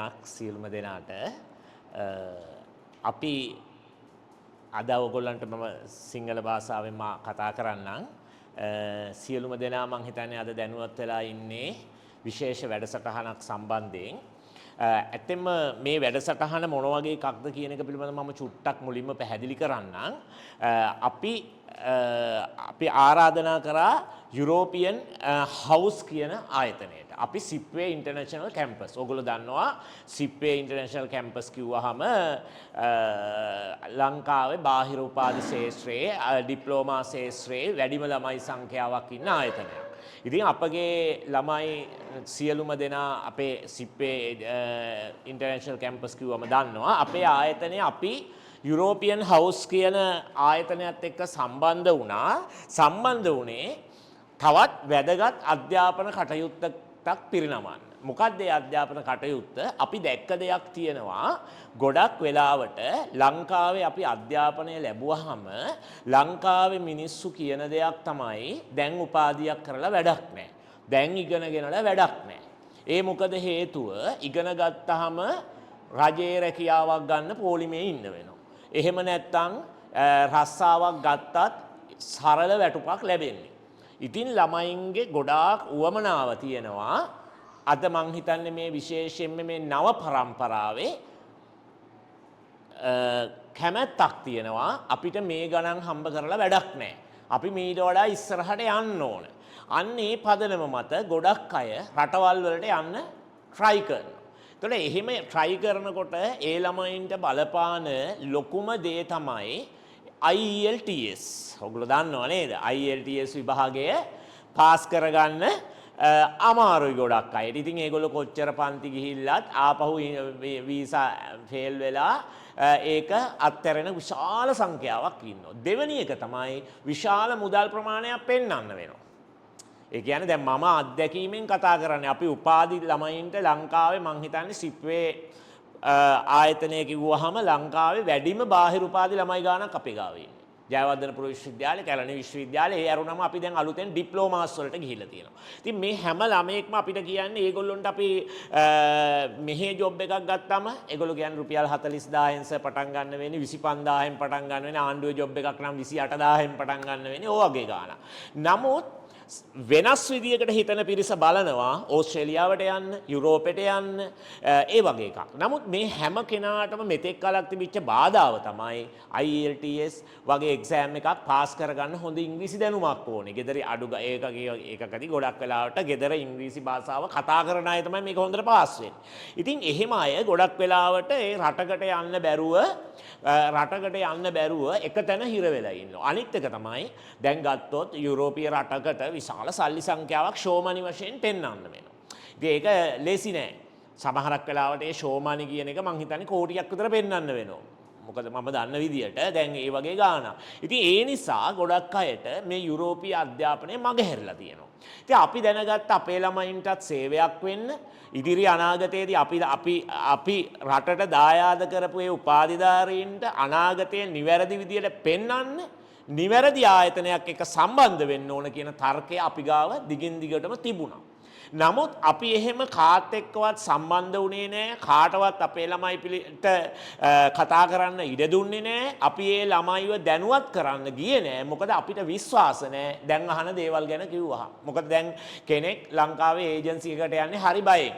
වන්දනයක් සියලුම දෙනාට අපි අද ඔයගොල්ලන්ට මම සිංහල භාෂාවෙන් කතා කරන්නම් සියලුම දෙනා මං හිතන්නේ අද දැනුවත් වෙලා ඉන්නේ විශේෂ වැඩසටහනක් සම්බන්ධයෙන් ඇත්තෙන්ම මේ වැඩසටහන මොන වගේ එකක්ද කියන එක පිළිබඳව මම චුට්ටක් මුලින්ම පැහැදිලි කරන්නම් අපි ආරාධනා කරා යුරෝපියන් හවුස් කියන ආයතනයට. අපි සිප්වේ ඉන්ටර්නැෂනල් කැම්පස්. ඔයගොල්ලෝ දන්නවා සිප්වේ ඉන්ටර්නැෂනල් කැම්පස් කිව්වහම ලංකාවේ බාහිර උපාධි ශාස්ත්‍රයේ ඩිප්ලෝමා ශාස්ත්‍රයේ වැඩිම ළමයි සංඛ්‍යාවක් ඉන්න ආයතනයක්. ඉතින් අපගේ ළමයි සියලුම දෙනා අපේ සිප්වේ ඉන්ටර්නැෂනල් කැම්පස් කිව්වම දන්නවා. අපේ ආයතනය අපි යුරෝපියන් හවුස් කියන ආයතනයත් එක්ක සම්බන්ධ වුණා. සම්බන්ධ වුණේ තවත් වැදගත් අධ්‍යාපන කටයුත්තක් පිරිනමන්න. මොකක්ද ඒ අධ්‍යාපන කටයුත්ත? අපි දැක්ක දෙයක් තියෙනවා. ගොඩක් වෙලාවට ලංකාවේ අපි අධ්‍යාපනය ලැබුවහම ලංකාවේ මිනිස්සු කියන දෙයක් තමයි දැන් උපාධියක් කරලා වැඩක් නැහැ. දැන් ඉගෙනගෙනලා වැඩක් නැහැ. ඒ මොකද හේතුව ඉගෙන ගත්තාම රජයේ රැකියාවක් ගන්න පොලිමේ ඉන්න වෙනවා. එහෙම නැත්නම් රස්සාවක් ගත්තත් සරල වැටුපක් ලැබෙන්නේ. ඉතින් ළමයින්ගේ ගොඩාක් උවමනාව තියෙනවා. අද මං හිතන්නේ මේ විශේෂයෙන්ම මේ නව පරම්පරාවේ කැමැත්තක් තියෙනවා අපිට මේ ගණන් හම්බ කරලා වැඩක් නැහැ. අපි මීට වඩා ඉස්සරහට යන්න ඕන. අන්න ඒ පදනම මත ගොඩක් අය රටවල් වලට යන්න try කරනවා. එතකොට එහෙම try කරනකොට ඒ ළමයින්ට බලපාන ලොකුම දේ තමයි IELTS. ඔයගොල්ලෝ දන්නව නේද? IELTS විභාගය පාස් කරගන්න අමාරුයි ගොඩක් අයට. ඉතින් ඒගොල්ලෝ කොච්චර පන්ති ගිහිල්ලත් ආපහු වීසා ෆේල් වෙලා ඒක අත්හැරෙන විශාල සංඛ්‍යාවක් ඉන්නවා. දෙවෙනි එක තමයි විශාල මුදල් ප්‍රමාණයක් පෙන්වන්න වෙනවා. ඒ කියන්නේ දැන් මම අත්දැකීමෙන් කතා කරන්නේ අපි උපාධි ළමයින්ට ලංකාවේ මං හිතන්නේ සිප්වේ ආයතනය කිව්වහම ලංකාවේ වැඩිම බාහිර උපාධි ළමයි ගානක් අපේ ගාවේ ඉන්නේ. ජයවර්ධනපුර විශ්වවිද්‍යාලය, කැලණි විශ්වවිද්‍යාලය ඒ අරුණම අපි දැන් අලුතෙන් ඩිප්ලෝමාස් වලට ගිහිල්ලා තියෙනවා. ඉතින් මේ හැම ළමයෙක්ම අපිට කියන්නේ ඒගොල්ලොන්ට අපි මෙහෙ ජොබ් එකක් ගත්තාම ඒගොල්ලෝ කියන්නේ රුපියල් 40000න් පටන් ගන්න වෙන්නේ 25000න් පටන් ගන්න වෙන්නේ ආණ්ඩුවේ ජොබ් එකක් නම් 28000න් පටන් ගන්න වෙන්නේ ඕ වගේ ගානක්. නමුත් වෙනස් විදියකට හිතන පිරිස බලනවා ඕස්ට්‍රේලියාවට යන්න, යුරෝපෙට යන්න, ඒ වගේ එකක්. නමුත් මේ හැම කෙනාටම මෙතෙක් කලක් තිබිච්ච බාධාව තමයි IELTS වගේ එක්සෑම් එකක් පාස් කරගන්න හොඳ ඉංග්‍රීසි දැනුමක් ඕනේ. ගෙදර අඩු ඒකකදී ගොඩක් වෙලාවට ගෙදර ඉංග්‍රීසි භාෂාව කතා කරන අය තමයි මේක හොඳට පාස් වෙන්නේ. ඉතින් එහෙම අය ගොඩක් වෙලාවට ඒ රටකට යන්න බැරුව එක තැන හිර වෙලා ඉන්නවා. අනිත් එක තමයි දැන් ගත්තොත් යුරෝපීය රටකට විශාල සල්ලි සංඛ්‍යාවක් ෂෝමනි වශයෙන් පෙන්වන්න වෙනවා. ඉතින් ඒක ලේසි නෑ. සමහරක් වෙලාවට ඒ ෂෝමනි කියන එක මං හිතන්නේ කෝටියක් විතර පෙන්වන්න වෙනවා. මොකද මම දන්න විදියට දැන් ඒ වගේ ගාණක්. ඉතින් ඒ නිසා ගොඩක් අයට මේ යුරෝපීය අධ්‍යාපනය මගහැරලා තියෙනවා. ඉතින් අපි දැනගත්ත අපේ ළමයින්ටත් සේවයක් වෙන්න ඉදිරි අනාගතයේදී අපි රටට දායාද කරපු ඒ උපාධිධාරීන්ට අනාගතයේ නිවැරදි විදියට පෙන්වන්න නිවැරදි ආයතනයක් එක්ක සම්බන්ධ වෙන්න ඕන කියන තර්කය අපි ගාව දිගින් දිගටම තිබුණා. නමුත් අපි එහෙම කාත් එක්කවත් සම්බන්ධ වුණේ නැහැ. කාටවත් අපේ ළමයි පිළිට කතා කරන්න ඉඩ දුන්නේ නැහැ. අපි ඒ ළමයිව දැනුවත් කරන්න ගියේ නැහැ. මොකද අපිට විශ්වාස නැහැ දැන් අහන දේවල් ගැන කිව්වහම. මොකද දැන් කෙනෙක් ලංකාවේ ඒජන්සි එකකට යන්නේ හරි බයෙන්.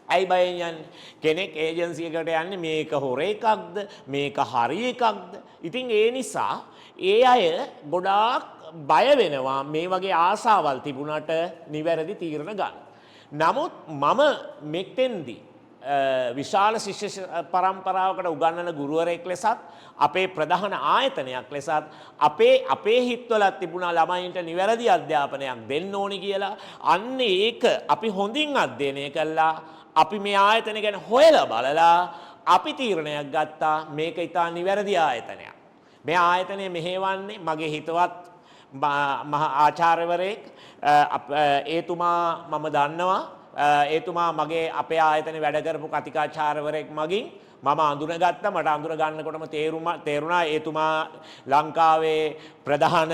ඇයි බයෙන් යන්නේ? කෙනෙක් ඒජන්සි එකට යන්නේ මේක හොර එකක්ද? මේක හරි එකක්ද? ඉතින් ඒ නිසා ඒ අය ගොඩාක් බය වෙනවා මේ වගේ ආසාවල් තිබුණට නිවැරදි තීරණ ගන්න. නමුත් මම මෙතෙන්දී විශාල ශිෂ්‍ය පරම්පරාවකට උගන්වන ගුරුවරයෙක් ලෙසත් අපේ ප්‍රධාන ආයතනයක් ලෙසත් අපේ හිත්වලත් තිබුණා ළමයින්ට නිවැරදි අධ්‍යාපනයක් දෙන්න ඕනි කියලා. අන්න ඒක අපි හොඳින් අධ්‍යයනය කළා. අපි මේ ආයතන ගැන හොයලා බලලා අපි තීරණයක් ගත්තා මේක ඉතා නිවැරදි ආයතනයක්. මේ ආයතනය මෙහෙවන්නේ මගේ හිතවත් මහා ආචාර්යවරයෙක් එතුමා මම දන්නවා එතුමා මගේ අපේ ආයතනයේ වැඩ කරපු කතිකාචාර්යවරයෙක් මගින් මම අඳුනගත්තා. මට අඳුන ගන්නකොටම තේරුණා එතුමා ලංකාවේ ප්‍රධාන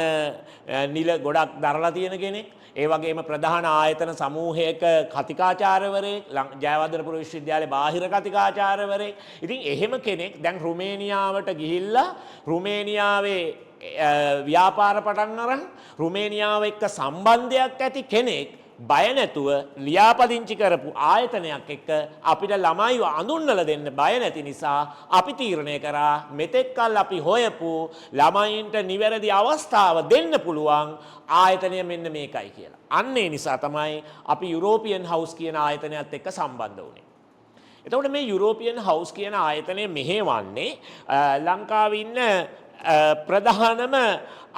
නිල ගොඩක් දරලා තියෙන කෙනෙක්. ඒ වගේම ප්‍රධාන ආයතන සමූහයක කතිකාචාර්යවරයෙක්, ජයවර්ධනපුර විශ්වවිද්‍යාලයේ බාහිර කතිකාචාර්යවරයෙක්. ඉතින් එහෙම කෙනෙක් දැන් රුමේනියාවට ගිහිල්ලා රුමේනියාවේ ව්‍යාපාර පටන් අරන් රුමේනියාව එක්ක සම්බන්ධයක් ඇති කෙනෙක් බය නැතුව ලියාපදිංචි කරපු ආයතනයක් එක්ක අපිට ළමයිව අඳුන්වලා දෙන්න බය නැති නිසා අපි තීරණය කරා මෙතෙක් කල් අපි හොයපු ළමයින්ට නිවැරදි අවස්ථාව දෙන්න පුළුවන් ආයතනය මෙන්න මේකයි කියලා. අන්න ඒ නිසා තමයි අපි යුරෝපියන් හවුස් කියන ආයතනයත් එක්ක සම්බන්ධ වුණේ. එතකොට මේ යුරෝපියන් හවුස් කියන ආයතනය මෙහෙවන්නේ ලංකාවේ ඉන්න ප්‍රධානම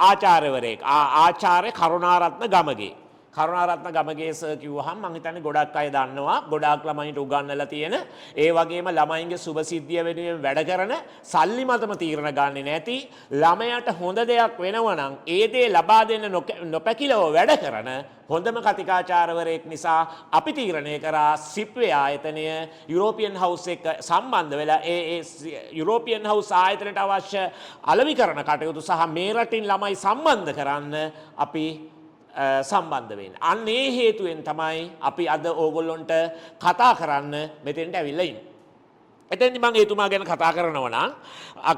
ආචාර්යවරයෙක් ආචාර්ය කරුණාරත්න ගමගේ. කරුණාරත්න ගමගේ සර් කිව්වහම මම හිතන්නේ ගොඩක් අය දන්නවා. ගොඩාක් ළමයින්ට උගන්වලා තියෙන ඒ වගේම ළමයින්ගේ සුභසිද්ධිය වෙනුවෙන් වැඩ කරන සල්ලි මතම තීරණ ගන්නේ නැති ළමයට හොඳ දෙයක් වෙනවා නම් ඒ දේ ලබා දෙන්න නොපැකිලව වැඩ කරන හොඳම කතිකාචාර්යවරයෙක් නිසා අපි තීරණය කරා සිප්වේ ආයතනය යුරෝපියන් හවුස් එක්ක සම්බන්ධ වෙලා ඒ යුරෝපියන් හවුස් ආයතනයට අවශ්‍ය අලෙවිකරණ කටයුතු සහ මේ රටින් ළමයි සම්බන්ධ කරන්න අපි සම්බන්ධ වෙන්න. අන්න ඒ හේතුවෙන් තමයි අපි අද ඕගොල්ලොන්ට කතා කරන්න මෙතෙන්ට ඇවිල්ලා ඉන්නේ. එතෙන්දි මම එතුමා ගැන කතා කරනවා නම්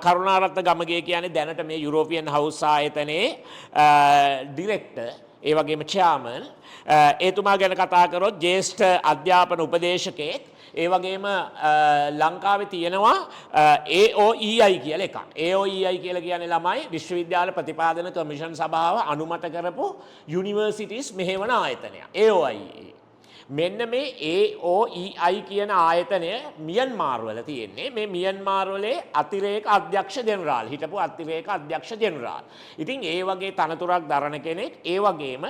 කරුණාරත්න ගමගේ කියන්නේ දැනට මේ යුරෝපියන් හවුස් ආයතනයේ ඩිරෙක්ටර් ඒ වගේම චෙයාර්මන්. එතුමා ගැන කතා කරොත් ජ්‍යෙෂ්ඨ අධ්‍යාපන උපදේශකයෙක්. ඒ වගේම ලංකාවේ තියෙනවා AOEI කියලා එකක්. AOEI කියලා කියන්නේ ළමයි විශ්වවිද්‍යාල ප්‍රතිපාදන කමිෂන් සභාව අනුමත කරපු යුනිවර්සිටිස් මෙහෙවන ආයතනයක්. AOEI. මෙන්න මේ AOEI කියන ආයතනය මියන්මාර් වල තියෙන්නේ. මේ මියන්මාර් වලේ අතිරේක අධ්‍යක්ෂ ජෙනරාල් හිටපු අතිරේක අධ්‍යක්ෂ ජෙනරාල්. ඉතින් ඒ වගේ තනතුරක් දරන කෙනෙක්. ඒ වගේම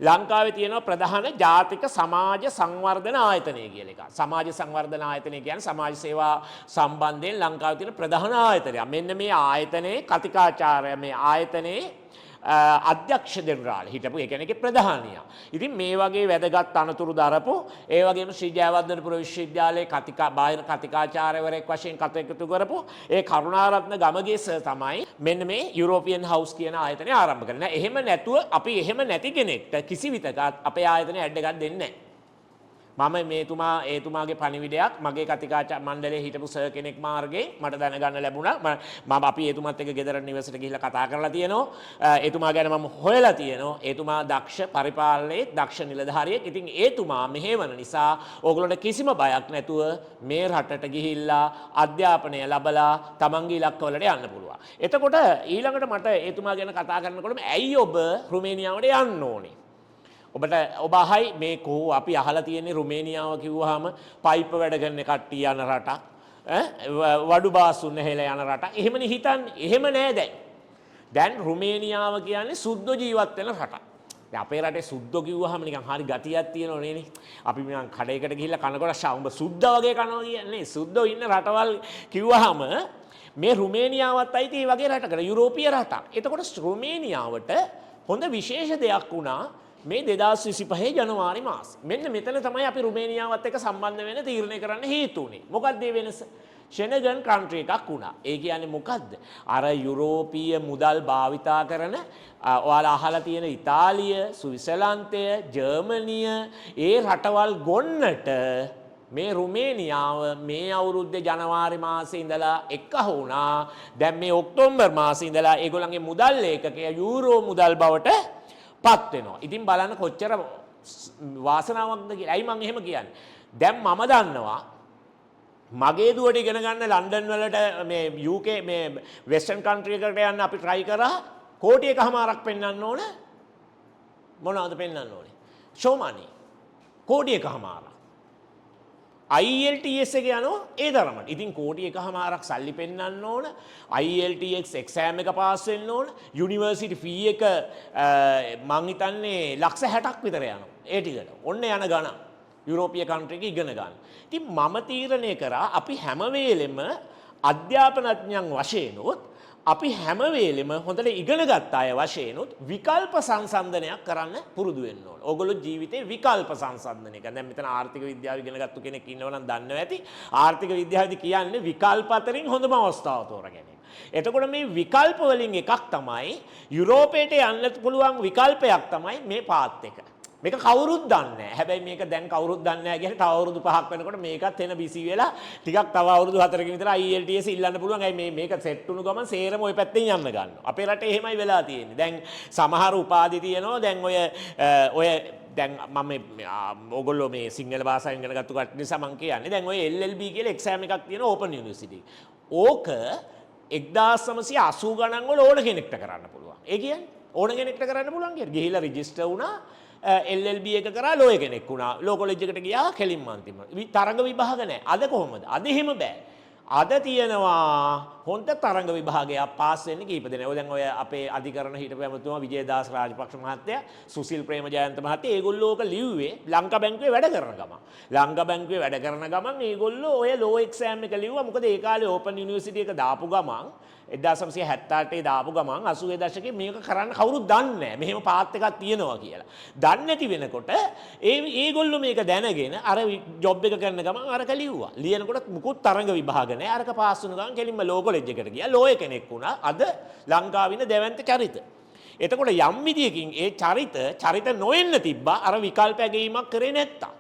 ලංකාවේ තියෙන ප්‍රධාන ජාතික සමාජ සංවර්ධන ආයතනය කියලා එකක්. සමාජ සංවර්ධන ආයතනය කියන්නේ සමාජ සේවා සම්බන්ධයෙන් ලංකාවේ තියෙන ප්‍රධාන ආයතනයක්. මෙන්න මේ ආයතනයේ කතිකාචාර්ය මේ ආයතනයේ අධ්‍යක්ෂ ජෙනරාල් හිටපු ඒ කෙනෙක්ගේ ප්‍රධානියා. ඉතින් මේ වගේ වැදගත් අනතුරු දරපු ඒ වගේම ශ්‍රී ජයවර්ධනපුර විශ්වවිද්‍යාලයේ බාහිර කතිකාචාර්යවරයෙක් වශයෙන් කටයුතු කරපු ඒ කරුණාරත්න ගමගේ සර් තමයි මෙන්න මේ යුරෝපියන් හවුස් කියන ආයතනය ආරම්භ කරන්නේ. එහෙම නැතුව අපි එහෙම නැති කෙනෙක්ට කිසි විටකත් අපේ ආයතනය ඇඩ් එකක් දෙන්නේ නැහැ. මම එතුමාගේ පණිවිඩයක් මගේ කතිකාචාර්ය මණ්ඩලයේ හිටපු සර් කෙනෙක් මාර්ගේ මට දැනගන්න ලැබුණා. මම අපි එතුමාත් එක්ක ගෙදර නිවසට ගිහිල්ලා කතා කරලා තියෙනවා. එතුමා ගැන මම හොයලා තියෙනවා. එතුමා දක්ෂ පරිපාලනයේ දක්ෂ නිලධාරියෙක්. ඉතින් එතුමා මෙහෙවන නිසා ඕගොල්ලන්ට කිසිම බයක් නැතුව මේ රටට ගිහිල්ලා අධ්‍යාපනය ලැබලා තමන්ගේ ඉලක්කවලට යන්න පුළුවන්. එතකොට ඊළඟට මට එතුමා ගැන කතා කරනකොටම ඇයි ඔබ රුමේනියාවට යන්න ඕනේ? ඔබ අහයි මේ කෝ අපි අහලා තියෙන්නේ රුමේනියාව කිව්වහම පයිප් වැඩ කරන කට්ටිය යන රටක් වඩු බාසුන් නැහැලා යන රටක්. එහෙමනේ හිතන්නේ. එහෙම නෑ දැන්. දැන් රුමේනියාව කියන්නේ සුද්ධ ජීවත් වෙන රටක්. දැන් අපේ රටේ සුද්ධ කිව්වහම නිකන් හරි ගතියක් තියෙනව නේනේ. අපි නිකන් කඩේකට ගිහිල්ලා කනකොට උඹ සුද්ධ වගේ කනවා කියන්නේ. සුද්ධෝ ඉන්න රටවල් කිව්වහම මේ රුමේනියාවත් අයිති ඒ වගේ රටකට යුරෝපීය රටක්. එතකොට රුමේනියාවට හොඳ විශේෂ දෙයක් වුණා මේ 2025 ජනවාරි මාසේ. මෙන්න මෙතන තමයි අපි රුමේනියාවත් එක්ක සම්බන්ධ වෙන්න තීරණය කරන්න හේතු වුණේ. මොකක්ද මේ වෙනස? ෂෙනගන් කන්ට්‍රි එකක් වුණා. ඒ කියන්නේ මොකද්ද? අර යුරෝපීය මුදල් භාවිතා කරන ඔයාලා අහලා තියෙන ඉතාලිය, ස්විට්සර්ලන්තය, ජර්මනිය ඒ රටවල් ගොන්නට මේ රුමේනියාව මේ අවුරුද්දේ ජනවාරි මාසේ ඉඳලා එක්කහු වුණා. දැන් මේ ඔක්තෝබර් මාසේ ඉඳලා ඒගොල්ලන්ගේ මුදල් ඒකකය යූරෝ මුදල් බවට පත් වෙනවා. ඉතින් බලන්න කොච්චර වාසනාවක්ද කියලා. ඇයි මම එහෙම කියන්නේ? දැන් මම දන්නවා මගේ දුවට ඉගෙන ගන්න ලන්ඩන් වලට මේ UK මේ වෙස්ටර්න් කන්ට්‍රි එකකට යන්න අපි try කරා කෝටි එකමාරක් පෙන්වන්න ඕන. මොනවද පෙන්වන්න ඕනේ? show money. කෝටි එකමාරක්. IELTS එක යනවා ඒ තරමට. ඉතින් කෝටි එකමාරක් සල්ලි පෙන්වන්න ඕන. IELTS එක්සෑම් එක පාස් වෙන්න ඕන. යුනිවර්සිටි ෆී එක මං හිතන්නේ ලක්ෂ 60ක් විතර යනවා. ඒ ටිකට. ඔන්න යන ගණන්. යුරෝපීය කන්ට්‍රි එක ඉගෙන ගන්න. ඉතින් මම තීරණය කරා අපි හැම වෙලෙම අධ්‍යාපනඥයන් වශයෙන් උත් අපි හැම වෙලෙම හොඳට ඉගෙන ගත්ත අය වශයෙන් උත් විකල්ප සංසන්දනයක් කරන්න පුරුදු වෙන්න ඕන. ඕගොල්ලෝ ජීවිතේ විකල්ප සංසන්දනය කරන. දැන් මෙතන ආර්ථික විද්‍යාව ඉගෙන ගත්ත කෙනෙක් ඉන්නව නම් දන්නවා ඇති. ආර්ථික විද්‍යාවේදී කියන්නේ විකල්ප අතරින් හොඳම අවස්ථාව තෝරා ගැනීම. එතකොට මේ විකල්ප වලින් එකක් තමයි යුරෝපයට යන්න පුළුවන් විකල්පයක් තමයි මේ පාත් එක. මේක කවුරුත් දන්නේ නැහැ. හැබැයි මේක දැන් කවුරුත් දන්නේ නැහැ කියන්නේ තව අවුරුදු 5ක් වෙනකොට මේකත් එන බිසි වෙලා ටිකක් තව අවුරුදු 4කින් විතර IELTS ඉල්ලන්න පුළුවන්. ඇයි මේක සෙට් වුණු ගමන් සේරම ওই පැත්තෙන් යන්න ගන්නවා. අපේ රටේ එහෙමයි වෙලා තියෙන්නේ. දැන් සමහර උපාධි තියෙනවා. දැන් ඔය දැන් මම ඕගොල්ලෝ මේ සිංහල භාෂාවෙන් ඉගෙන ගත්ත කට නිසා මම කියන්නේ දැන් ඔය LLB කියලා එක්සෑම් එකක් තියෙන ඕපන් යුනිවර්සිටි. ඕක 1980 ගණන් වල ඕන කෙනෙක්ට කරන්න පුළුවන්. ඒ කියන්නේ ඕන කෙනෙක්ට කරන්න පුළුවන් කියන්නේ ගිහිල්ලා රෙජිස්ටර් වුණා LLB එක කරා ලෝය කෙනෙක් වුණා. ලෝ කොලෙජ් එකට ගියා කෙලින්ම අන්තිම. තරඟ විභාග නැහැ. අද කොහොමද? අද එහෙම බෑ. අද තියෙනවා හොඳ තරඟ විභාගයක් පාස් වෙන්න කීප දෙනෙක්. ඔය දැන් ඔය අපේ අධිකරණ හිටපු ඇමතුමා විජේදාස රාජපක්ෂ මහත්තයා, සුසිල් ප්‍රේමජයන්ත මහත්තයා ඒගොල්ලෝ ඕක ලිව්වේ ලංකා බැංකුවේ වැඩ කරන ගමන්. ලංකා බැංකුවේ වැඩ කරන ගමන් ඒගොල්ලෝ ඔය ලෝ එක්සෑම් එක ලිව්වා. මොකද ඒ කාලේ ඕපන් යුනිවර්සිටි එක දාපු ගමන් 1978 දාපු ගමන් 80 දශකේ මේක කරන්න කවුරුත් දන්නේ නැහැ. මෙහෙම පාත් එකක් තියෙනවා කියලා. දන්නේ නැති වෙනකොට ඒගොල්ලෝ මේක දැනගෙන අර ජොබ් එක කරන ගමන් අරක ලිව්වා. ලියනකොට මුකුත් තරඟ විභාග නැහැ. අරක පාස් වුණ ගමන් කෙලින්ම ලෝ කොලෙජ් එකට ගියා. ලෝය කෙනෙක් වුණා. අද ලංකාවේ ඉන්න දෙවන්ත චරිත. එතකොට යම් විදියකින් ඒ චරිත නොවෙන්න තිබ්බා අර විකල්ප ඇගීමක් කරේ නැත්තම්.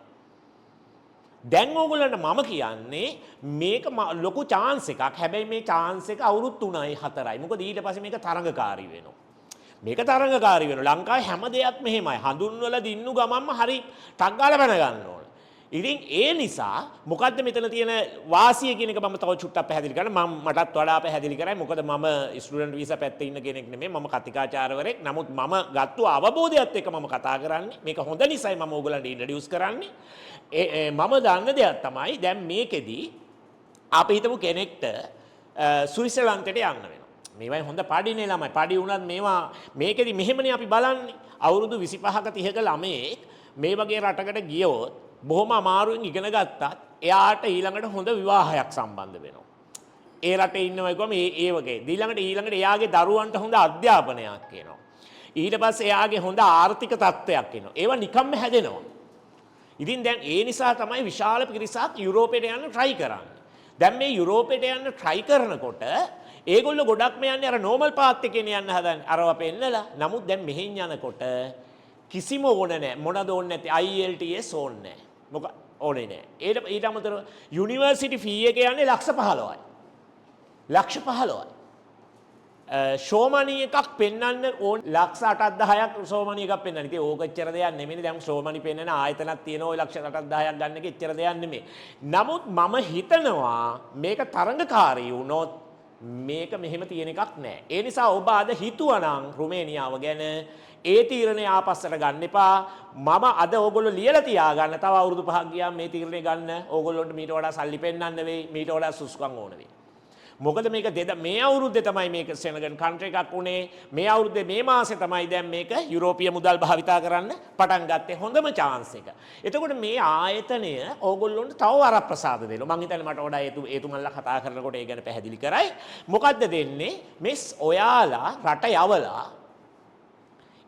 දැන් ඕගොල්ලන්ට මම කියන්නේ මේක ලොකු chance එකක්. හැබැයි මේ chance එක අවුරුදු 3යි 4යි. මොකද ඊට පස්සේ මේක තරඟකාරී වෙනවා. මේක තරඟකාරී වෙනවා. ලංකාවේ හැම දෙයක්ම එහෙමයි. හඳුන්වලා දින්නු ගමන්ම හරි ටක් ගාලා බැන ගන්න ඕන. ඉතින් ඒ නිසා මොකද්ද මෙතන තියෙන වාසිය කියන එක මම තව චුට්ටක් පැහැදිලි කරන්න. මටත් වඩා පැහැදිලි කරයි. මොකද මම ස්ටුඩන්ට් වීසා පැත්තේ ඉන්න කෙනෙක් නෙමෙයි. මම කතිකාචාර්යවරයෙක්. නමුත් මම ගත්ත අවබෝධයත් එක්ක මම කතා කරන්නේ. මේක හොඳ නිසායි මම ඕගොල්ලන්ට ඉන්ට්‍රොඩියුස් කරන්නේ. මම දන්න දෙයක් තමයි දැන් මේකෙදි අපි හිතමු කෙනෙක්ට ස්විට්සර්ලන්තයට යන්න වෙනවා. මේවයි හොඳ පඩිනේ ළමයි. පඩි වුණත් මේවා මේකෙදි මෙහෙමනේ අපි බලන්නේ. අවුරුදු 25ක 30ක ළමයෙක් මේ වගේ රටකට ගියොත් බොහොම අමාරුවෙන් ඉගෙන ගත්තත් එයාට ඊළඟට හොඳ විවාහයක් සම්බන්ධ වෙනවා. ඒ රටේ ඉන්නවා කිව්වම ඒ වගේ. ඊළඟට එයාගේ දරුවන්ට හොඳ අධ්‍යාපනයක් එනවා. ඊට පස්සේ එයාගේ හොඳ ආර්ථික තත්ත්වයක් එනවා. ඒවා නිකම්ම හැදෙනවා. ඉතින් දැන් ඒ නිසා තමයි විශාල පිරිසක් යුරෝපයට යන්න try කරන්නේ. දැන් මේ යුරෝපයට යන්න try කරනකොට ඒගොල්ලෝ ගොඩක්ම යන්නේ අර normal path එකේ යන්න හදන්නේ. අරව පෙන්නලා. නමුත් දැන් මෙහෙන් යනකොට කිසිම ඕන නැහැ. මොනද ඕනේ නැති IELTS ඕනේ නැහැ. මොකක් ඕනේ නැහැ. ඊට අමතරව යුනිවර්සිටි ෆී එක යන්නේ ලක්ෂ 15යි. ලක්ෂ 15යි. ෂෝමනි එකක් පෙන්වන්න ඕන ලක්ෂ 8-10ක් ෂෝමනි එකක් පෙන්වන්න. ඉතින් ඕක එච්චර දෙයක් නෙමෙයි. දැන් ෂෝමනි පෙන්වන ආයතනක් තියෙනවා. ওই ලක්ෂ 8-10ක් ගන්න එක එච්චර දෙයක් නෙමෙයි. නමුත් මම හිතනවා මේක තරඟකාරී වුණොත් මේක මෙහෙම තියෙන එකක් නෑ. ඒ නිසා ඔබ අද හිතුවනම් රුමේනියාව ගැන ඒ තීරණය ආපස්සට ගන්න එපා. මම අද ඕගොල්ලෝ ලියලා තියාගන්න. තව අවුරුදු 5ක් ගියාම මේ තීරණය ගන්න. ඕගොල්ලොන්ට මීට වඩා සල්ලි පෙන්වන්න වෙයි. මීට වඩා සුසුකම් ඕන වෙයි. මොකද මේක මේ අවුරුද්දේ තමයි මේක සෙනගන් කන්ට්‍රි එකක් උනේ. මේ අවුරුද්දේ මේ මාසේ තමයි දැන් මේක යුරෝපීය මුදල් භාවිතා කරන්න පටන් ගත්තේ. හොඳම chance එක. එතකොට මේ ආයතනය ඕගොල්ලොන්ට තව වරප්‍රසාද දෙනවා. මං හිතන්නේ මට වඩා ඒතුමන්ලා කතා කරනකොට ඒ ගැන පැහැදිලි කරයි. මොකද්ද දෙන්නේ? මේ ඔයාලා රට යවලා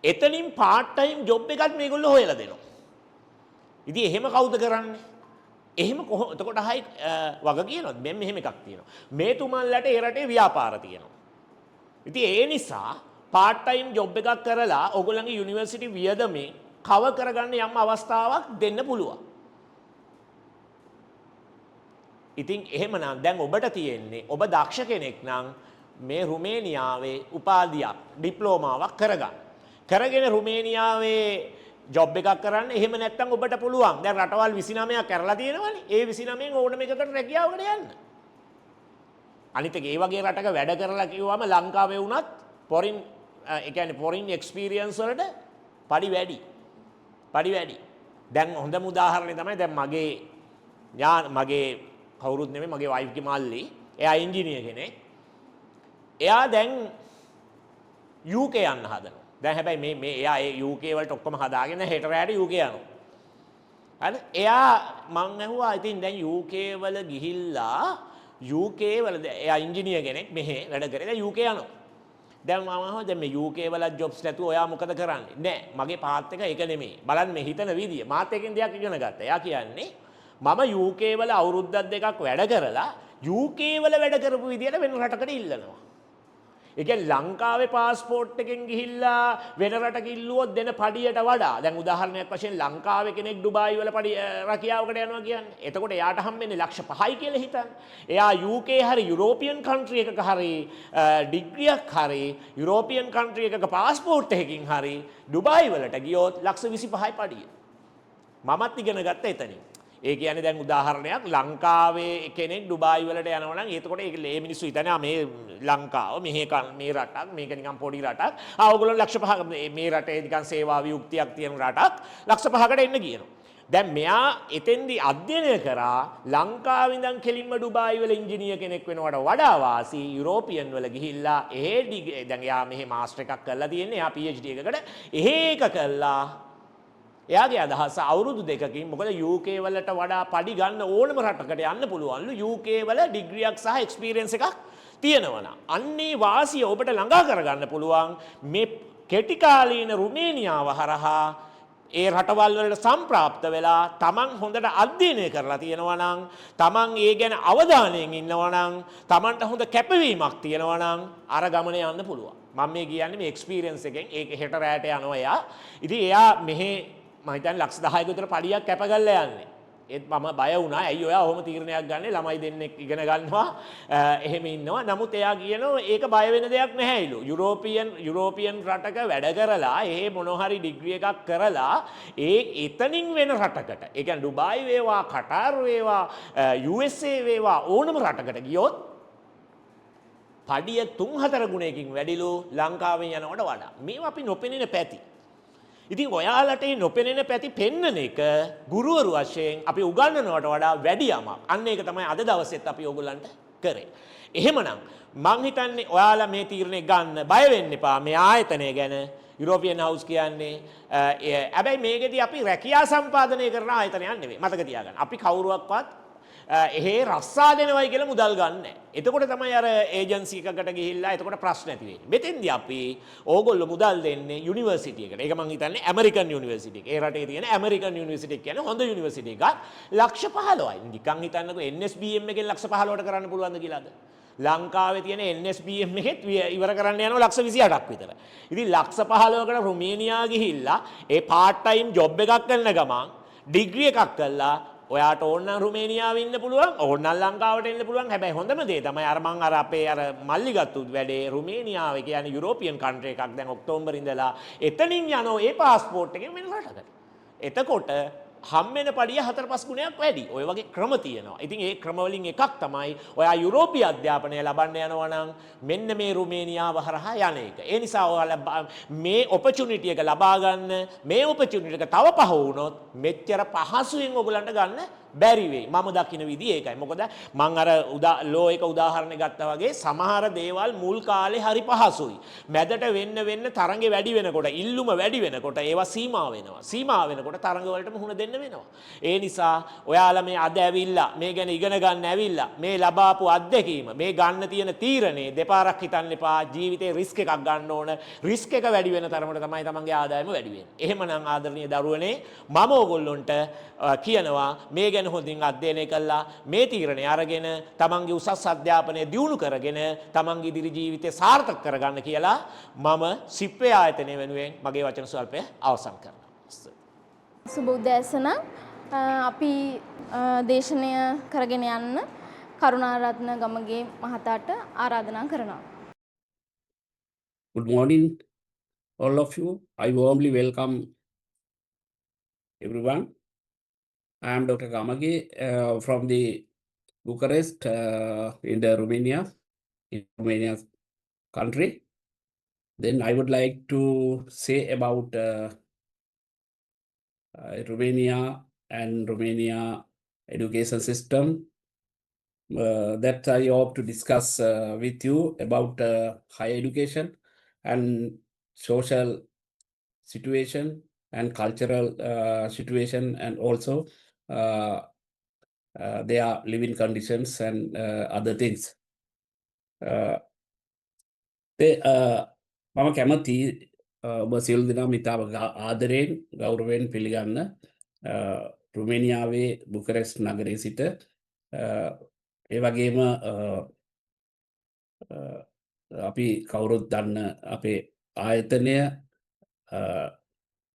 එතනින් part time job එකක් මේගොල්ලෝ හොයලා දෙනවා. ඉතින් එහෙම කවුද කරන්නේ? එහෙම කොහොම එතකොට හයි වග කියනවා මෙහෙම එකක් තියෙනවා. මේ තුමන්ලට ඒ රටේ ව්‍යාපාර තියෙනවා. ඉතින් ඒ නිසා part time job එකක් කරලා ඕගොල්ලන්ගේ යුනිවර්සිටි වියදමේ කවර් කරගන්න යම් අවස්ථාවක් දෙන්න පුළුවන්. ඉතින් එහෙමනම් දැන් ඔබට තියෙන්නේ ඔබ දක්ෂ කෙනෙක් නම් මේ රුමේනියාවේ උපාධියක් ඩිප්ලෝමාවක් කරගන්න. කරගෙන රුමේනියාවේ ජොබ් එකක් කරන්න. එහෙම නැත්නම් ඔබට පුළුවන්. දැන් රටවල් 29ක් කරලා තියෙනවනේ. ඒ 29න් ඕනම එකකට රැකියාවකට යන්න. අනිත් එක ඒ වගේ රටක වැඩ කරලා කිව්වම ලංකාවේ වුණත් foreign ඒ කියන්නේ foreign experience වලට පඩි වැඩි. දැන් හොඳම උදාහරණය තමයි දැන් මගේ කවුරුත් නෙමෙයි මගේ වයිෆ් ගේ මල්ලි. එයා ඉංජිනේර කෙනෙක්. එයා දැන් UK යන්න හදනවා. දැන් හැබැයි මේ එයා ඒ UK වලට ඔක්කොම හදාගෙන හෙට රැට UK යනවා. හරි? එයා මං ඇහුවා ඉතින් දැන් UK වල ගිහිල්ලා UK වල එයා ඉංජිනියර් කෙනෙක් මෙහෙ වැඩ කරේ UK යනවා. දැන් මම අහනවා දැන් මේ UK වල ජොබ්ස් නැතුව ඔයා මොකද කරන්නේ? නෑ මගේ පාත් එක ඒක නෙමෙයි. බලන්න මේ හිතන විදිය. මාත් එකෙන් දෙයක් ඉගෙන ගත්තා. එයා කියන්නේ මම UK වල අවුරුද්දක් දෙකක් වැඩ කරලා UK වල වැඩ කරපු විදියට වෙන රටකට ඉල්ලනවා. ඒ කියන්නේ ලංකාවේ પાස්පෝර්ට් එකෙන් ගිහිල්ලා වෙන රටක ඉල්ලුවොත් දෙන පඩියට වඩා දැන් උදාහරණයක් වශයෙන් ලංකාවේ කෙනෙක් ඩුබායි වල පඩි රැකියාවකට යනවා කියන්නේ. එතකොට එයාට හම්බෙන්නේ ලක්ෂ 5යි කියලා හිතන්න. එයා UK හරි යුරෝපියන් කන්ට්‍රි එකක හරි ඩිග්‍රියක් හරි යුරෝපියන් කන්ට්‍රි එකක પાස්පෝර්ට් එකකින් හරි ඩුබායි වලට ගියොත් ලක්ෂ 25යි පඩිය. මමත් ඉගෙන ගත්තා එතනින්. ඒ කියන්නේ දැන් උදාහරණයක් ලංකාවේ කෙනෙක් ඩුබායි වලට යනවා නම් එතකොට ඒක මේ මිනිස්සු හිතනවා මේ ලංකාව මේ රටක් මේක නිකන් පොඩි රටක්. ඕගොල්ලෝ ලක්ෂ 5ක මේ රටේ නිකන් සේවා විමුක්තියක් තියෙන රටක් ලක්ෂ 5කට එන්න කියනවා. දැන් මෙයා එතෙන්දී අධ්‍යයනය කරා ලංකාවේ ඉඳන් කෙලින්ම ඩුබායි වල ඉංජිනේර කෙනෙක් වෙනවට වඩා වාසි යුරෝපියන් වල ගිහිල්ලා දැන් එයා මෙහි මාස්ටර් එකක් කරලා තියෙන්නේ. එයා PhD එකකට ඒක කළා. එයාගේ අදහස අවුරුදු දෙකකින් මොකද UK වලට වඩා පඩි ගන්න ඕනම රටකට යන්න පුළුවන්ලු UK වල ඩිග්‍රියක් සහ එක්ස්පීරියන්ස් එකක් තියෙනවා නම් අන්නේ වාසිය ඔබට ළඟා කරගන්න පුළුවන් මේ කෙටි කාලීන රුමේනියාව හරහා ඒ රටවල් වලට සම්ප්‍රාප්ත වෙලා තමන් හොඳට අධ්‍යයනය කරලා තියෙනවා නම් තමන් ඒ ගැන අවධානයෙන් ඉන්නවා නම් තමන්ට හොඳ කැපවීමක් තියෙනවා නම් අර ගමනේ යන්න පුළුවන්. මම මේ කියන්නේ මේ එක්ස්පීරියන්ස් එකෙන් ඒක හෙට රැට යනවා එයා. ඉතින් එයා මෙහි මම හිතන්නේ ලක්ෂ 10ක විතර පඩියක් කැප කරලා යන්නේ. ඒත් මම බය වුණා. ඇයි ඔයා ඔහොම තීරණයක් ගන්නේ? ළමයි දෙන්නෙක් ඉගෙන ගන්නවා. එහෙම ඉන්නවා. නමුත් එයා කියනවා ඒක බය වෙන දෙයක් නැහැයිලු. යුරෝපියන් රටක වැඩ කරලා ඒ මොන හරි ඩිග්‍රී එකක් කරලා එතනින් වෙන රටකට. ඒ කියන්නේ ඩුබායි වේවා, කටාර් වේවා, USA වේවා ඕනම රටකට ගියොත් පඩිය 3-4 ගුණයකින් වැඩිලු ලංකාවෙන් යනවට වඩා. මේවා අපි නොපෙනෙන පැති. ඉතින් ඔයාලට මේ නොපෙනෙන පැති පෙන්වන එක ගුරුවරු වශයෙන් අපි උගන්වනවට වඩා වැඩි යමක්. අන්න ඒක තමයි අද දවසෙත් අපි ඕගොල්ලන්ට කරේ. එහෙමනම් මං හිතන්නේ ඔයාලා මේ තීරණය ගන්න බය වෙන්න එපා මේ ආයතනය ගැන. යුරෝපියන් හවුස් කියන්නේ හැබැයි මේකෙදී අපි රැකියා සම්පාදනය කරන ආයතනයක් නෙවෙයි. මතක තියාගන්න. අපි කවුරුවක්වත් එහෙ රස්සා දෙනවයි කියලා මුදල් ගන්නෑ. එතකොට තමයි අර ඒජන්සි එකකට ගිහිල්ලා එතකොට ප්‍රශ්න ඇති වෙන්නේ. මෙතෙන්දී අපි ඕගොල්ලෝ මුදල් දෙන්නේ යුනිවර්සිටි එකට. ඒක මං හිතන්නේ ඇමරිකන් යුනිවර්සිටි එක. ඒ රටේ තියෙන ඇමරිකන් යුනිවර්සිටි එක කියන්නේ හොඳ යුනිවර්සිටි එකක්. ලක්ෂ 15යි. නිකන් හිතන්නකෝ NSBM එකෙන් ලක්ෂ 15කට කරන්න පුළුවන්ද කියලාද? ලංකාවේ තියෙන NSBM එකෙත් ඉවර කරන්න යනවා ලක්ෂ 28ක් විතර. ඉතින් ලක්ෂ 15කට රුමේනියා ගිහිල්ලා ඒ පාර්ට් ටයිම් ජොබ් එකක් කරන ගමන් ඩිග්‍රී එකක් කළා ඔයාට ඕන රුමේනියාවේ ඉන්න පුළුවන් ඕන ලංකාවට එන්න පුළුවන්. හැබැයි හොඳම දේ තමයි අර මං අපේ මල්ලි ගත්තු වැඩේ රුමේනියාවේ කියන්නේ යුරෝපියන් කන්ට්‍රි එකක්. දැන් ඔක්තෝබර් ඉඳලා එතනින් යනවා ඒ પાස්පෝර්ට් එකෙන් වෙන රටකට. එතකොට හම්බෙන පඩිය 4-5 ගුණයක් වැඩි. ඔය වගේ ක්‍රම තියෙනවා. ඉතින් ඒ ක්‍රම වලින් එකක් තමයි ඔයා යුරෝපීය අධ්‍යාපනය ලබන්න යනවා නම් මෙන්න මේ රුමේනියාව හරහා යන එක. ඒ නිසා ඔයාලා මේ ඔපචුනිටි එක ලබා ගන්න මේ ඔපචුනිටි එක තව පහ වුණොත් මෙච්චර පහසුවෙන් ඔයගලන්ට ගන්න බැරි වෙයි. මම දකින විදිය ඒකයි. මොකද මං අර ලෝ එක උදාහරණයක් ගත්තා වගේ සමහර දේවල් මුල් කාලේ හරි පහසුයි. මැදට වෙන්න තරඟේ වැඩි වෙනකොට ඉල්ලුම වැඩි වෙනකොට ඒවා සීමා වෙනවා. සීමා වෙනකොට තරඟ වලට මුහුණ දෙන්න වෙනවා. ඒ නිසා ඔයාලා මේ අද ඇවිල්ලා මේ ගැන ඉගෙන ගන්න ඇවිල්ලා මේ ලබාපු අත්දැකීම මේ ගන්න තියෙන තීරණේ දෙපාරක් හිතන්න එපා. ජීවිතේ රිස්ක් එකක් ගන්න ඕන. රිස්ක් එක වැඩි වෙන තරමට තමයි තමන්ගේ ආදායම වැඩි වෙන්නේ. එහෙමනම් ආදරණීය දරුවනේ මම ඕගොල්ලොන්ට කියනවා මේ ගැන හොඳින් අධ්‍යයනය කළා මේ තීරණය අරගෙන තමන්ගේ උසස් අධ්‍යාපනය දියුණු කරගෙන තමන්ගේ ඉදිරි ජීවිතය සාර්ථක කරගන්න කියලා මම සිප්පේ ආයතනය වෙනුවෙන් මගේ වචන ස්වල්පය අවසන් කරනවා. සුබ උදෑසන. අපි දේශනය කරගෙන යන්න කරුණාරත්න ගමගේ මහතාට ආරාධනා කරනවා. Good morning, all of you. I warmly welcome everyone. I am Dr. Gamage from the Bucharest in the Romania country. Then I would like to say about Romania and Romania education system that I hope to discuss with you about higher education and social situation and cultural situation and also their living conditions and other things. මම කැමති ඔබ සියලු දෙනා ඉතාම ආදරයෙන් ගෞරවයෙන් පිළිගන්න රුමේනියාවේ බුකරෙස්ට් නගරයේ සිට ඒ වගේම අපි කවුරුත් දන්න අපේ ආයතනය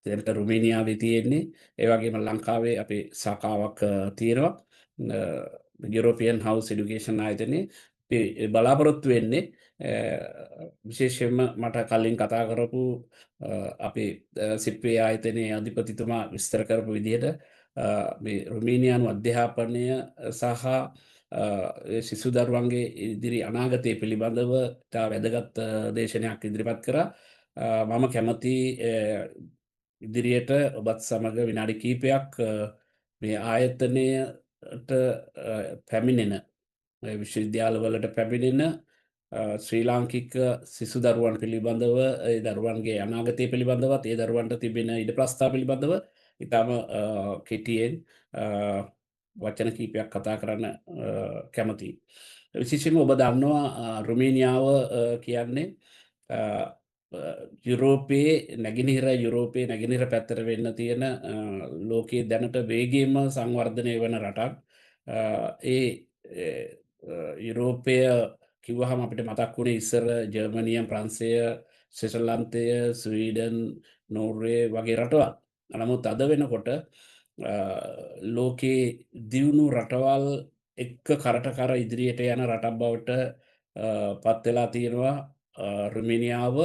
දැනට රුමේනියාවේ තියෙන්නේ ඒ වගේම ලංකාවේ අපේ ශාඛාවක් තියෙනවා යුරෝපියන් හවුස් එඩියුකේෂන් ආයතනයේ අපි බලාපොරොත්තු වෙන්නේ විශේෂයෙන්ම මට කලින් කතා කරපු අපේ සිප්පේ ආයතනයේ අධිපතිතුමා විස්තර කරපු විදිහට මේ රුමේනියානු අධ්‍යාපනය සහ සිසු දරුවන්ගේ ඉදිරි අනාගතය පිළිබඳව ඉතා වැදගත් දේශනයක් ඉදිරිපත් කරා. මම කැමති ඉදිරියට ඔබත් සමග විනාඩි කීපයක් මේ ආයතනයට පැමිණෙන විශ්වවිද්‍යාලවලට පැමිණෙන ශ්‍රී ලාංකික සිසු දරුවන් පිළිබඳව ඒ දරුවන්ගේ අනාගතය පිළිබඳවත් ඒ දරුවන්ට තිබෙන ඉඩ ප්‍රස්ථා පිළිබඳව ඉතාම කෙටියෙන් වචන කීපයක් කතා කරන්න කැමතියි. විශේෂයෙන්ම ඔබ දන්නවා රුමේනියාව කියන්නේ යුරෝපයේ නැගෙනහිර යුරෝපයේ නැගෙනහිර පැත්තට වෙන්න තියෙන ලෝකයේ දැනට වේගයෙන්ම සංවර්ධනය වන රටක්. ඒ යුරෝපය කිව්වහම අපිට මතක් වුණේ ඉස්සර ජර්මනිය, ප්‍රංශය, ස්විට්සර්ලන්තය, ස්වීඩන්, නෝර්වේ වගේ රටවල්. නමුත් අද වෙනකොට ලෝකයේ දියුණු රටවල් එක්ක කරට කර ඉදිරියට යන රටක් බවට පත් වෙලා තියෙනවා රුමේනියාව.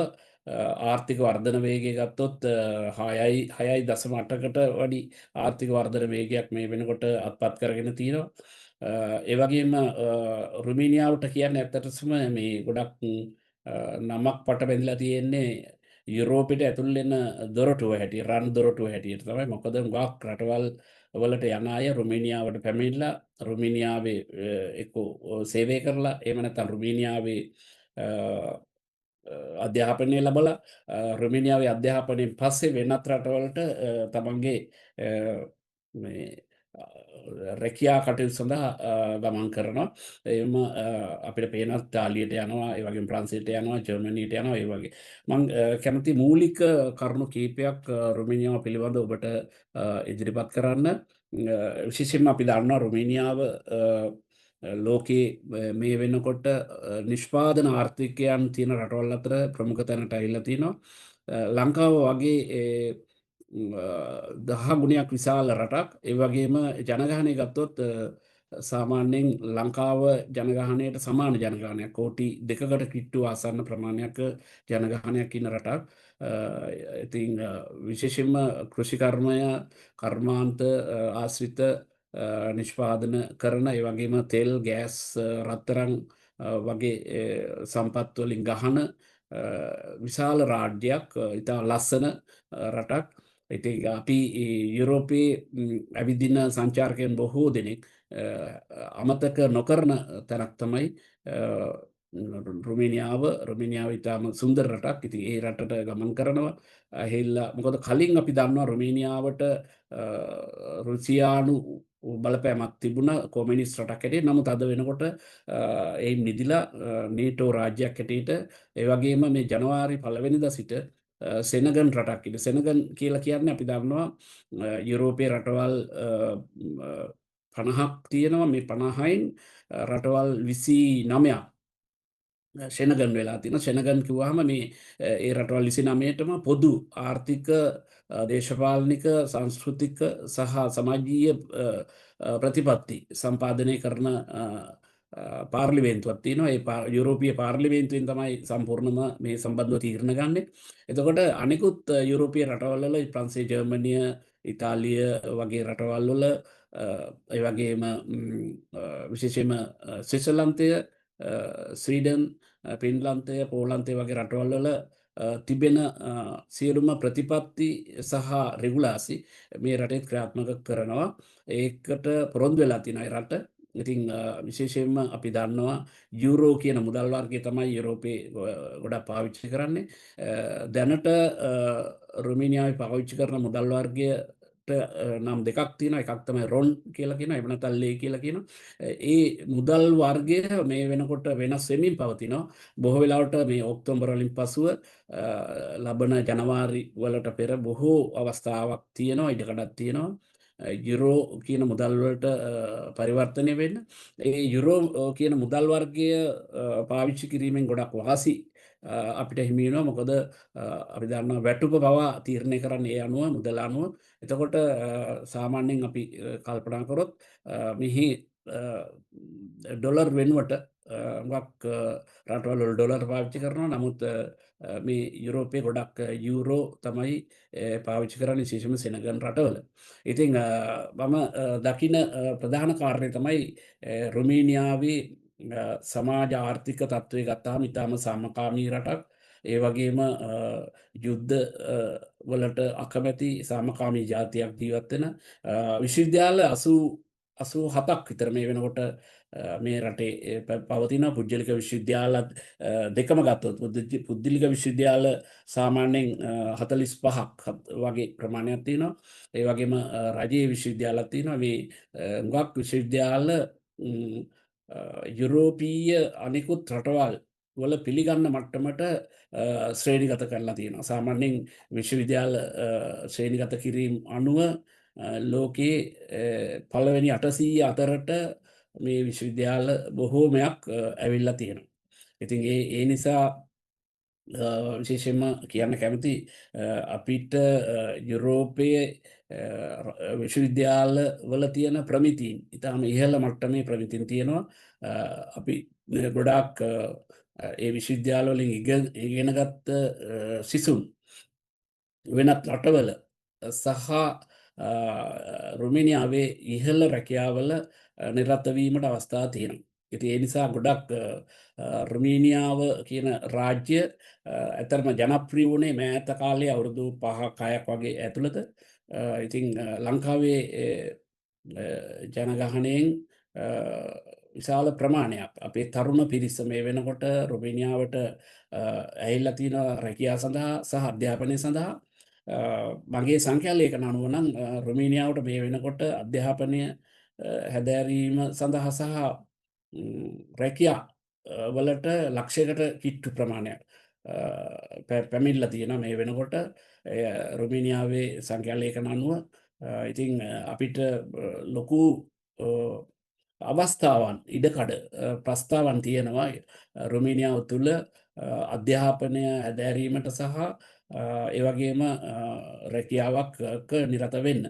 ආර්ථික වර්ධන වේගය ගත්තොත් 6.8කට වැඩි ආර්ථික වර්ධන වේගයක් මේ වෙනකොට අත්පත් කරගෙන තියෙනවා. ඒ වගේම රුමේනියාවට කියන්නේ ඇත්තටම මේ ගොඩක් නමක් පට බැඳලා තියෙන්නේ යුරෝපෙට ඇතුල් වෙන දොරටුව හැටියට, රන් දොරටුව හැටියට තමයි. මොකද ගොඩක් රටවල් වලට යන අය රුමේනියාවට පැමිණිලා රුමේනියාවේ එක්ක සේවය කරලා එහෙම නැත්නම් රුමේනියාවේ අධ්‍යාපනය ලැබලා රුමේනියාවේ අධ්‍යාපනයෙන් පස්සේ වෙනත් රටවලට තමන්ගේ මේ රැකියා කටයුතු සඳහා ගමන් කරනවා. එහෙම අපිට පේන ඉතාලියට යනවා, ඒ වගේම ප්‍රංශයට යනවා, ජර්මනියට යනවා, ඒ වගේ. මම කැමති මූලික කරුණු කීපයක් රුමේනියාව පිළිබඳව ඔබට ඉදිරිපත් කරන්න. විශේෂයෙන්ම අපි දන්නවා රුමේනියාව ලෝකයේ මේ වෙනකොට නිෂ්පාදන ආර්ථිකයන් තියෙන රටවල් අතර ප්‍රමුඛ තැනට ඇවිල්ලා තිනවා. ලංකාව වගේ 10 ගුණයක් විශාල රටක්. ඒ වගේම ජනගහනය ගත්තොත් සාමාන්‍යයෙන් ලංකාව ජනගහනයට සමාන ජනගහනයක් කෝටි 2කට කිට්ටු ආසන්න ප්‍රමාණයක් ජනගහනයක් ඉන්න රටක්. ඉතින් විශේෂයෙන්ම කෘෂිකර්මය, කර්මාන්ත ආශ්‍රිත නිෂ්පාදන කරන, ඒ වගේම තෙල්, ගෑස්, රත්තරන් වගේ සම්පත් වලින් ගහන විශාල රාජ්‍යයක්, ඉතා ලස්සන රටක්. ඉතින් අපි යුරෝපයේ ඇවිදින සංචාරකයන් බොහෝ දෙනෙක් අමතක නොකරන තැනක් තමයි රුමේනියාව ඉතාම සුන්දර රටක්. ඉතින් ඒ රටට ගමන් කරනවා ඇහිල්ලා. මොකද කලින් අපි දන්නවා රුමේනියාවට රුසියානු බලපෑමක් තිබුණා කොමියුනිස්ට් රටක් හැටියට. නමුත් අද වෙනකොට එයින් නිදිලා නේටෝ රාජ්‍යයක් හැටියට, ඒ වගේම මේ ජනවාරි 1 වෙනිදා සිට සෙනගන් රටක් ඉන්න. සෙනගන් කියලා කියන්නේ අපි දන්නවා යුරෝපයේ රටවල් 50ක් තියෙනවා. මේ 50න් රටවල් 29ක් සෙනගන් වෙලා තියෙනවා. සෙනගන් කිව්වහම මේ ඒ රටවල් 29ටම පොදු ආර්ථික, දේශපාලනික, සංස්කෘතික සහ සමාජීය ප්‍රතිපත්ති සම්පාදනය කරන පාර්ලිමේන්තුවක් තියෙනවා. ඒ යුරෝපීය පාර්ලිමේන්තුවෙන් තමයි සම්පූර්ණම මේ සම්බන්ධව තීරණ ගන්නෙ. එතකොට අනිකුත් යුරෝපීය රටවල් වල ප්‍රංශය, ජර්මනිය, ඉතාලිය වගේ රටවල් වල, ඒ වගේම විශේෂයෙන්ම ස්විට්සර්ලන්තය, ස්වීඩන්, පින්ලන්තය, පෝලන්තය වගේ රටවල් වල තිබෙන සියලුම ප්‍රතිපත්ති සහ රෙගුලාසි මේ රටේ ක්‍රියාත්මක කරනවා. ඒකට පොරොන්දු වෙලා තියෙන අය රට. ඉතින් විශේෂයෙන්ම අපි දන්නවා යුරෝ කියන මුදල් වර්ගය තමයි යුරෝපේ ගොඩක් පාවිච්චි කරන්නේ. දැනට රුමේනියාවේ පාවිච්චි කරන මුදල් වර්ගය නම් දෙකක් තියෙනවා. එකක් තමයි රොන් කියලා කියනවා. එහෙම නැත්නම් ලේ කියලා කියනවා. ඒ මුදල් වර්ගය මේ වෙනකොට වෙනස් වෙමින් පවතිනවා. බොහෝ වෙලාවට මේ ඔක්තෝබර් වලින් පසුව ලබන ජනවාරි වලට පෙර බොහෝ අවස්ථාවක් තියෙනවා. ඉඩකඩක් තියෙනවා. යුරෝ කියන මුදල් වලට පරිවර්තනය වෙන්න. ඒ යුරෝ කියන මුදල් වර්ගය පාවිච්චි කිරීමෙන් ගොඩක් වාසි අපිට හිමි වෙනවා. මොකද අපි දන්නවා වැටුප පවා තීරණය කරන්නේ ඒ අනුව මුදල අනුව. එතකොට සාමාන්‍යයෙන් අපි කල්පනා කරොත් මෙහි ඩොලර් වෙනුවට හුඟක් රටවල් වල ඩොලර් පාවිච්චි කරනවා. නමුත් මේ යුරෝපයේ ගොඩක් යූරෝ තමයි පාවිච්චි කරන්නේ විශේෂයෙන්ම සෙනගන් රටවල. ඉතින් මම දකින ප්‍රධාන කාරණය තමයි රුමේනියාවේ සමාජ ආර්ථික තත්ත්වය ගත්තාම ඉතාම සාමකාමී රටක්. ඒ වගේම යුද්ධ වලට අකමැති සාමකාමී ජාතියක් ජීවත් වෙන විශ්වවිද්‍යාල 87ක් විතර මේ වෙනකොට මේ රටේ පවතින පුද්ගලික විශ්වවිද්‍යාලත් දෙකම ගත්තොත් පුද්ගලික විශ්වවිද්‍යාල සාමාන්‍යයෙන් 45ක් වගේ ප්‍රමාණයක් තියෙනවා. ඒ වගේම රජයේ විශ්වවිද්‍යාලත් තියෙනවා. මේ හුඟක් විශ්වවිද්‍යාල යුරෝපීය අනෙකුත් රටවල් වල පිළිගන්න මට්ටමට ශ්‍රේණිගත කරලා තියෙනවා. සාමාන්‍යයෙන් විශ්වවිද්‍යාල ශ්‍රේණිගත කිරීම අනුව ලෝකයේ පළවෙනි 800 අතරට මේ විශ්වවිද්‍යාල බොහෝමයක් ඇවිල්ලා තියෙනවා. ඉතින් ඒ නිසා විශේෂයෙන්ම කියන්න කැමති අපිට යුරෝපයේ විශ්වවිද්‍යාල වල තියෙන ප්‍රමිතීන් ඉතාම ඉහළ මට්ටමේ ප්‍රමිතින් තියෙනවා. අපි ගොඩාක් ඒ විශ්වවිද්‍යාල වලින් ඉගෙනගත්ත සිසුන් වෙනත් රටවල සහ රුමේනියාවේ ඉහළ රැකියාවල නිරත වීමට අවස්ථා තියෙනවා. ඉතින් ඒ නිසා ගොඩක් රුමේනියාව කියන රාජ්‍ය ඇත්තටම ජනප්‍රිය වුණේ මෑත කාලේ අවුරුදු 5ක් 6ක් වගේ ඇතුළත. ඉතින් ලංකාවේ ජනගහනයෙන් විශාල ප්‍රමාණයක් අපේ තරුණ පිරිස මේ වෙනකොට රුමේනියාවට ඇවිල්ලා තියෙනවා රැකියාව සඳහා සහ අධ්‍යාපනය සඳහා. මගේ සංඛ්‍යාලේඛන අනුව නම් රුමේනියාවට මේ වෙනකොට අධ්‍යාපනය හැදෑරීම සඳහා සහ රැකියා වලට ලක්ෂයකට කිට්ටු ප්‍රමාණයක් පැමිණිලා තියෙනවා මේ වෙනකොට රුමේනියාවේ සංඛ්‍යාලේඛන අනුව. ඉතින් අපිට ලොකු අවස්ථාවන් ඉඩකඩ ප්‍රස්තාවන් තියෙනවා රුමේනියාව තුළ අධ්‍යාපනය හැදෑරීමට සහ ඒවගේම රැකියාවක් නිරත වෙන්න.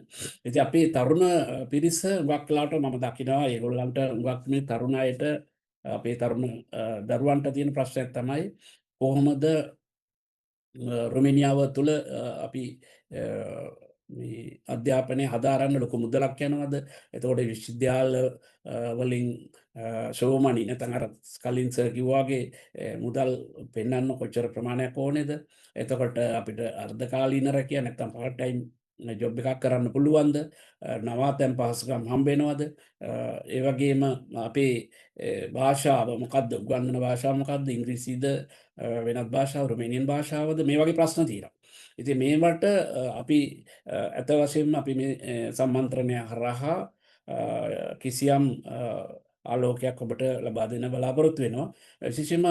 ඉතින් අපේ තරුණ පිරිස හුඟක්ලාට මම දකිනවා ඒගොල්ලන්ට හුඟක් මේ තරුණ අයට අපේ තරුණ දරුවන්ට තියෙන ප්‍රශ්නයක් තමයි කොහොමද රුමේනියාව තුළ අපි අධ්‍යාපනය හදාරන්න ලොකු මුදලක් යනවද? එතකොට විශ්වවිද්‍යාල වලින් ෂෝමනි නැත්නම් අර කලින් සර් කිව්වා වගේ මුදල් පෙන්වන්න කොච්චර ප්‍රමාණයක් ඕනේද? එතකොට අපිට අර්ධකාලීන රැකියාව නැත්නම් පාර්ට් ටයිම් ජොබ් එකක් කරන්න පුළුවන්ද? නවාතැන් පහසුකම් හම්බ වෙනවද? ඒ වගේම අපේ භාෂාව මොකද්ද? උගන්වන භාෂාව මොකද්ද? ඉංග්‍රීසිද වෙනත් භාෂාව රුමේනියන් භාෂාවද? මේ වගේ ප්‍රශ්න තියෙනවා. ඉතින් මේවට අපි ඇත වශයෙන්ම අපි මේ සම්මන්ත්‍රණය හරහා කිසියම් ආලෝකයක් ඔබට ලබා දෙන්න බලාපොරොත්තු වෙනවා. විශේෂයෙන්ම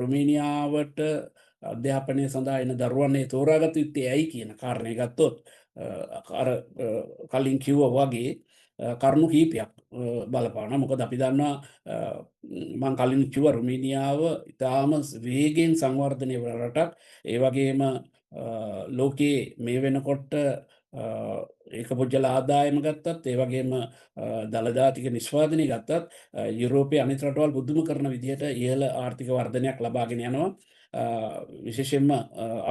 රුමේනියාවට අධ්‍යාපනය සඳහා එන දරුවන් තෝරාගත යුත්තේ ඇයි කියන කාරණය ගත්තොත් අර කලින් කිව්වා වගේ කරුණු කීපයක් බලපානවා. මොකද අපි දන්නවා මම කලින් කිව්වා රුමේනියාව ඉතාම වේගෙන් සංවර්ධනය වන රටක්. ඒ වගේම ලෝකයේ මේ වෙනකොට ඒකපොජ්ජල ආදායම ගත්තත් ඒ වගේම දළදාතික නිෂ්පාදනය ගත්තත් යුරෝපයේ අනිත් රටවල් බුදුම කරන විදිහට ඉහළ ආර්ථික වර්ධනයක් ලබාගෙන යනවා. විශේෂයෙන්ම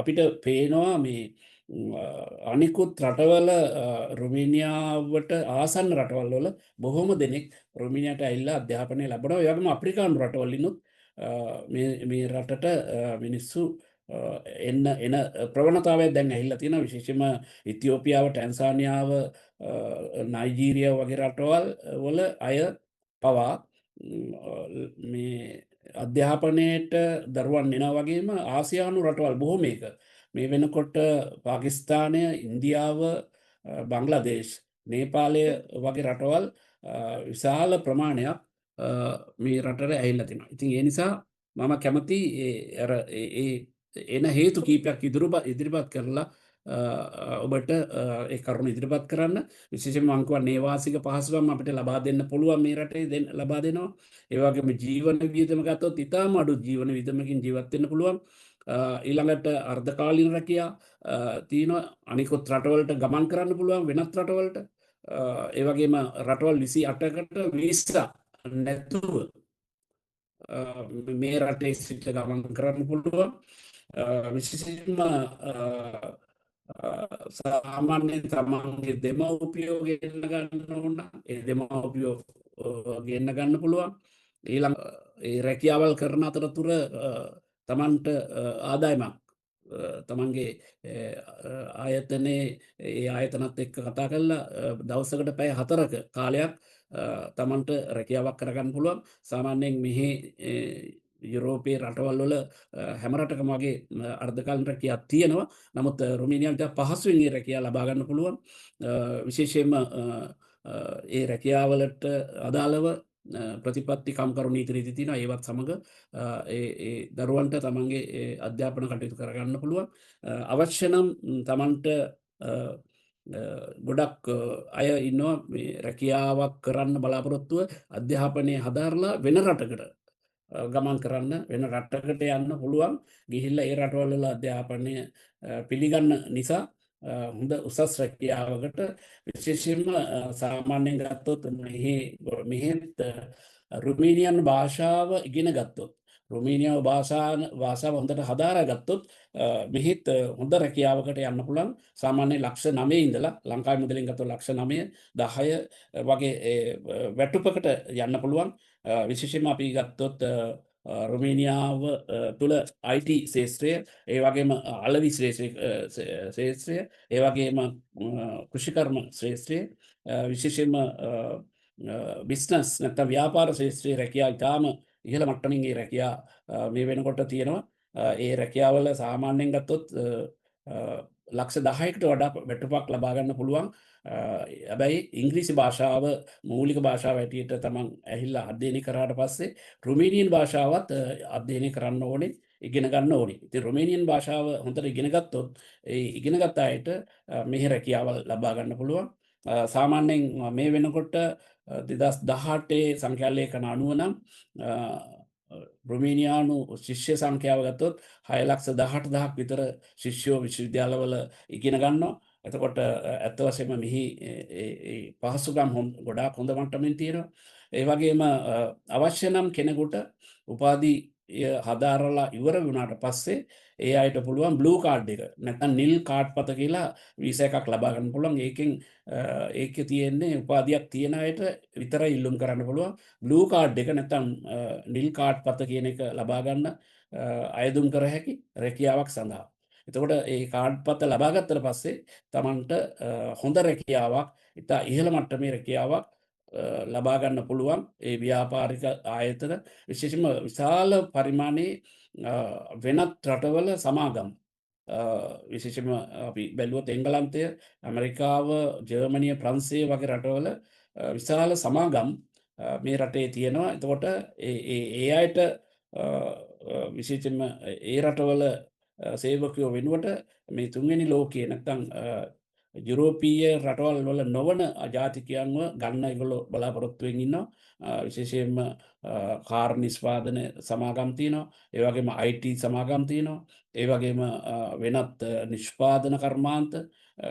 අපිට පේනවා මේ අනිකුත් රටවල රුමේනියාවට ආසන්න රටවල් වල බොහොම දෙනෙක් රුමේනියාවට ඇවිල්ලා අධ්‍යාපනය ලබනවා. ඒ වගේම අප්‍රිකානු රටවලිනුත් මේ රටට මිනිස්සු එන ප්‍රවණතාවයක් දැන් ඇහිලා තියෙනවා. විශේෂයෙන්ම ඉතියෝපියාව, ටැන්සානියාව, නයිජීරියාව වගේ රටවල් වල අය පවා මේ අධ්‍යාපනයට දරුවන් එනවා. වගේම ආසියානු රටවල් බොහොමයක මේ වෙනකොට පාකිස්තානය, ඉන්දියාව, බංග්ලාදේශ් නේපාලය වගේ රටවල් විශාල ප්‍රමාණයක් මේ රටට ඇහිල්ලා තිනවා. ඉතින් ඒ නිසා මම කැමති එන හේතු කීපයක් ඉදිරිපත් කරලා ඔබට ඒ කරුණු ඉදිරිපත් කරන්න. විශේෂයෙන්ම මං කිව්වා නේවාසික පහසුකම් අපිට ලබා දෙන්න පුළුවන් මේ රටේ ලබා දෙනවා. ඒ වගේම ජීවන වියදම ගත්තොත් ඉතාම අඩු ජීවන වියදමකින් ජීවත් වෙන්න පුළුවන්. ඊළඟට අර්ධකාලීන රැකියා තියෙනවා. අනිකුත් රටවලට ගමන් කරන්න පුළුවන් වෙනත් රටවලට. ඒ වගේම රටවල් 28කට වීසා නැතුව මේ රටේ සිට ගමන් කරන්න පුළුවන්. විශේෂයෙන්ම සාමාන්‍යයෙන් තමන්ගේ දෙමව්පියෝ ගෙන්න ගන්න ඕන. ඒ දෙමව්පියෝ ගෙන්න ගන්න පුළුවන්. ඊළඟ ඒ රැකියාවල් කරන අතරතුර තමන්ට ආදායමක් තමන්ගේ ආයතනයේ ඒ ආයතනත් එක්ක කතා කරලා දවසකට පැය 4ක කාලයක් තමන්ට රැකියාවක් කරගන්න පුළුවන්. සාමාන්‍යයෙන් මෙහි යුරෝපයේ රටවල් වල හැම රටකම වගේ අර්ධකාලීන රැකියාවක් තියෙනවා. නමුත් රුමේනියාවට පහසුවෙන් ඒ රැකියාව ලබා ගන්න පුළුවන්. විශේෂයෙන්ම ඒ රැකියාවලට අදාළව ප්‍රතිපත්ති කම්කරු නීති රීති තියෙනවා. ඒවත් සමග ඒ දරුවන්ට තමන්ගේ අධ්‍යාපන කටයුතු කරගන්න පුළුවන්. අවශ්‍ය නම් තමන්ට ගොඩක් අය ඉන්නවා මේ රැකියාවක් කරන්න බලාපොරොත්තුව අධ්‍යාපනය හදාරලා වෙන රටකට ගමන් කරන්න වෙන රටකට යන්න පුළුවන්. ගිහිල්ලා ඒ රටවල් වල අධ්‍යාපනය පිළිගන්න නිසා හොඳ උසස් රැකියාවකට විශේෂයෙන්ම සාමාන්‍යයෙන් ගත්තොත් මෙහෙත් රුමේනියන් භාෂාව ඉගෙන ගත්තොත් රුමේනියාව භාෂාව හොඳට හදාරා ගත්තොත් මෙහෙත් හොඳ රැකියාවකට යන්න පුළුවන්. සාමාන්‍ය ලක්ෂ 9 ඉඳලා ලංකාවේ මුදලින් ගත්තොත් ලක්ෂ 9 10 වගේ වැටුපකට යන්න පුළුවන්. විශේෂයෙන්ම අපි ගත්තොත් රුමේනියාව තුළ IT ශේත්‍රය, ඒ වගේම අලවි ශේත්‍රය, ඒ වගේම කෘෂිකර්ම ශේත්‍රය, විශේෂයෙන්ම බිස්නස් නැත්නම් ව්‍යාපාර ශේත්‍රයේ රැකියාව ඉතාම ඉහළ මට්ටමින් ඒ රැකියාව මේ වෙනකොට තියෙනවා. ඒ රැකියාවල සාමාන්‍යයෙන් ගත්තොත් ලක්ෂ 10කට වඩා වැටුපක් ලබා ගන්න පුළුවන්. හැබැයි ඉංග්‍රීසි භාෂාව මූලික භාෂාව හැටියට තමන් ඇහිල්ලා අධ්‍යයනය කරාට පස්සේ රුමේනියන් භාෂාවත් අධ්‍යයනය කරන්න ඕනේ, ඉගෙන ගන්න ඕනේ. ඉතින් රුමේනියන් භාෂාව හොඳට ඉගෙන ගත්තොත් ඒ ඉගෙනගත් අයට මෙහි රැකියාවල් ලබා ගන්න පුළුවන්. සාමාන්‍යයෙන් මේ වෙනකොට 2018 සංඛ්‍යා ලේඛන අනුව නම් රුමේනියානු ශිෂ්‍ය සංඛ්‍යාව ගත්තොත් 6,18,000ක් විතර ශිෂ්‍යෝ විශ්වවිද්‍යාලවල ඉගෙන ගන්නවා. එතකොට ඇත්ත වශයෙන්ම මෙහි පහසුකම් ගොඩාක් හොඳ මට්ටමින් තියෙනවා. ඒ වගේම අවශ්‍ය නම් කෙනෙකුට උපාධිය හදාරලා ඉවර වුණාට පස්සේ ඒ අයට පුළුවන් බ්ලූ කාඩ් එක නැත්නම් නිල් කාඩ් පත කියලා වීසා එකක් ලබා ගන්න පුළුවන්. ඒකේ තියෙන්නේ උපාධියක් තියෙන අයට විතරයි ඉල්ලුම් කරන්න පුළුවන්. බ්ලූ කාඩ් එක නැත්නම් නිල් කාඩ් පත කියන එක ලබා ගන්න අයදුම් කර හැකි රැකියාවක් සඳහා. එතකොට ඒ කාඩ් පත ලබා ගත්තට පස්සේ තමන්ට හොඳ රැකියාවක්, ඉතා ඉහළ මට්ටමේ රැකියාවක් ලබා ගන්න පුළුවන්. ඒ ව්‍යාපාරික ආයතන විශේෂයෙන්ම විශාල පරිමාණයේ වෙනත් රටවල සමාගම්, විශේෂයෙන්ම අපි බැලුවොත් එංගලන්තය, ඇමරිකාව, ජර්මනිය, ප්‍රංශය වගේ රටවල විශාල සමාගම් මේ රටේ තියෙනවා. එතකොට ඒ අයට විශේෂයෙන්ම ඒ රටවල සේවකයෝ වෙනුවට මේ තුන්වෙනි ලෝකයේ නැත්නම් යුරෝපීය රටවල් වල නොවන ජාතිකයන්ව ගන්න ඒගොල්ලෝ බලාපොරොත්තුවෙන් ඉන්නවා. විශේෂයෙන්ම කාර් නිෂ්පාදන සමාගම් තියෙනවා. ඒ වගේම IT සමාගම් තියෙනවා. ඒ වගේම වෙනත් නිෂ්පාදන කර්මාන්ත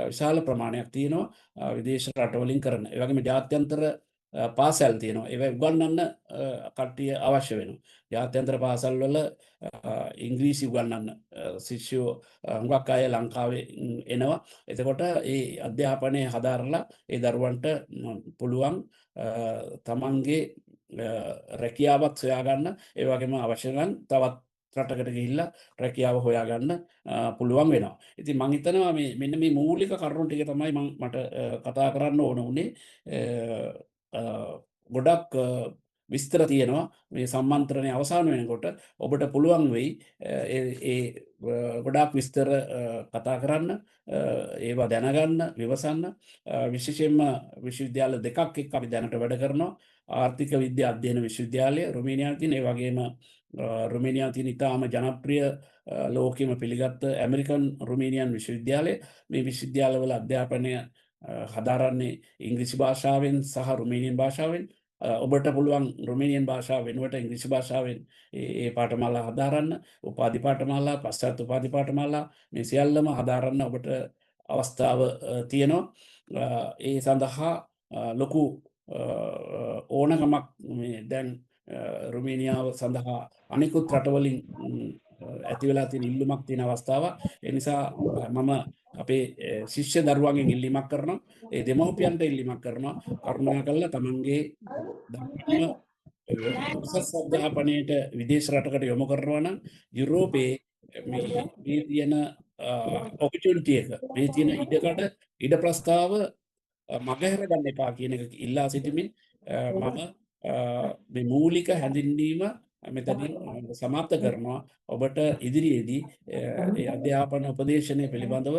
විශාල ප්‍රමාණයක් තියෙනවා විදේශ රටවලින් කරන. ඒ වගේම ජාත්‍යන්තර පාසල් තියෙනවා. ඒවා උගන්වන්න කට්ටිය අවශ්‍ය වෙනවා. ජාත්‍යන්තර පාසල් වල ඉංග්‍රීසි උගන්වන්න ශිෂ්‍යෝ හුඟක් අය ලංකාවේ එනවා. එතකොට ඒ අධ්‍යාපනය හදාරලා ඒ දරුවන්ට පුළුවන් තමන්ගේ රැකියාවක් සොයාගන්න, ඒ වගේම අවශ්‍ය නම් තවත් රටකට ගිහිල්ලා රැකියාව හොයාගන්න පුළුවන් වෙනවා. ඉතින් මම හිතනවා මෙන්න මේ මූලික කරුණු ටික තමයි මට කතා කරන්න ඕන උනේ. ගොඩක් විස්තර තියෙනවා මේ සම්මන්ත්‍රණය අවසාන වෙනකොට ඔබට පුළුවන් වෙයි ඒ ගොඩාක් විස්තර කතා කරන්න ඒවා දැනගන්න විවසන්න විශේෂයෙන්ම විශ්වවිද්‍යාල දෙකක් එක්ක අපි දැනට වැඩ කරනවා ආර්ථික විද්‍යා අධ්‍යයන විශ්වවිද්‍යාලය රුමේනියාවේ තියෙන ඒ වගේම රුමේනියාවේ තියෙන ඉතාම ජනප්‍රිය ලෝකෙම පිළිගත්ත ඇමරිකන් රුමේනියන් විශ්වවිද්‍යාලය මේ විශ්වවිද්‍යාලවල අධ්‍යාපනය හදාරන්නේ ඉංග්‍රීසි භාෂාවෙන් සහ රුමේනියන් භාෂාවෙන් ඔබට පුළුවන් රුමේනියන් භාෂාව වෙනුවට ඉංග්‍රීසි භාෂාවෙන් ඒ පාඨමාලා හදාරන්න උපාධි පාඨමාලා පශ්චාත් උපාධි පාඨමාලා මේ සියල්ලම හදාරන්න ඔබට අවස්ථාව තියෙනවා ඒ සඳහා ලොකු ඕනකමක් දැන් රුමේනියාව සඳහා අනිකුත් රටවලින් ඇති වෙලා තියෙන ඉල්ලුමක් තියෙන අවස්ථාවක් ඒ නිසා මම අපේ ශිෂ්‍ය දරුවන්ගෙන් ඉල්ලීමක් කරනවා ඒ දෙමව්පියන්ට ඉල්ලීමක් කරනවා කරුණාකරලා තමන්ගේ දරුවන්ව උසස් අධ්‍යාපනයට විදේශ රටකට යොමු කරනවා නම් යුරෝපයේ මේ තියෙන ඔපචුනිටි එක මේ තියෙන ඉඩකඩ ඉඩ ප්‍රස්තාව මගහැර ගන්න එපා කියන එක ඉල්ලා සිටිමින් මම මේ මූලික හැඳින්වීම මෙතනින් සමාප්ත කරනවා ඔබට ඉදිරියේදී ඒ අධ්‍යාපන උපදේශනය පිළිබඳව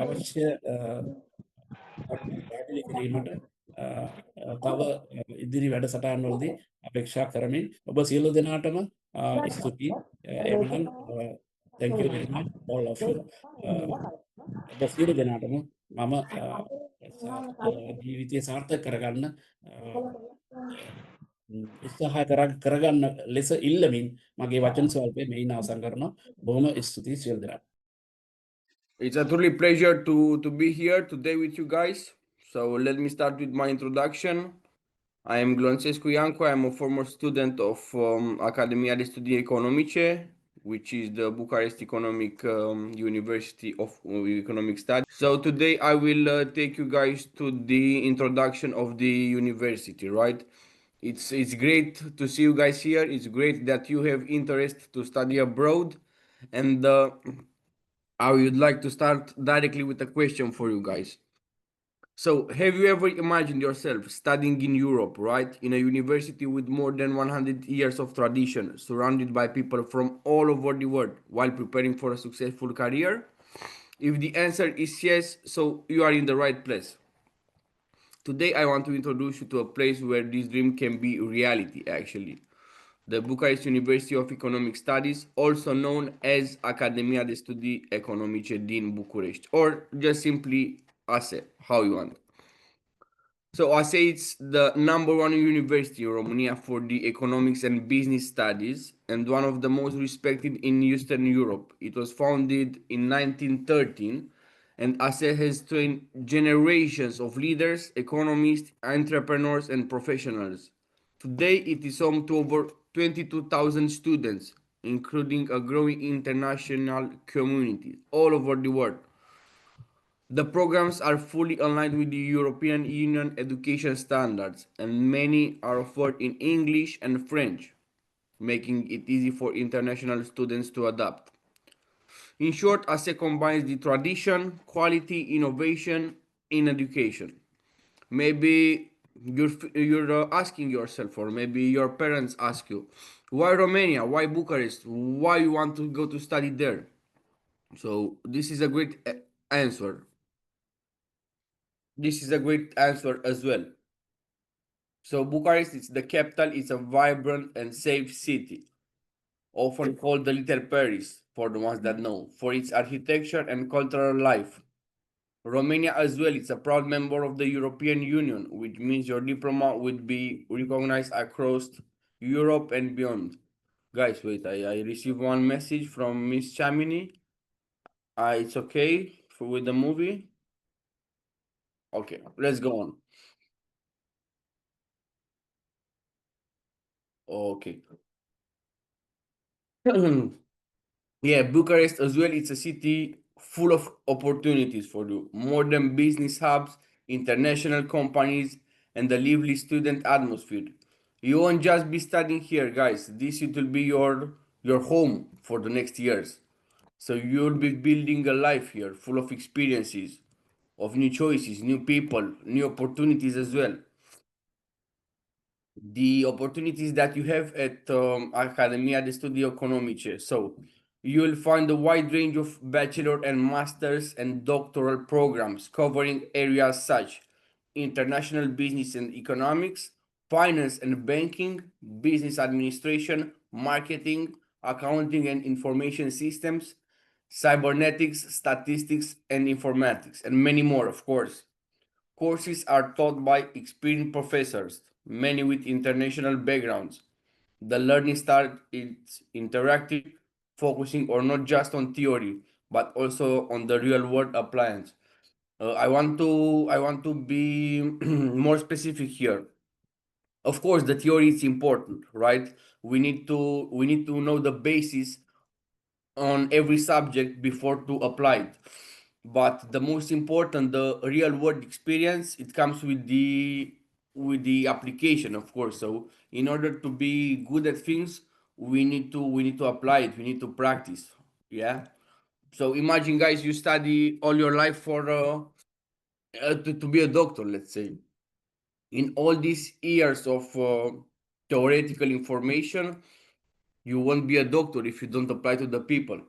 අවශ්‍ය පැහැදිලි කිරීමට තව ඉදිරි වැඩසටහන්වලදී අපේක්ෂා කරමින් ඔබ සියලු දෙනාටම ස්තුතියි එවනම් thank you very much all of you ඔබ සියලු දෙනාටම මම ජීවිතය සාර්ථක කරගන්න උත්සාහ කරගන්න ලෙස ඉල්ලමින් මගේ වචන ස්වල්පය මෙයින් අවසන් කරනවා බොහොම ස්තුතියි සියලු දෙනාට It's a truly pleasure to be here today with you guys. So let me start with my introduction. I am Gloncescu Iancu. I am a former student of Academia de Studii Economice, which is the Bucharest Economic University of Economic Studies. So today I will take you guys to the introduction of the university, right? It's great to see you guys here. It's great that you have interest to study abroad, and I would like to start directly with a question for you guys. So, have you ever imagined yourself studying in Europe, right? In a university with more than 100 years of tradition, surrounded by people from all over the world, while preparing for a successful career? If the answer is yes, so you are in the right place. Today, I want to introduce you to a place where this dream can be reality, actually. The Bucharest University of Economic Studies, also known as Academia de Studii Economice din București, or just simply ASE, how you want. So ASE is the #1 university in Romania for the economics and business studies, and one of the most respected in Eastern Europe. It was founded in 1913, and ASE has trained generations of leaders, economists, entrepreneurs, and professionals. Today, it is home to over 22,000 students, including a growing international community all over the world. The programs are fully aligned with the European Union education standards, and many are offered in English and French, making it easy for international students to adapt. In short, ASE combines the tradition, quality, innovation in education. Maybe you're asking yourself, or maybe your parents ask you, why Romania, why Bucharest, why you want to go to study there? So this is a great answer. This is a great answer as well. So Bucharest is the capital. It's a vibrant and safe city, often called the Little Paris for the ones that know, for its architecture and cultural life. Romania as well, it's a proud member of the European Union, which means your diploma would be recognized across Europe and beyond. Guys, wait, I received one message from Miss Chamini. It's okay with the movie? Okay, let's go on. Okay. Yeah, Bucharest as well, it's a city full of opportunities for you. Modern business hubs, international companies, and a lively student atmosphere. You won't just be studying here, guys. This it will be your home for the next years. So you'll be building a life here full of experiences, of new choices, new people, new opportunities as well. the opportunities that you have at Academia de Studio Economice. So you will find a wide range of bachelor and master's and doctoral programs covering areas such international business and economics, finance and banking, business administration, marketing, accounting and information systems, cybernetics, statistics and informatics, and many more, of course. Courses are taught by experienced professors, many with international backgrounds. The learning style is interactive, focusing or not just on theory, but also on the real world appliance. I want to be more specific here. Of course, the theory is important, right? We need to know the basis on every subject before to apply it. But the most important, the real world experience, it comes with the application, of course. So in order to be good at things, we need to apply it, we need to practice. Yeah. So imagine, guys, you study all your life for to be a doctor, let's say. In all these years of theoretical information, you won't be a doctor if you don't apply to the people.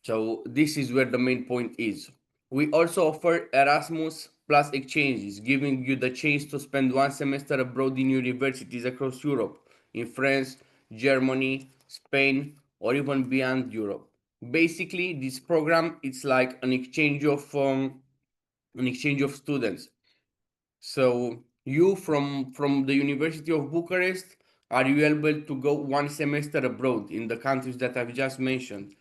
So this is where the main point is. We also offer Erasmus plus exchanges, giving you the chance to spend one semester abroad in universities across Europe, in France, Germany, Spain, or even beyond Europe. Basically, this program it's like an exchange of students. So you from the University of Bucharest, are you able to go one semester abroad in the countries that I've just mentioned?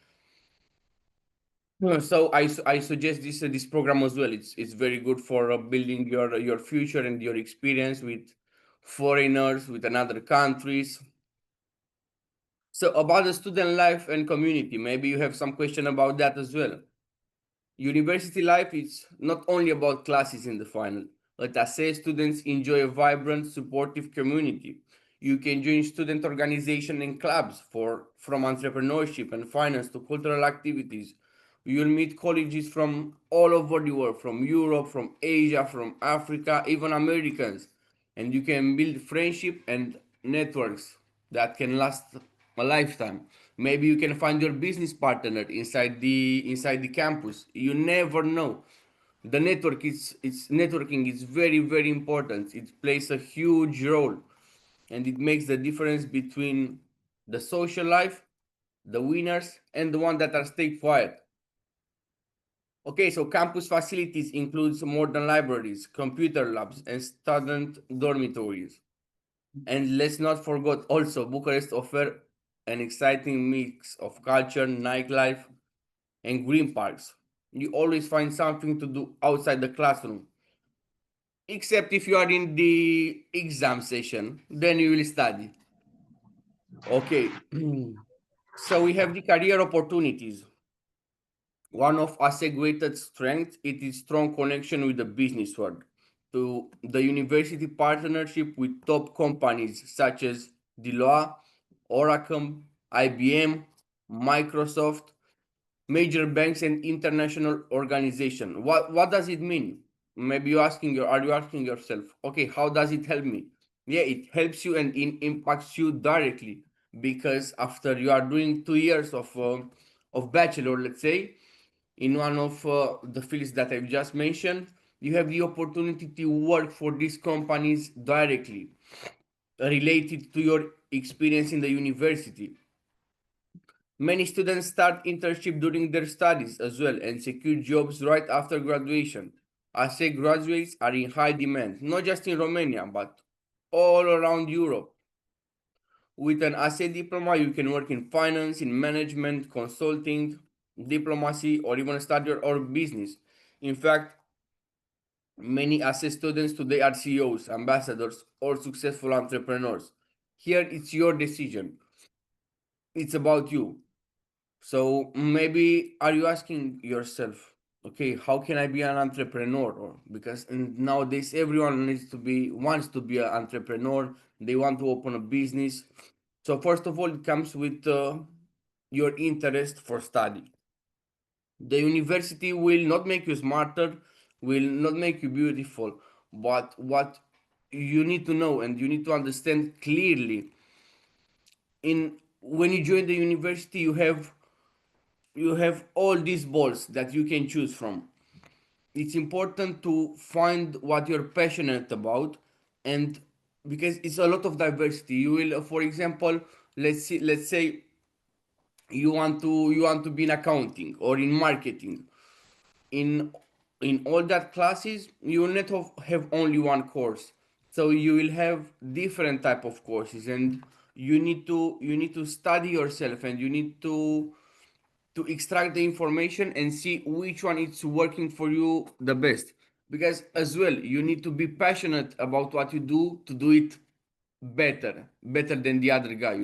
So I suggest this program as well. It's very good for building your future and your experience with foreigners, with another countries. So about the student life and community, maybe you have some question about that as well. University life is not only about classes in the final. At ASE, students enjoy a vibrant, supportive community. You can join student organization and clubs from entrepreneurship and finance to cultural activities. You'll meet colleagues from all over the world, from Europe, from Asia, from Africa, even Americans. And you can build friendship and networks that can last a lifetime. Maybe you can find your business partner inside the campus. You never know. The networking is very, very important. It plays a huge role, and it makes the difference between the social life, the winners, and the one that are stay quiet. Okay, so campus facilities includes modern libraries, computer labs, and student dormitories. And let's not forget also Bucharest offer an exciting mix of culture, nightlife, and green parks. You always find something to do outside the classroom. Except if you are in the exam session, then you will study. Okay, so we have the career opportunities. One of ASE greatest strengths it is strong connection with the business world. To the university partnership with top companies such as Deloitte, Oracle, IBM, Microsoft, major banks and international organization. What does it mean? Maybe are you asking yourself, okay, how does it help me? Yeah, it helps you and it impacts you directly because after you are doing 2 years of bachelor, let's say, in one of the fields that I've just mentioned, you have the opportunity to work for these companies directly related to your experience in the university. Many students start internship during their studies as well and secure jobs right after graduation. ASE graduates are in high demand, not just in Romania, but all around Europe. With an ASE diploma, you can work in finance, in management, consulting, diplomacy, or even start your own business. In fact, many ASE students today are CEOs, ambassadors, or successful entrepreneurs. Here, it's your decision. It's about you. So maybe are you asking yourself, okay, how can I be an entrepreneur? Or because nowadays everyone wants to be an entrepreneur. They want to open a business. So first of all, it comes with your interest for study. The university will not make you smarter, will not make you beautiful, but what you need to know and you need to understand clearly. In when you join the university, you have all these balls that you can choose from. It's important to find what you're passionate about, and because it's a lot of diversity, you will, for example, let's say you want to be in accounting or in marketing. In in all that classes, you will not have only one course, so you will have different type of courses, and you need to study yourself, and you need to extract the information and see which one is working for you the best. Because as well, you need to be passionate about what you do to do it better than the other guy,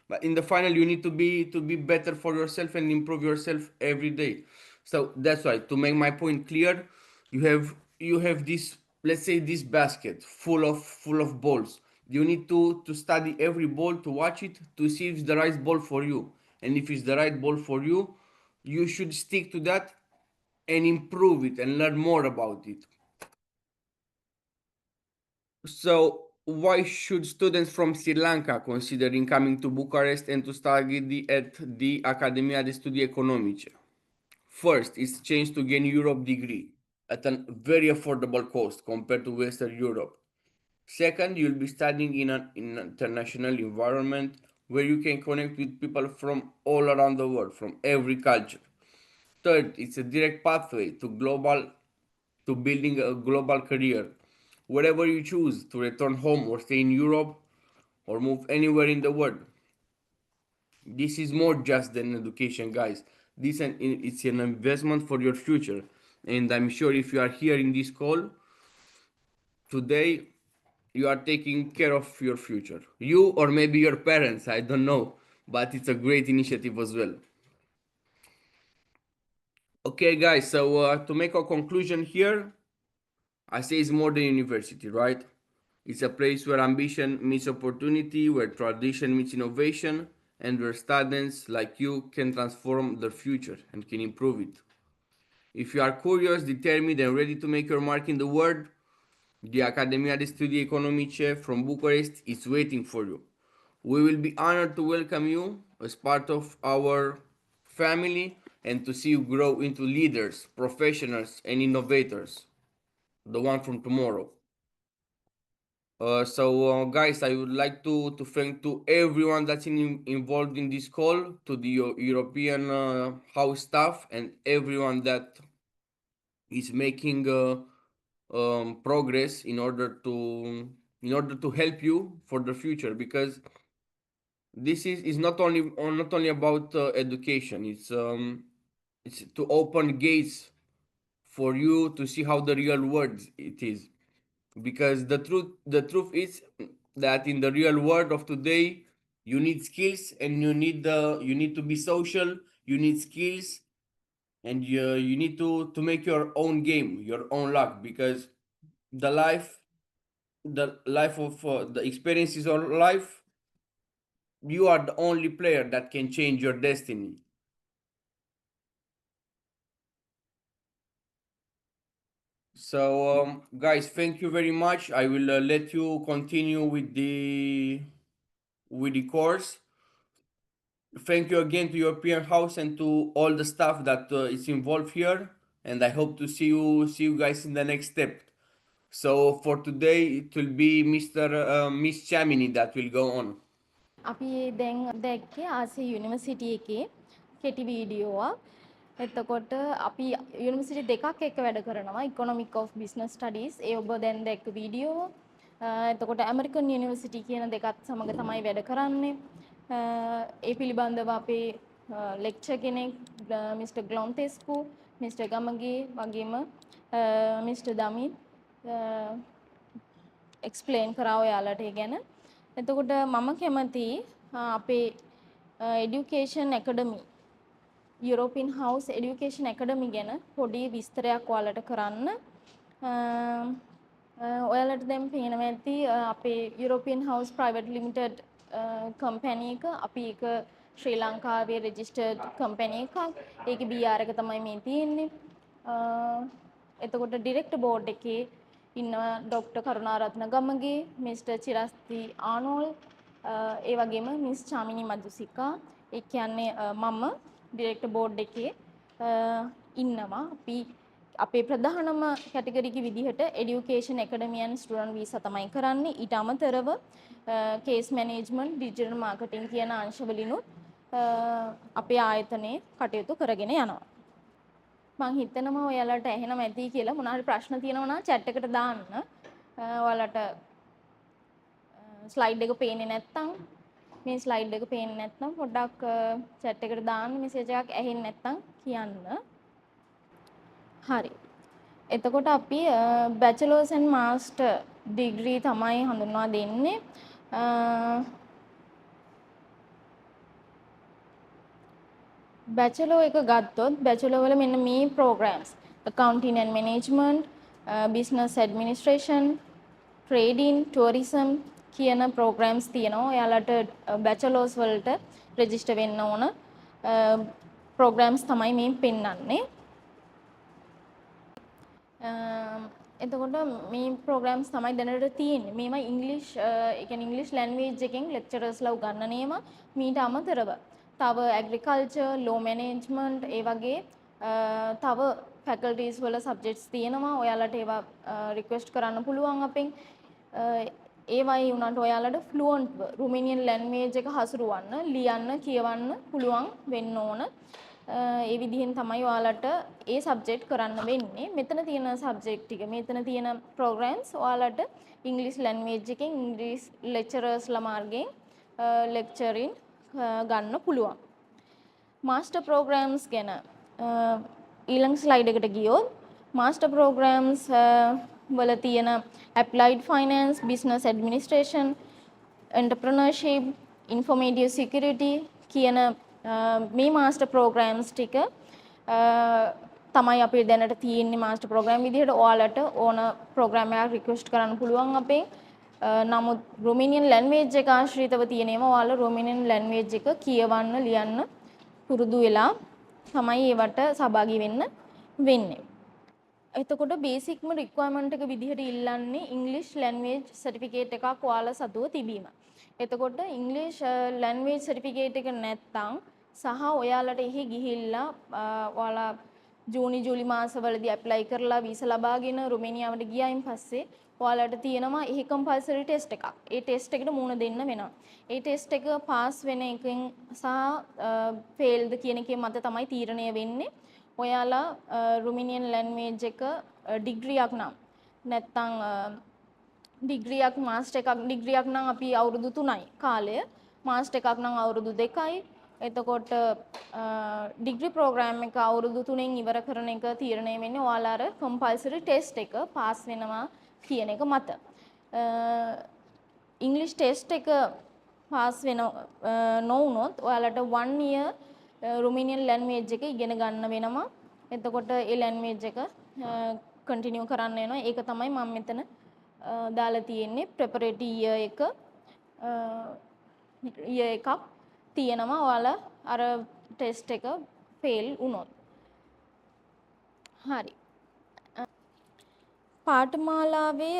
but in the final, you need to be better for yourself and improve yourself every day. So that's why, to make my point clear, you have this, let's say, this basket full of balls. You need to study every ball, to watch it, to see if it's the right ball for you. And if it's the right ball for you, you should stick to that and improve it and learn more about it. So, why should students from Sri Lanka considering coming to Bucharest and to study at the Academia de Studii Economice? First, it's a chance to gain Europe degree at a very affordable cost compared to Western Europe. Second, you'll be studying in an international environment where you can connect with people from all around the world, from every culture. Third, it's a direct pathway to building a global career. Wherever you choose to return home or stay in Europe or move anywhere in the world, this is more just than education, guys. It's an investment for your future. And I'm sure if you are here in this call today, you are taking care of your future. You or maybe your parents, I don't know, but it's a great initiative as well. Okay, guys, so to make a conclusion here, I say it's more than university, right? It's a place where ambition meets opportunity, where tradition meets innovation, and where students like you can transform their future and can improve it. If you are curious, determined, and ready to make your mark in the world, the Academia de Studii Economice from Bucharest is waiting for you. We will be honored to welcome you as part of our family and to see you grow into leaders, professionals, and innovators, the one from tomorrow. Guys, I would like to thank to everyone that's involved in this call, to the European house staff, and everyone that is making progress in order to help you for the future. Because this is not only about education. It's to open gates for you to see how the real world it is. Because the truth is that in the real world of today, you need skills, and you need to be social. You need skills, and you need to make your own game, your own luck. Because the life the life of the experiences of life, you are the only player that can change your destiny. So, guys, thank you very much. I will let you continue with the course. Thank you again to European House and to all the staff that is involved here, and I hope to see you guys in the next step. So for today, it will be Miss Chamini that will go on. අපි දැන් දැක්කේ ආසේ university එකේ කෙටි වීඩියෝවක්. එතකොට අපි university දෙකක් එක්ක වැඩ කරනවා. ඉකොනොමික් ඔෆ් බිස්නස් ස්ටඩීස් ඒ ඔබ දැන් දැක්ක වීඩියෝව. එතකොට ඇමරිකන් යුනිවර්සිටි කියන දෙකත් සමග තමයි වැඩ කරන්නේ. ඒ පිළිබඳව අපේ ලෙක්චර් කෙනෙක් මිස්ටර් ග්ලොන්තෙස්කු, මිස්ටර් ගමගේ වගේම මිස්ටර් දමිත් එක්ස්ප්ලේන් කරා ඔයාලට ඒ ගැන. එතකොට මම කැමති අපේ এডুকেෂන් ඇකඩමි යුරෝපියන් හවුස් এডুকেෂන් ඇකඩමි ගැන පොඩි විස්තරයක් ඔයාලට කරන්න. ඔයාලට දැන් පේනවා ඇති අපේ European house private limited company එක. අපි ඒක ශ්‍රී ලංකාවේ රෙජිස්ටර්ඩ් කම්පැනි එකක්. ඒකේ BR එක තමයි මේ තියෙන්නේ. එතකොට ඩිරෙක්ටර් බෝඩ් එකේ ඉන්නවා ડોક્ટર කරුණාරත්න ගමගේ, මිස්ටර් චිරස්ති ආනෝල්, ඒ වගේම මිස් චාමිනී මදුසිකා. ඒ කියන්නේ මම ඩිරෙක්ටර් බෝඩ් එකේ ඉන්නවා. අපි අපේ ප්‍රධානම කැටගරි එක විදිහට এডুকেෂන් ඇකඩමි ඇන්ඩ් ස්ටුඩන්ට් වීසා තමයි කරන්නේ. ඊට අමතරව කේස් මැනේජ්මන්ට්, ඩිජිටල් මාකටිං කියන අංශවලිනුත් අපේ ආයතනයේ කටයුතු කරගෙන යනවා. මම හිතනවා ඔයාලට ඇහෙනම ඇති කියලා. මොනවා හරි ප්‍රශ්න තියෙනවා නම් chat එකට දාන්න. ඔයාලට ස්ලයිඩ් එක පේන්නේ නැත්නම් මේ ස්ලයිඩ් එක පේන්නේ නැත්නම් පොඩ්ඩක් chat එකට දාන්න, මෙසේජ් එකක් ඇහෙන්නේ නැත්නම් කියන්න. හරි. එතකොට අපි බැචලර්ස් ඇන්ඩ් මාස්ටර් ඩිග්‍රී තමයි හඳුන්වා දෙන්නේ. බැචලර් එක ගත්තොත් බැචලර් වල මෙන්න මේ programmes accounting and management, business administration, trading, tourism කියන ප්‍රෝග්‍රෑම්ස් තියෙනවා. ඔයාලට බැචලර්ස් වලට රෙජිස්ටර් වෙන්න ඕන ප්‍රෝග්‍රෑම්ස් තමයි මේ පෙන්වන්නේ. එතකොට මේ ප්‍රෝග්‍රෑම්ස් තමයි දැනට තියෙන්නේ. මේවා ඉංග්‍රීසි ඒ කියන්නේ ඉංග්‍රීසි ලැන්ග්වේජ් එකෙන් ලෙක්චරර්ස්ලා උගන්වන ඒවා. මීට අමතරව තව ඇග්‍රිකල්චර්, ලෝ මැනේජ්මන්ට් ඒ වගේ තව ෆැකල්ටිස් වල සබ්ජෙක්ට්ස් තියෙනවා. ඔයාලට ඒවා රික්වෙස්ට් කරන්න පුළුවන් අපෙන්. ඒවයි උනට ඔයාලට ෆ්ලුවන්ට්ව රුමේනියන් ලැන්ග්වේජ් එක හසුරවන්න, ලියන්න, කියවන්න පුළුවන් වෙන්න ඕන. ඒ විදිහෙන් තමයි ඔයාලට ඒ සබ්ජෙක්ට් කරන්න වෙන්නේ. මෙතන තියෙන සබ්ජෙක්ට් ටික, මෙතන තියෙන ප්‍රෝග්‍රෑම්ස් ඔයාලට ඉංග්‍රීසි ලැන්ග්වේජ් එකෙන් ඉංග්‍රීසි ලෙක්චරර්ස්ලා මාර්ගයෙන් ලෙක්චරින් ගන්න පුළුවන්. මාස්ටර් ප්‍රෝග්‍රෑම්ස් ගැන ඊළඟ ස්ලයිඩ් එකට ගියොත් මාස්ටර් ප්‍රෝග්‍රෑම්ස් වල තියෙන applied finance, business administration, entrepreneurship, informative security කියන මේ මාස්ටර් ප්‍රෝග්‍රෑම්ස් ටික තමයි අපි දැනට තියෙන්නේ මාස්ටර් ප්‍රෝග්‍රෑම් විදිහට. ඔයාලට ඕන ප්‍රෝග්‍රෑම් එකක් රික්වෙස්ට් කරන්න පුළුවන් අපෙන්. නමුත් රුමේනියන් ලැන්ග්වේජ් එක ආශ්‍රිතව තියෙනවා. ඔයාලා රුමේනියන් ලැන්ග්වේජ් එක කියවන්න, ලියන්න පුරුදු වෙලා තමයි ඒවට සහභාගී වෙන්න වෙන්නේ. එතකොට බේසික්ම රික්වයර්මන්ට් එක විදිහට ඉල්ලන්නේ ඉංග්‍රීසි ලැන්ග්වේජ් සර්ටිෆිකේට් එකක් ඔයාලා සතුව තිබීම. එතකොට ඉංග්‍රීසි ලැන්ග්වේජ් සර්ටිෆිකේට් එක නැත්නම් සහ ඔයාලට එහි ගිහිල්ලා ඔයාලා ජූනි ජූලි මාසවලදී ඇප්ලයි කරලා වීසා ලබාගෙන රුමේනියාවට ගියායින් පස්සේ ඔයාලට තියෙනවා එහි කම්පල්සරි ටෙස්ට් එකක්. ඒ ටෙස්ට් එකට මුහුණ දෙන්න වෙනවා. ඒ ටෙස්ට් එක පාස් වෙන එකෙන් සහ ෆේල්ද කියන එකේ මත තමයි තීරණය වෙන්නේ. ඔයාලා රුමේනියන් ලැන්ග්වේජ් එක ඩිග්‍රියක් නම් නැත්නම් ඩිග්‍රියක් මාස්ටර් එකක් ඩිග්‍රියක් නම් අපි අවුරුදු 3යි කාලය. මාස්ටර් එකක් නම් අවුරුදු 2යි. එතකොට ඩිග්‍රී ප්‍රෝග්‍රෑම් එක අවුරුදු 3න් ඉවර කරන එක තීරණය වෙන්නේ ඔයාලා අර කම්පල්සරි ටෙස්ට් එක පාස් වෙනවා කියන එක මත. ඉංග්‍රීසි ටෙස්ට් එක පාස් වෙන නොවුනොත් ඔයාලට 1 year රුමේනියන් ලැන්ග්වේජ් එක ඉගෙන ගන්න වෙනවා. එතකොට ඒ ලැන්ග්වේජ් එක කන්ටිනියු කරන්න වෙනවා. ඒක තමයි මම මෙතන දාලා තියෙන්නේ. ප්‍රෙපරේටරි year එකක් තියෙනවා ඔයාලා අර ටෙස්ට් එක ෆේල් වුණොත්. හරි. පාඨමාලාවේ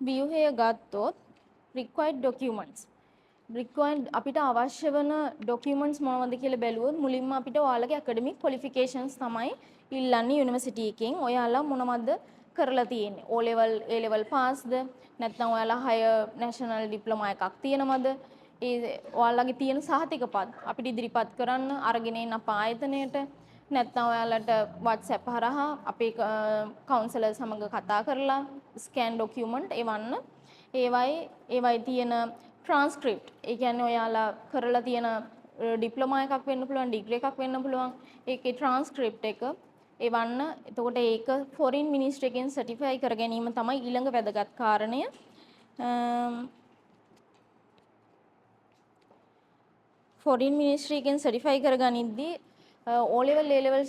ව්‍යුහය ගත්තොත් required documents අපිට අවශ්‍ය වෙන ඩොකියුමන්ට්ස් මොනවද කියලා බැලුවොත් මුලින්ම අපිට ඔයාලගේ ඇකඩමික් ක්වොලිෆිකේෂන්ස් තමයි ඉල්ලන්නේ යුනිවර්සිටි එකෙන්. ඔයාලා මොනවද කරලා තියෙන්නේ? O level, A level පාස්ද? නැත්නම් ඔයාලා higher national diploma එකක් තියෙනවද? ඒ ඔයාලගේ තියෙන සහතිකපත් අපිට ඉදිරිපත් කරන්න අරගෙන එන්න අප ආයතනයට. නැත්නම් ඔයාලට WhatsApp හරහා අපේ කවුන්සලර් සමග කතා කරලා ස්කෑන් ඩොකියුමන්ට් එවන්න. ඒවයි තියෙන ට්‍රාන්ස්ක්‍රිප්ට්. ඒ කියන්නේ ඔයාලා කරලා තියෙන ඩිප්ලෝමා එකක් වෙන්න පුළුවන්, ඩිග්‍රී එකක් වෙන්න පුළුවන්. ඒකේ ට්‍රාන්ස්ක්‍රිප්ට් එක එවන්න. එතකොට ඒක ෆොරින් මිනිස්ට්‍රි එකෙන් සර්ටිෆයි කර ගැනීම තමයි ඊළඟ වැදගත් කාරණය. ෆොරින් මිනිස්ට්‍රි එකෙන් සර්ටිෆයි කරගනිද්දී O level A level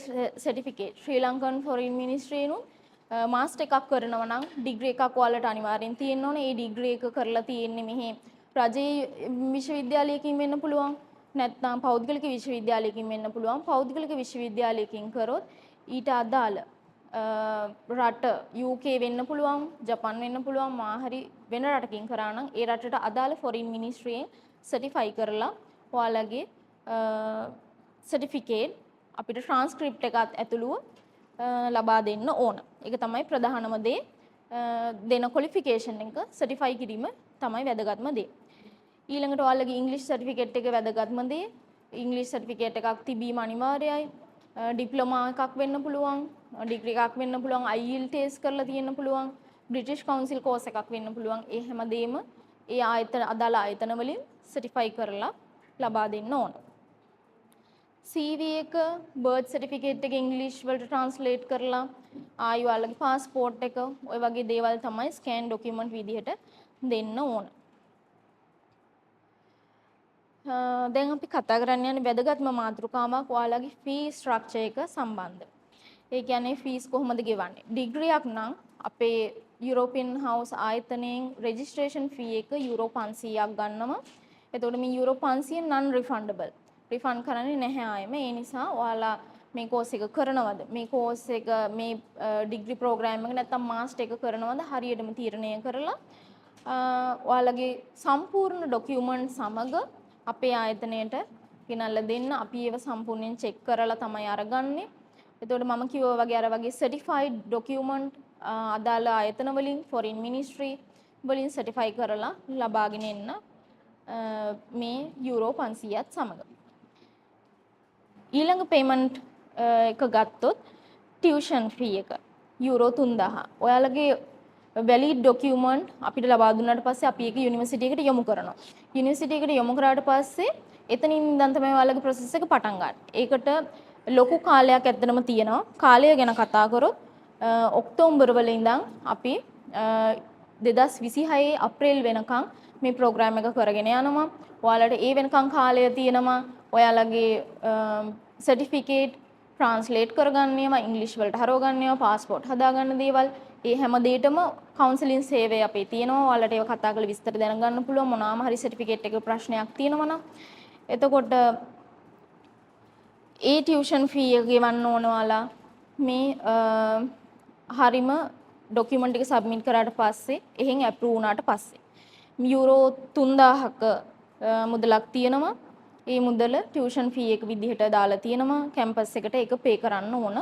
certificate Sri Lankan foreign මිනිස්ට්‍රියනුත් මාස්ටර් එකක් කරනවා නම් ඩිග්‍රී එකක් ඔයාලට අනිවාර්යෙන් තියෙන්න ඕනේ. ඒ ඩිග්‍රී එක කරලා තියෙන්නේ මෙහි රජයේ විශ්වවිද්‍යාලයකින් වෙන්න පුළුවන්. නැත්නම් පෞද්ගලික විශ්වවිද්‍යාලයකින් වෙන්න පුළුවන්. පෞද්ගලික විශ්වවිද්‍යාලයකින් කරොත් ඊට අදාළ රට UK වෙන්න පුළුවන්, ජපන් වෙන්න පුළුවන්, මාහරි වෙන රටකින් කරා නම් ඒ රටට අදාළ ෆොරින් මිනිස්ට්‍රියෙන් සර්ටිෆයි කරලා ඔයාලගේ සර්ටිෆිකේට් අපිට ට්‍රාන්ස්ක්‍රිප්ට් එකත් ඇතුළුව ලබා දෙන්න ඕන. ඒක තමයි ප්‍රධානම දේ. දෙන ක්වොලිෆිකේෂන් එක සර්ටිෆයි කිරීම තමයි වැදගත්ම දේ. ඊළඟට ඔයාලගේ ඉංග්‍රීසි සර්ටිෆිකේට් එක වැදගත්ම දේ. ඉංග්‍රීසි සර්ටිෆිකේට් එකක් තිබීම අනිවාර්යයි. ඩිප්ලෝමා එකක් වෙන්න පුළුවන්, ඩිග්‍රී එකක් වෙන්න පුළුවන්, IELTS කරලා තියෙන්න පුළුවන්, බ්‍රිටිෂ් කවුන්සිල් කෝස් එකක් වෙන්න පුළුවන්. ඒ හැමදේම ඒ ආයතන අදාළ ආයතන වලින් සර්ටිෆයි කරලා ලබා දෙන්න ඕන. CV එක, බර්ත් සර්ටිෆිකේට් එක ඉංග්‍රීසි වලට ට්‍රාන්ස්ලේට් කරලා ආයි ඔයාලගේ පාස්පෝර්ට් එක ඔය වගේ දේවල් තමයි ස්කෑන් ඩොකියුමන්ට් විදිහට දෙන්න ඕන. දැන් අපි කතා කරන්න යන්නේ වැදගත්ම මාතෘකාවක් ඔයාලගේ ෆී ස්ට්‍රක්චර් එක සම්බන්ධ. ඒ කියන්නේ ෆීස් කොහොමද ගෙවන්නේ? ඩිග්‍රියක් නම් අපේ යුරෝපියන් හවුස් ආයතනයෙන් රෙජිස්ට්‍රේෂන් ෆී එක යුරෝ 500ක් ගන්නවා. එතකොට මේ යුරෝ 500 non refundable. රිෆන්ඩ් කරන්නේ නැහැ ආයෙම. ඒ නිසා ඔයාලා මේ කෝස් එක කරනවද? මේ කෝස් එක මේ ඩිග්‍රී ප්‍රෝග්‍රෑම් එක නැත්නම් මාස්ටර් එක කරනවද? හරියටම තීරණය කරලා ඔයාලගේ සම්පූර්ණ ඩොකියුමන්ට් සමග අපේ ආයතනයට ගෙනල්ලා දෙන්න. අපි ඒව සම්පූර්ණයෙන් චෙක් කරලා තමයි අරගන්නේ. එතකොට මම කිව්වා වගේ අර වගේ සර්ටිෆයිඩ් ඩොකියුමන්ට් අදාළ ආයතන වලින් ෆොරින් මිනිස්ට්‍රි වලින් සර්ටිෆයි කරලා ලබාගෙන එන්න මේ යුරෝ 500ත් සමග. ඊළඟ පේමන්ට් එක ගත්තොත් ටියුෂන් ෆී එක යුරෝ 3000. ඔයාලගේ වැලිඩ් ඩොකියුමන්ට් අපිට ලබා දුන්නාට පස්සේ අපි ඒක යුනිවර්සිටි එකට යොමු කරනවා. යුනිවර්සිටි එකට යොමු කරාට පස්සේ එතනින් ඉඳන් තමයි ඔයාලගේ ප්‍රොසෙස් එක පටන් ගන්න. ඒකට ලොකු කාලයක් ඇත්තටම තියෙනවා. කාලය ගැන කතා කරොත් ඔක්තෝබර් වල ඉඳන් අපි 2026 අප්‍රේල් වෙනකන් මේ ප්‍රෝග්‍රෑම් එක කරගෙන යනවා. ඔයාලට ඒ වෙනකන් කාලය තියෙනවා. ඔයාලගේ සර්ටිෆිකේට් ට්‍රාන්ස්ලේට් කරගන්න ඒවා, ඉංග්‍රීසි වලට හරව ගන්න ඒවා, පාස්පෝර්ට් හදාගන්න දේවල්, ඒ හැම දෙයකම කවුන්සලින් සේවය අපේ තියෙනවා. ඔයාලට ඒව කතා කරලා විස්තර දැනගන්න පුළුවන් මොනවාම හරි සර්ටිෆිකේට් එක ප්‍රශ්නයක් තියෙනවා නම්. එතකොට ඒ ටියුෂන් ෆී එක ගෙවන්න ඕන ඔයාලා මේ හරිම ඩොකියුමන්ට් එක සබ්මිට් කරාට පස්සේ එහෙන් ඇප්‍රූව් වුණාට පස්සේ යුරෝ 3000ක මුදලක් තියෙනවා. ඒ මුදල ටියුෂන් ෆී එක විදිහට දාලා තියෙනවා. කැම්පස් එකට ඒක පේ කරන්න ඕන.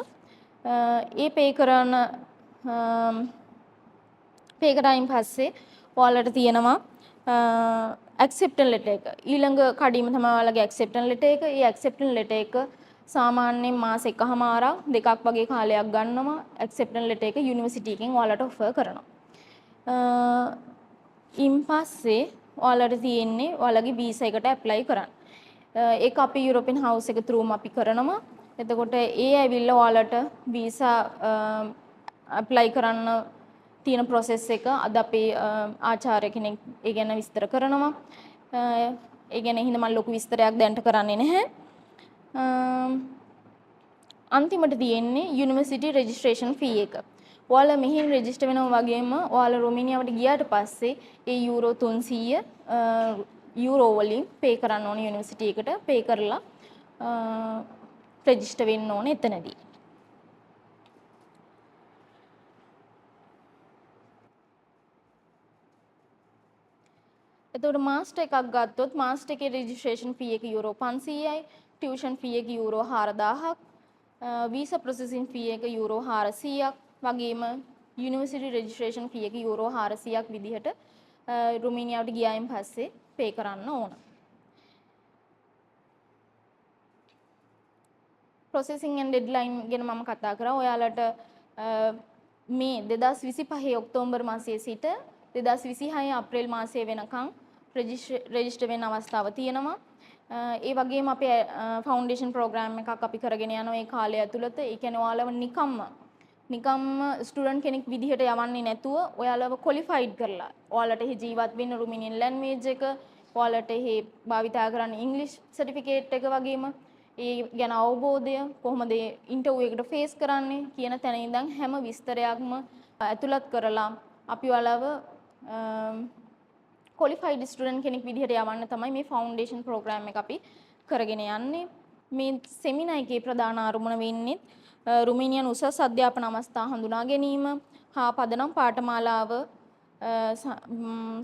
ඒ පේ කරායින් පස්සේ ඔයාලට තියෙනවා ඇක්සෙප්ටන්ස් ලෙටර් එක. ඊළඟ කඩීම තමයි ඔයාලගේ ඇක්සෙප්ටන්ස් ලෙටර් එක. ඒ ඇක්සෙප්ටන්ස් ලෙටර් එක සාමාන්‍යයෙන් මාස එකමාරක් දෙකක් වගේ කාලයක් ගන්නවා. ඇක්සෙප්ටන්ස් ලෙටර් එක යුනිවර්සිටි එකෙන් ඔයාලට ඔෆර් කරනවා. ඉන් පස්සේ ඔයාලට තියෙන්නේ ඔයාලගේ වීසා එකට ඇප්ලයි කරන්න. ඒක අපි යුරෝපියන් හවුස් එක through අපි කරනවා. එතකොට ඒ ඇවිල්ලා ඔයාලට වීසා ඇප්ලයි කරන්න තියෙන process එක අද අපේ ආචාර්ය කෙනෙක් ඒ ගැන විස්තර කරනවා. ඒ ගැන හින්දා මම ලොකු විස්තරයක් දැනට කරන්නේ නැහැ. අන්තිමට තියෙන්නේ යුනිවර්සිටි රෙජිස්ට්‍රේෂන් ෆී එක. ඔයාලා මෙහෙන් රෙජිස්ටර් වෙනවා වගේම ඔයාලා රොමේනියාවට ගියාට පස්සේ ඒ යුරෝ 300 යුරෝ වලින් පේ කරන්න ඕනේ යුනිවර්සිටි එකට. පේ කරලා රෙජිස්ටර් වෙන්න ඕනේ එතනදී. එතකොට මාස්ටර් එකක් ගත්තොත් මාස්ටර් එකේ රෙජිස්ට්‍රේෂන් ෆී එක යුරෝ 500යි, ටියුෂන් ෆී එක යුරෝ 4000ක්, වීසා ප්‍රොසෙසින් ෆී එක යුරෝ 400ක් වගේම යුනිවර්සිටි රෙජිස්ට්‍රේෂන් ෆී එක යුරෝ 400ක් විදිහට රුමේනියාවට ගියායින් පස්සේ පේ කරන්න ඕන. processing and deadline ගැන මම කතා කරා. ඔයාලට මේ 2025 ඔක්තෝබර් මාසයේ සිට 2026 අප්‍රේල් මාසයේ වෙනකන් රෙජිස්ටර් වෙන්න අවස්ථාව තියෙනවා. ඒ වගේම අපේ ෆවුන්ඩේෂන් ප්‍රෝග්‍රෑම් එකක් අපි කරගෙන යනවා මේ කාලය ඇතුළත. ඒ කියන්නේ ඔයාලව නිකම්ම ස්ටුඩන්ට් කෙනෙක් විදිහට යවන්නේ නැතුව ඔයාලව ක්වොලිෆයිඩ් කරලා ඔයාලට එහි ජීවත් වෙන්න රුමේනියන් ලැන්ග්වේජ් එක, ඔයාලට එහි භාවිතා කරන්න ඉංග්‍රීසි සර්ටිෆිකේට් එක වගේම ඒ ගැන අවබෝධය කොහොමද ඉන්ටර්විව් එකට ෆේස් කරන්නේ කියන තැන ඉඳන් හැම විස්තරයක්ම ඇතුළත් කරලා අපි ඔයාලව ක්වොලිෆයිඩ් ස්ටුඩන්ට් කෙනෙක් විදිහට යවන්න තමයි මේ ෆවුන්ඩේෂන් ප්‍රෝග්‍රෑම් එක අපි කරගෙන යන්නේ. මේ සෙමිනා එකේ ප්‍රධාන අරමුණ වෙන්නේ රුමේනියන් උසස් අධ්‍යාපන අවස්ථා හඳුනා ගැනීම හා පදනම් පාඨමාලාව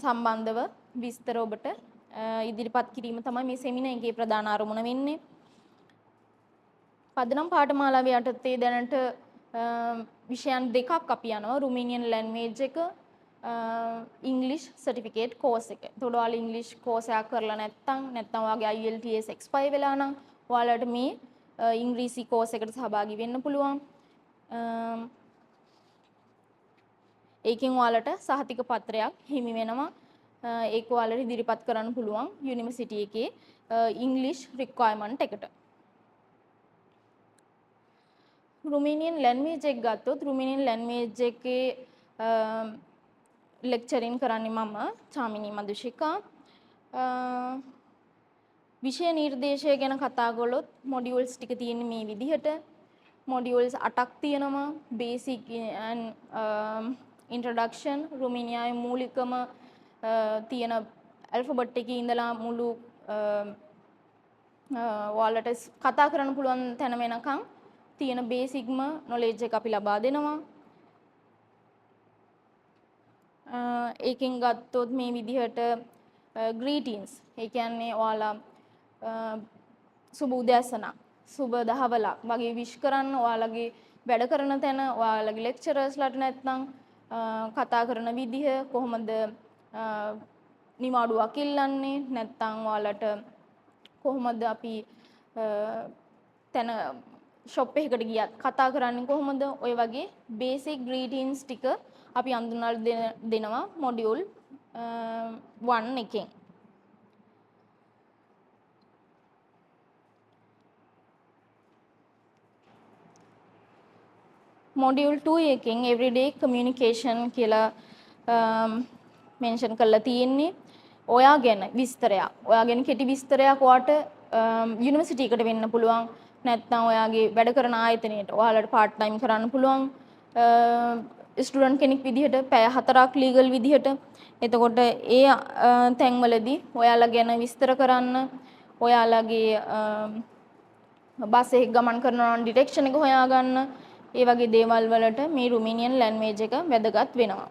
සම්බන්ධව විස්තර ඔබට ඉදිරිපත් කිරීම තමයි මේ සෙමිනා එකේ ප්‍රධාන අරමුණ වෙන්නේ. පදනම් පාඨමාලාව යටතේ දැනට විෂයන් දෙකක් අපි යනවා. රුමේනියන් ලැන්ග්වේජ් එක ඉංග්ලිෂ් සර්ටිෆිකේට් කෝස් එක. එතකොට ඔයාලා ඉංග්ලිෂ් කෝස් එකක් කරලා නැත්නම් ඔයාගේ IELTS එක්ස්පයර් වෙලා නම් ඔයාලට මේ ඉංග්‍රීසි කෝස් එකට සහභාගී වෙන්න පුළුවන්. ඒකෙන් ඔයාලට සහතික පත්‍රයක් හිමි වෙනවා. ඒක ඔයාලට ඉදිරිපත් කරන්න පුළුවන් යුනිවර්සිටි එකේ ඉංග්ලිෂ් රික්වයර්මන්ට් එකට. රුමේනියන් ලැන්ග්වේජ් එක ගත්තොත් රුමේනියන් ලැන්ග්වේජ් එකේ ලෙක්චරින් කරන්නේ මම චාමිනී මදුෂිකා. විෂය නිර්දේශය ගැන කතා කළොත් මොඩියුල්ස් ටික තියෙන්නේ මේ විදිහට. මොඩියුල්ස් 8ක් තියෙනවා. බේසික් and introduction රුමේනියාවේ මූලිකම තියෙන ඇල්ෆබෙට් එකේ ඉඳලා මුළු ඔයාලට කතා කරන්න පුළුවන් තැන වෙනකන් තියෙන බේසික්ම නොලෙජ් එක අපි ලබා දෙනවා. ඒකෙන් ගත්තොත් මේ විදිහට greetings ඒ කියන්නේ ඔයාලා සුබ උදෑසනක් සුබ දහවලක් වගේ විශ් කරන්න ඔයාලගේ වැඩ කරන තැන ඔයාලගේ ලෙක්චරර්ස්ලාට නැත්නම් කතා කරන විදිහ කොහොමද නිවාඩුවක් ඉල්ලන්නේ නැත්නම් ඔයාලට කොහොමද අපි තැන ෂොප් එකකට ගියත් කතා කරන්නේ කොහොමද ඔය වගේ බේසික් ග්‍රීටින්ස් ටික අපි අඳුනලා දෙනවා මොඩියුල් 1 එකෙන්. මොඩියුල් 2 එකෙන් everyday communication කියලා මෙන්ෂන් කරලා තියෙන්නේ. ඔයා ගැන විස්තරයක්. ඔයා ගැන කෙටි විස්තරයක් ඔයාට යුනිවර්සිටි එකට වෙන්න පුළුවන්. නැත්නම් ඔයාගේ වැඩ කරන ආයතනයේට ඔයාලට part time කරන්න පුළුවන්. ස්ටුඩන්ට් කෙනෙක් විදිහට පැය 4ක් ලීගල් විදිහට. එතකොට ඒ තැන්වලදී ඔයාලා ගැන විස්තර කරන්න ඔයාලගේ බස් එකක ගමන් කරනවා නම් ඩිරෙක්ෂන් එක හොයාගන්න ඒ වගේ දේවල් වලට මේ රුමේනියන් ලැන්ග්වේජ් එක වැදගත් වෙනවා.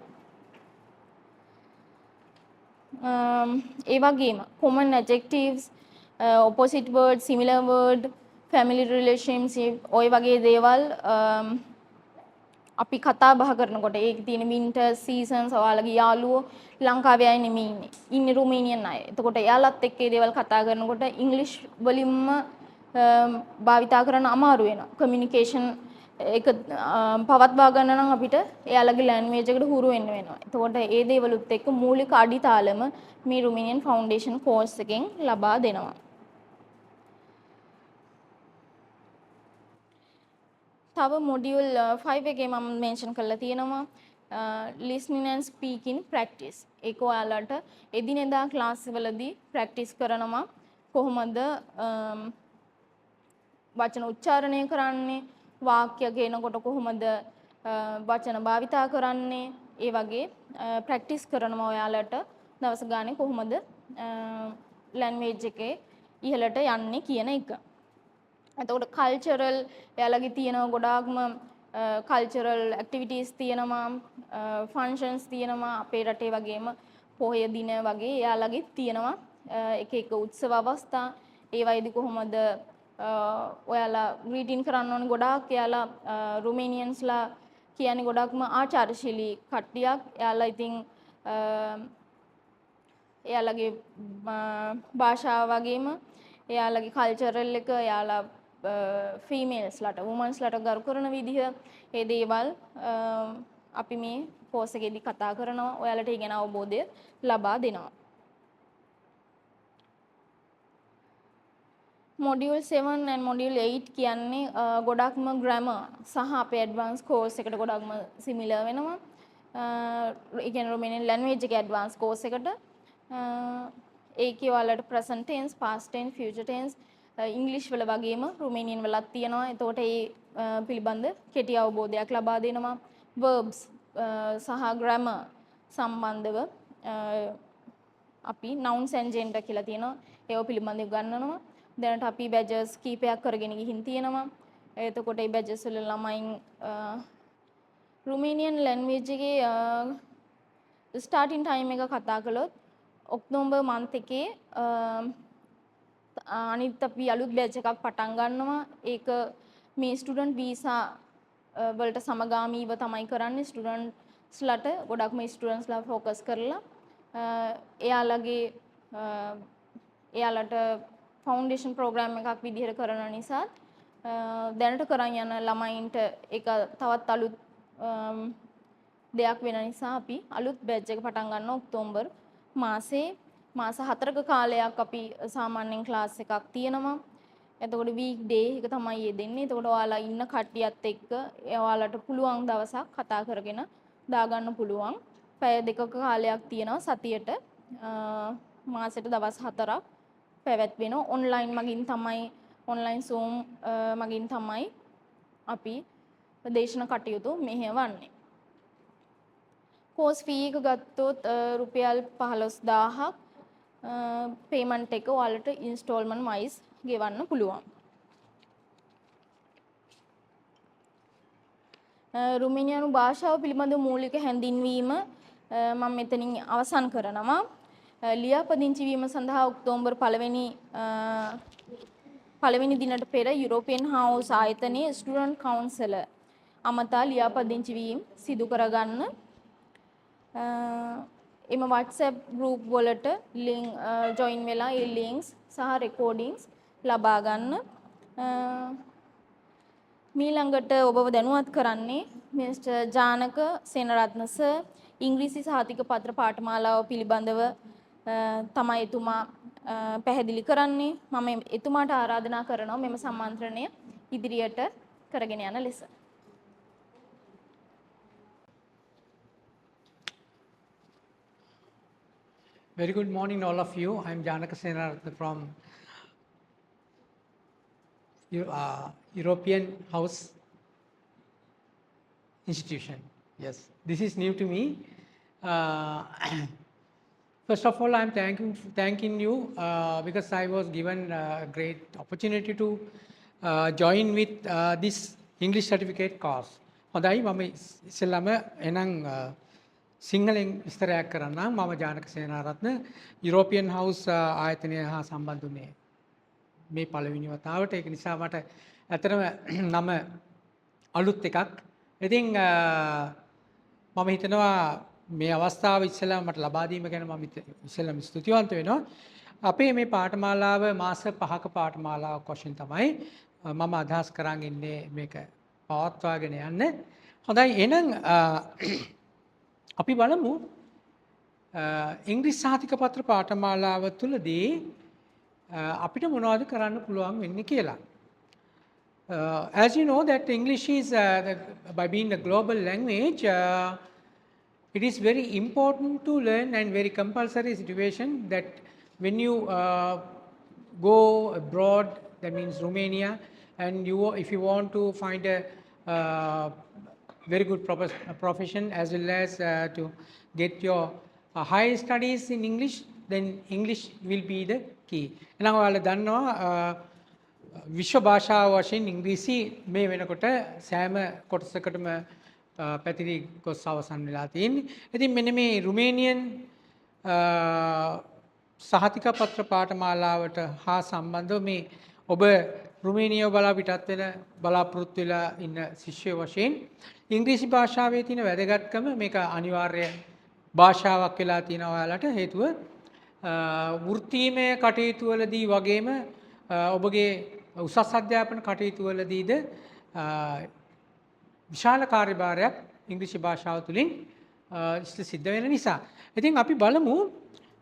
ඒ වගේම common adjectives, opposite word, similar word, family relationship ඔය වගේ දේවල් අපි කතා බහ කරනකොට ඒකේ තියෙන winter seasons ඔයාලගේ යාළුවෝ ලංකාවේ අය නෙමෙයි ඉන්නේ රුමේනියන් අය. එතකොට එයාලත් එක්ක මේ දේවල් කතා කරනකොට ඉංග්‍රීසි වලින්ම භාවිතා කරන්න අමාරු වෙනවා. කමියුනිකේෂන් එක පවත්වා ගන්න නම් අපිට එයාලගේ ලැන්ග්වේජ් එකට හුරු වෙන්න වෙනවා. එතකොට ඒ දේවලුත් එක්ක මූලික අඩිතාලම මේ රුමේනියන් ෆවුන්ඩේෂන් කෝස් එකෙන් ලබා දෙනවා. තව මොඩියුල් 5 එකේ මම මෙන්ෂන් කරලා තියෙනවා listening and speaking practice. ඒක ඔයාලට එදිනෙදා ක්ලාස් වලදී ප්‍රැක්ටිස් කරනවා කොහොමද වචන උච්චාරණය කරන්නේ, වාක්‍ය කියනකොට කොහොමද වචන භාවිතා කරන්නේ, ඒ වගේ ප්‍රැක්ටිස් කරනවා ඔයාලට දවස් ගානේ කොහොමද ලැන්ග්වේජ් එකේ ඉහළට යන්නේ කියන එක. එතකොට කල්චරල් එයාලගේ තියෙන ගොඩාක්ම කල්චරල් ඇක්ටිවිටීස් තියෙනවා, ෆන්ක්ෂන්ස් තියෙනවා අපේ රටේ වගේම පොහොය දින වගේ එයාලගේ තියෙනවා එක එක උත්සව අවස්ථා. ඒවයිදී කොහොමද ඔයාලා ග්‍රීටින් කරන්න ඕනේ. ගොඩාක් එයාලා රුමේනියන්ස්ලා කියන්නේ ගොඩක්ම ආචාරශීලී කට්ටියක්. එයාලා ඉතින් එයාලගේ භාෂාව වගේම එයාලගේ කල්චරල් එක එයාලා ෆීමේල්ස්ලාට වුමන්ස්ලාට ගරු කරන විදිහ ඒ දේවල් අපි මේ කෝස් එකේදී කතා කරනවා. ඔයාලට ඒ ගැන අවබෝධය ලබා දෙනවා. මොඩියුල් 7 and මොඩියුල් 8 කියන්නේ ගොඩක්ම ග්‍රැමර් සහ අපේ ඇඩ්වාන්ස් කෝස් එකට ගොඩක්ම සිමිලර් වෙනවා. ඒ කියන්නේ රුමේනියන් ලැන්ග්වේජ් එකේ ඇඩ්වාන්ස් කෝස් එකට. ඒකේ ඔයාලට present tense, past tense, future tense ඉංග්‍රීසි වල වගේම රුමේනියන් වලත් තියෙනවා. එතකොට ඒ පිළිබඳ කෙටි අවබෝධයක් ලබා දෙනවා. verbs සහ grammar සම්බන්ධව අපි nouns and gender කියලා තියෙනවා. ඒව පිළිබඳව ගන්නනවා. දැනට අපි බැජස් කීපයක් කරගෙන ගිහින් තියෙනවා. එතකොට ඒ බැජස් වල ළමයින් රුමේනියන් ලැන්ග්වේජ් එකේ ස්ටාර්ටින් ටයිම් එක කතා කළොත් ඔක්තෝබර් මන්ත් එකේ අනිත් අපි අලුත් බැච් එකක් පටන් ගන්නවා. ඒක මේ ස්ටුඩන්ට් වීසා වලට සමගාමීව තමයි කරන්නේ. ස්ටුඩන්ට්ස්ලට ගොඩක්ම ස්ටුඩන්ට්ස්ලා ફોකස් කරලා එයාලට ෆවුන්ඩේෂන් ප්‍රෝග්‍රෑම් එකක් විදිහට කරන නිසා දැනට කරන් යන ළමයින්ට ඒක තවත් අලුත් දෙයක් වෙන නිසා අපි අලුත් බැච් එක පටන් ගන්නවා ඔක්තෝබර් මාසේ. මාස 4ක කාලයක් අපි සාමාන්‍යයෙන් ක්ලාස් එකක් තියෙනවා. එතකොට වීක් ඩේ එක තමයි යෙදෙන්නේ. එතකොට ඔයාලා ඉන්න කට්ටියත් එක්ක ඔයාලට පුළුවන් දවසක් කතා කරගෙන දාගන්න පුළුවන්. පැය 2ක කාලයක් තියෙනවා සතියට. මාසෙට දවස් 4ක් පැවැත්වෙනවා. ඔන්ලයින් මගින් තමයි ඔන්ලයින් Zoom මගින් තමයි අපි දේශන කටයුතු මෙහෙවන්නේ. කෝස් ෆී එක ගත්තොත් රුපියල් 15000ක් පේමන්ට් එක ඔයාලට ඉන්ස්ටෝල්මන්ට් වයිස් ගෙවන්න පුළුවන්. රුමේනියානු භාෂාව පිළිබඳ මූලික හැඳින්වීම මම මෙතනින් අවසන් කරනවා. ලියාපදිංචි වීම සඳහා ඔක්තෝබර් 1 වෙනි දිනට පෙර යුරෝපියන් හවුස් ආයතනයේ ස්ටුඩන්ට් කවුන්සල අමතා ලියාපදිංචි වීම සිදු කරගන්න. එම WhatsApp group වලට join වෙලා ඒ links සහ recordings ලබා ගන්න. මීළඟට ඔබව දැනුවත් කරන්නේ මිස්ටර් ජානක සේනරත්න සර් ඉංග්‍රීසි සහතික පත්‍ර පාඨමාලාව පිළිබඳව තමයි එතුමා පැහැදිලි කරන්නේ. මම එතුමාට ආරාධනා කරනවා මෙම සම්මන්ත්‍රණය ඉදිරියට කරගෙන යන ලෙස. Very good morning, all of you. I'm Janaka Senaratne from European House Institution. Yes, this is new to me. First of all, I'm thanking you because I was given a great opportunity to join with this English certificate course. හොඳයි මම ඉස්සෙල්ලාම එනම් සිංහලෙන් විස්තරයක් කරන්නම්. මම Janaka Senaratne European house ආයතනය හා සම්බන්ධ වුණේ මේ පළවෙනි වතාවට. ඒක නිසා මට ඇත්තටම නම අලුත් එකක්. ඉතින් මම හිතනවා මේ අවස්ථාව ඉස්සෙල්ලා මට ලබා දීම ගැන මම ඉස්සෙල්ලාම ස්තුතිවන්ත වෙනවා. අපේ මේ පාඨමාලාව මාස 5ක පාඨමාලාවක් වශයෙන් තමයි මම අදහස් කරන් ඉන්නේ මේක පවත්වාගෙන යන්න. හොඳයි එහෙනම් අපි බලමු ඉංග්‍රීසි සහතික පත්‍ර පාඨමාලාව තුළදී අපිට මොනවද කරන්න පුළුවන් වෙන්නේ කියලා. As you know that English is by being a global language, it is very important to learn and very compulsory situation that when you go abroad, that means Romania, and if you want to find a very good profession as well as to get your higher studies in English, then English will be the key. එහෙනම් ඔයාලා දන්නවා විශ්ව භාෂාව වශයෙන් ඉංග්‍රීසි මේ වෙනකොට සෑම කොටසකටම පැතිරී ගොස් අවසන් වෙලා තියෙන්නේ. ඉතින් මෙන්න මේ රුමේනියන් සහතික පත්‍ර පාඨමාලාවට හා සම්බන්ධව මේ ඔබ රුමේනියාව බලා පිටත් වෙන බලාපොරොත්තු වෙලා ඉන්න ශිෂ්‍ය වශයෙන් ඉංග්‍රීසි භාෂාවේ තියෙන වැදගත්කම මේක අනිවාර්ය භාෂාවක් වෙලා තියෙනවා ඔයාලට. හේතුව වෘත්තීමය කටයුතු වලදී වගේම ඔබගේ උසස් අධ්‍යාපන කටයුතු වලදීද විශාල කාර්යභාරයක් ඉංග්‍රීසි භාෂාව තුළින් සිද්ධ වෙන නිසා. ඉතින් අපි බලමු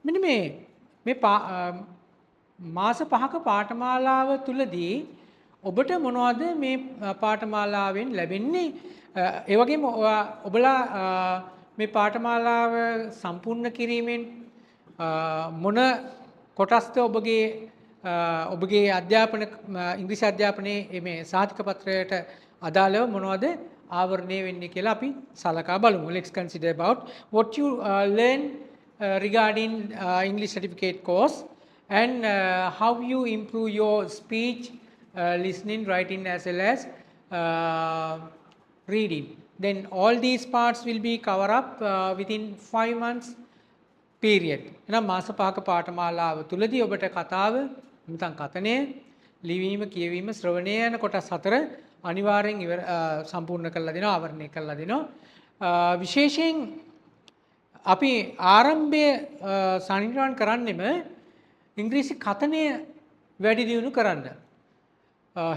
මෙන්න මේ මාස 5ක පාඨමාලාව තුලදී ඔබට මොනවද මේ පාඨමාලාවෙන් ලැබෙන්නේ? ඒ වගේම ඔබලා මේ පාඨමාලාව සම්පූර්ණ කිරීමෙන් මොන කොටස්ද ඔබගේ අධ්‍යාපන ඉංග්‍රීසි අධ්‍යාපනයේ මේ සහතික පත්‍රයට අදාළව මොනවද ආවරණය වෙන්නේ කියලා අපි සලකා බලමු. Let's consider about what you learn regarding English certificate course and how you improve your speech, listening, writing as well as reading. Then all these parts will be covered up within 5 months period. එහෙනම් මාස 5ක පාඨමාලාව තුලදී ඔබට කතාව නැත්නම් කතනය, ලිවීම, කියවීම, ශ්‍රවණය යන කොටස් 4 අනිවාර්යෙන් සම්පූර්ණ කරලා දෙනවා, ආවරණය කරලා දෙනවා. විශේෂයෙන් අපි ආරම්භයේ සනිටුහන් කරන්නෙම ඉංග්‍රීසි කතනය වැඩි දියුණු කරන්න.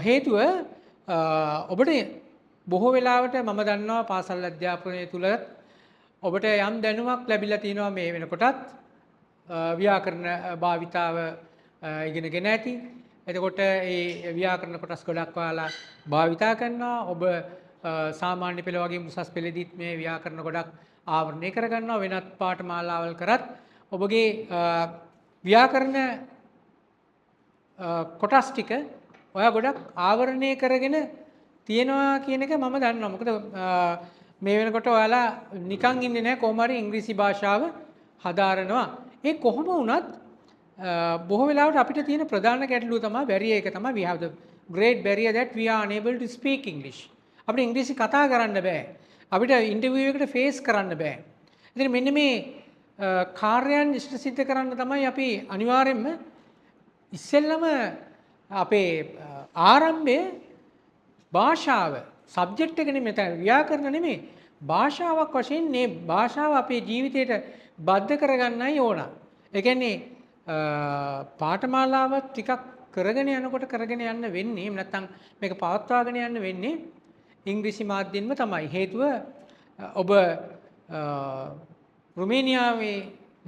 හේතුව ඔබට බොහෝ වෙලාවට මම දන්නවා පාසල් අධ්‍යාපනය තුල ඔබට යම් දැනුමක් ලැබිලා තියෙනවා මේ වෙනකොටත් ව්‍යාකරණ භාවිතාව ඉගෙනගෙන ඇති. එතකොට ඒ ව්‍යාකරණ කොටස් ගොඩක් ඔයාලා භාවිතා කරනවා. ඔබ සාමාන්‍ය පෙළ වගේ උසස් පෙළදීත් මේ ව්‍යාකරණ ගොඩක් ආවරණය කරගන්නවා. වෙනත් පාඨමාලාවල් කරත් ඔබගේ ව්‍යාකරණ කොටස් ටික ඔයා ගොඩක් ආවරණය කරගෙන තියෙනවා කියන එක මම දන්නවා. මොකද මේ වෙනකොට ඔයාලා නිකන් ඉන්නේ නැහැ, කොහොම හරි ඉංග්‍රීසි භාෂාව හදාරනවා. ඒ කොහොම වුණත් බොහෝ වෙලාවට අපිට තියෙන ප්‍රධාන ගැටලුව තමයි barrier එක තමයි we have the great barrier that we are unable to speak English. අපිට ඉංග්‍රීසි කතා කරන්න බෑ. අපිට ඉන්ටර්විව් එකකට ෆේස් කරන්න බෑ. ඉතින් මෙන්න මේ කාර්යයන් ඉෂ්ට සිද්ධ කරන්න තමයි අපි අනිවාර්යයෙන්ම ඉස්සෙල්ලම අපේ ආරම්භයේ භාෂාව සබ්ජෙක්ට් එක නෙමෙයි, ව්‍යාකරණ නෙමෙයි, භාෂාවක් වශයෙන් මේ භාෂාව අපේ ජීවිතයට බද්ධ කරගන්නයි ඕන. ඒ කියන්නේ පාඨමාලාව ටිකක් කරගෙන යනකොට කරගෙන යන්න වෙන්නේ, එහෙම නැත්නම් මේක පවත්වාගෙන යන්න වෙන්නේ ඉංග්‍රීසි මාධ්‍යෙන්ම තමයි. හේතුව ඔබ රුමේනියාවේ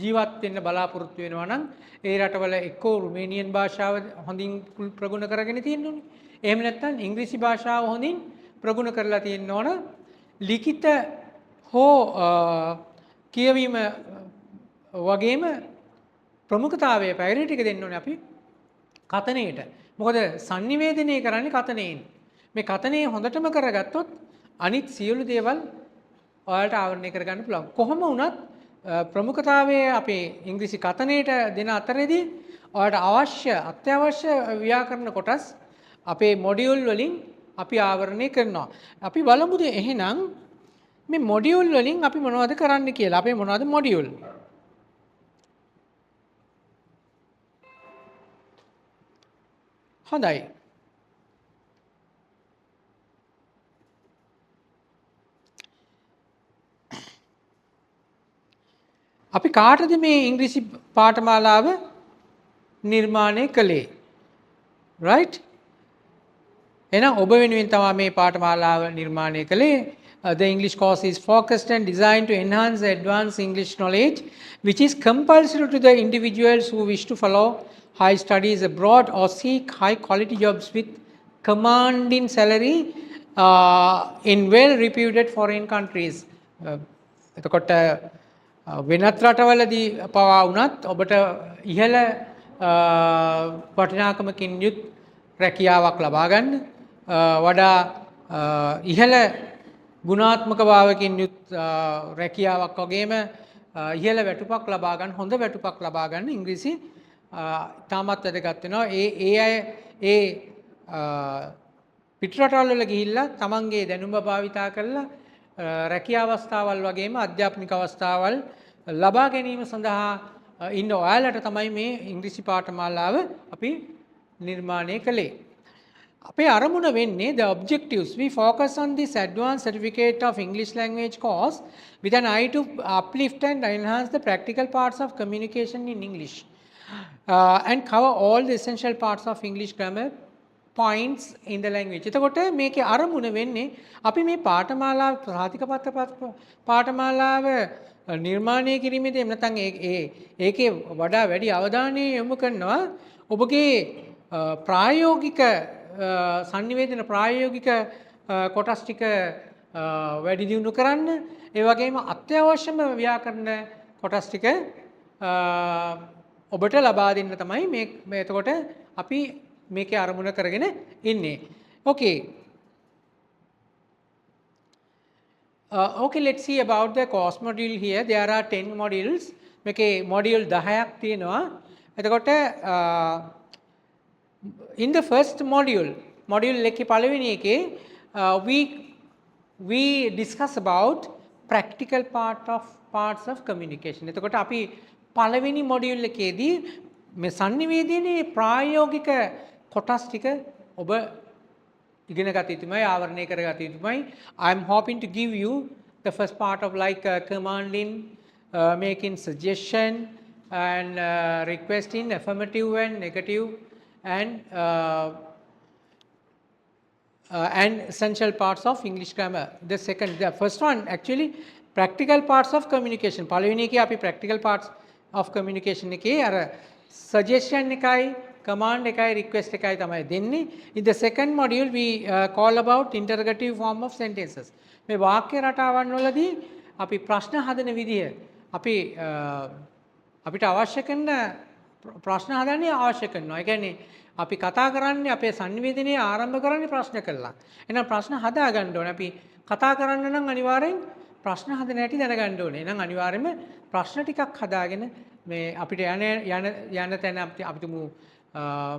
ජීවත් වෙන්න බලාපොරොත්තු වෙනවා නම් ඒ රටවල එක්කෝ රුමේනියන් භාෂාව හොඳින් ප්‍රගුණ කරගෙන තියෙන්න ඕනේ. එහෙම නැත්නම් ඉංග්‍රීසි භාෂාව හොඳින් ප්‍රගුණ කරලා තියෙන්න ඕන. ලිඛිත හෝ කියවීම වගේම ප්‍රමුඛතාවය ප්‍රයොරිටි එක දෙන්න ඕනේ අපි කතනයේට. මොකද sannivedanaya කරන්නේ කතනයෙන්. මේ කතනය හොඳටම කරගත්තොත් අනිත් සියලු දේවල් ඔයාලට ආවරණය කරගන්න පුළුවන්. කොහොම වුණත් ප්‍රමුඛතාවයේ අපේ ඉංග්‍රීසි කතනයට දෙන අතරේදී ඔයාලට අවශ්‍ය අත්‍යවශ්‍ය ව්‍යාකරණ කොටස් අපේ මොඩියුල් වලින් අපි ආවරණය කරනවා. අපි බලමුද එහෙනම් මේ මොඩියුල් වලින් අපි මොනවද කරන්න කියලා. අපේ මොනවද මොඩියුල්? හොඳයි. අපි කාටද මේ ඉංග්‍රීසි පාඨමාලාව නිර්මාණය කළේ? right? එහෙනම් ඔබ වෙනුවෙන් තමයි මේ පාඨමාලාව නිර්මාණය කළේ. The English course is focused and designed to enhance the advanced English knowledge, which is compulsory to the individuals who wish to follow high studies abroad or seek high quality jobs with commanding salary in well reputed foreign countries. එතකොට වෙනත් රටවලදී පවා වුණත් ඔබට ඉහළ වටිනාකමකින් යුත් රැකියාවක් ලබා ගන්න, වඩා ඉහළ ගුණාත්මක භාවකින් යුත් රැකියාවක් වගේම ඉහළ වැටුපක් ලබා ගන්න, හොඳ වැටුපක් ලබා ගන්න ඉංග්‍රීසි තාමත් වැදගත් වෙනවා. ඒ අය ඒ පිටරටවල වල ගිහිල්ලා තමන්ගේ දැනුම භාවිතා කරලා රැකියා අවස්ථාවල් වගේම අධ්‍යාපනික අවස්ථාවල් ලබා ගැනීම සඳහා ඉන්න ඔයාලට තමයි මේ ඉංග්‍රීසි පාඨමාලාව අපි නිර්මාණය කළේ. අපේ අරමුණ වෙන්නේ the objectives. We focus on this advanced certificate of English language course with an eye to uplift and enhance the practical parts of communication in English and cover all the essential parts of English grammar points in the language. එතකොට මේකේ අරමුණ වෙන්නේ අපි මේ පාඨමාලාව ප්‍රාතිකපත්ත පාඨමාලාව නිර්මාණය කිරීමේදී එහෙම නැත්නම් ඒකේ වඩා වැඩි අවධානය යොමු කරනවා ඔබගේ ප්‍රායෝගික sannivedana ප්‍රායෝගික කොටස් ටික වැඩි දියුණු කරන්න, ඒ වගේම අත්‍යවශ්‍යම ව්‍යාකරණ කොටස් ටික ඔබට ලබා දෙන්න තමයි මේ එතකොට අපි මේකේ අරමුණ කරගෙන ඉන්නේ. Okay. Okay, let's see about the course module here. There are 10 modules. මේකේ module 10ක් තියෙනවා. එතකොට in the first module එකේ පළවෙනි එකේ we discuss about practical parts of communication. එතකොට අපි පළවෙනි මොඩියුල් එකේදී මේ sannivedanaye ප්‍රායෝගික කොටස් ටික ඔබ ඉගෙන ගත යුතුමයි, ආවරණය කර ගත යුතුමයි. I am hoping to give you the first part of like commanding, making suggestion and requesting, affirmative and negative, and essential parts of English grammar. The first one actually practical parts of communication. පළවෙනි එකේ අපි practical parts of communication එකේ අර suggestion එකයි command එකයි request එකයි තමයි දෙන්නේ. In the second module we call about interrogative form of sentences. මේ වාක්‍ය රටාවන් වලදී අපි ප්‍රශ්න හදන විදිය අපිට අවශ්‍ය කරන ප්‍රශ්න හදන්නේ අවශ්‍ය කරනවා. ඒ කියන්නේ අපි කතා කරන්නේ අපේ sannivedanaya ආරම්භ කරන්නේ ප්‍රශ්න කළා. එහෙනම් ප්‍රශ්න හදා ගන්න ඕනේ. අපි කතා කරන්න නම් අනිවාර්යෙන් ප්‍රශ්න හදන හැටි දැනගන්න ඕනේ. එහෙනම් අනිවාර්යයෙන්ම ප්‍රශ්න ටිකක් හදාගෙන මේ අපිට යන තැන අපි තුමු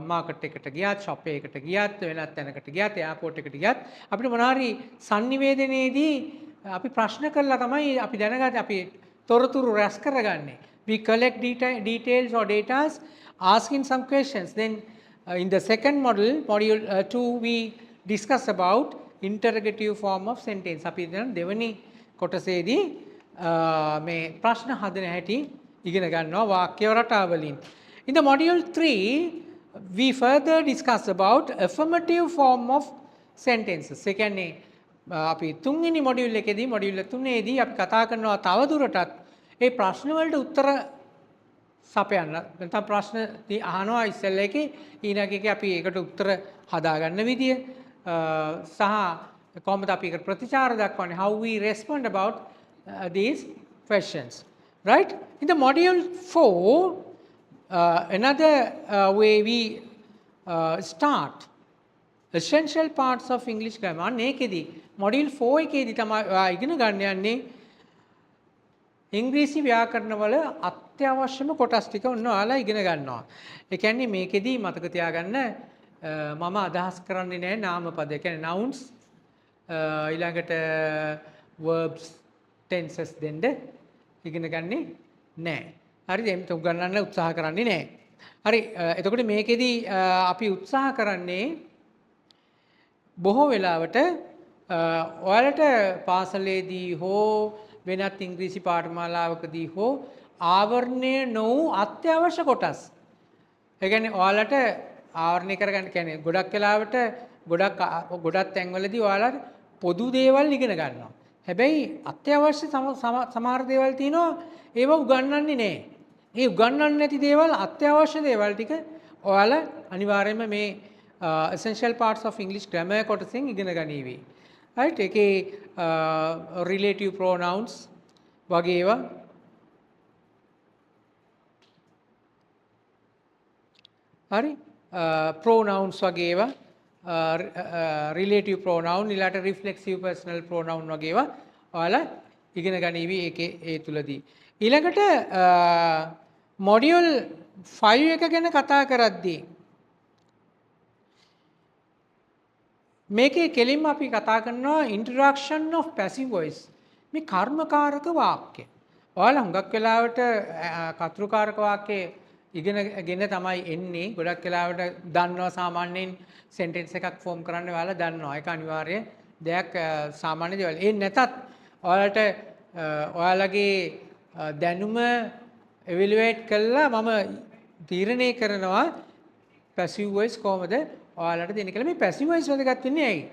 මාකට් එකට ගියත්, ෂොප් එකකට ගියත්, වෙනත් තැනකට ගියත්, එයාපෝට් එකට ගියත් අපිට මොනවා හරි sannivedanayeදී අපි ප්‍රශ්න කළා තමයි අපි දැනගත්තේ අපි තොරතුරු රැස් කරගන්නේ. We collect details or data, asking some questions. Then in the second module 2 we discuss about interrogative form of sentence. අපි දැන් දෙවෙනි කොටසේදී මේ ප්‍රශ්න හදන හැටි ඉගෙන ගන්නවා වාක්‍ය රටාවලින්. In the module 3 we further discuss about affirmative form of sentences. ඒ කියන්නේ අපි තුන්වෙනි මොඩියුල් එකේදී මොඩියුල් 3 අපි කතා කරනවා තව දුරටත් ඒ ප්‍රශ්න වලට උත්තර සපයන්න. නැත්නම් ප්‍රශ්න අහනවා ඉස්සෙල්ලා එකේ ඊළඟ එකේ අපි ඒකට උත්තර හදාගන්න විදිය සහ කොහොමද අපි ඒකට ප්‍රතිචාර දක්වන්නේ, how we respond about these questions, right? In the module 4 another way we start essential parts of English grammar. මේකෙදී module 4 එකේදී තමයි ඉගෙන ගන්න යන්නේ ඉංග්‍රීසි ව්‍යාකරණ වල අත්‍යවශ්‍යම කොටස් ටික ඔයාලා ඉගෙන ගන්නවා. ඒ කියන්නේ මේකෙදී මතක තියාගන්න මම අදහස් කරන්නේ නැහැ නාමපද. ඒ කියන්නේ nouns ඊළඟට verbs, tenses දෙන්න ඉගෙන ගන්නේ නැහැ. හරිද? එම්ට උගන්වන්න උත්සාහ කරන්නේ නැහැ. හරි. එතකොට මේකෙදී අපි උත්සාහ කරන්නේ බොහෝ වෙලාවට ඔයාලට පාසලේදී හෝ වෙනත් ඉංග්‍රීසි පාඨමාලාවකදී හෝ ආවරණය නොවූ අත්‍යවශ්‍ය කොටස්. ඒ කියන්නේ ඔයාලට ආවරණය කරගන්න කියන්නේ ගොඩක් වෙලාවට ගොඩක් තැන්වලදී ඔයාලා පොදු දේවල් ඉගෙන ගන්නවා. හැබැයි අත්‍යවශ්‍ය සමහර දේවල් තියෙනවා ඒව උගන්වන්නේ නැහැ. ඒ උගන්වන්නේ නැති දේවල් අත්‍යවශ්‍ය දේවල් ටික ඔයාලා අනිවාර්යයෙන්ම මේ essential parts of English grammar කොටසෙන් ඉගෙන ගනීවි. right? ඒකේ relative pronouns වගේ ඒවා හරි pronouns වගේ ඒවා relative pronoun ඊළාට reflexive personal pronoun වගේ ඒවා ඔයාලා ඉගෙන ගනීවි ඒකේ ඒ තුලදී. ඊළඟට module 5 එක ගැන කතා කරද්දී මේකේ කෙලින්ම අපි කතා කරනවා introduction of passive voice. මේ කර්මකාරක වාක්‍ය. ඔයාලා හුඟක් වෙලාවට කර්තෘකාරක වාක්‍ය ඉගෙනගෙන තමයි එන්නේ. ගොඩක් වෙලාවට දන්නවා සාමාන්‍යයෙන් sentence එකක් form කරන්න ඔයාලා දන්නවා. ඒක අනිවාර්ය දෙයක් සාමාන්‍ය දේවල්. ඒ නැතත් ඔයාලට ඔයාලගේ දැනුම evaluate කළා මම තීරණය කරනවා passive voice කොහොමද ඔයාලට දෙන්න කියලා. මේ passive voice වැදගත් වෙන්නේ ඇයි?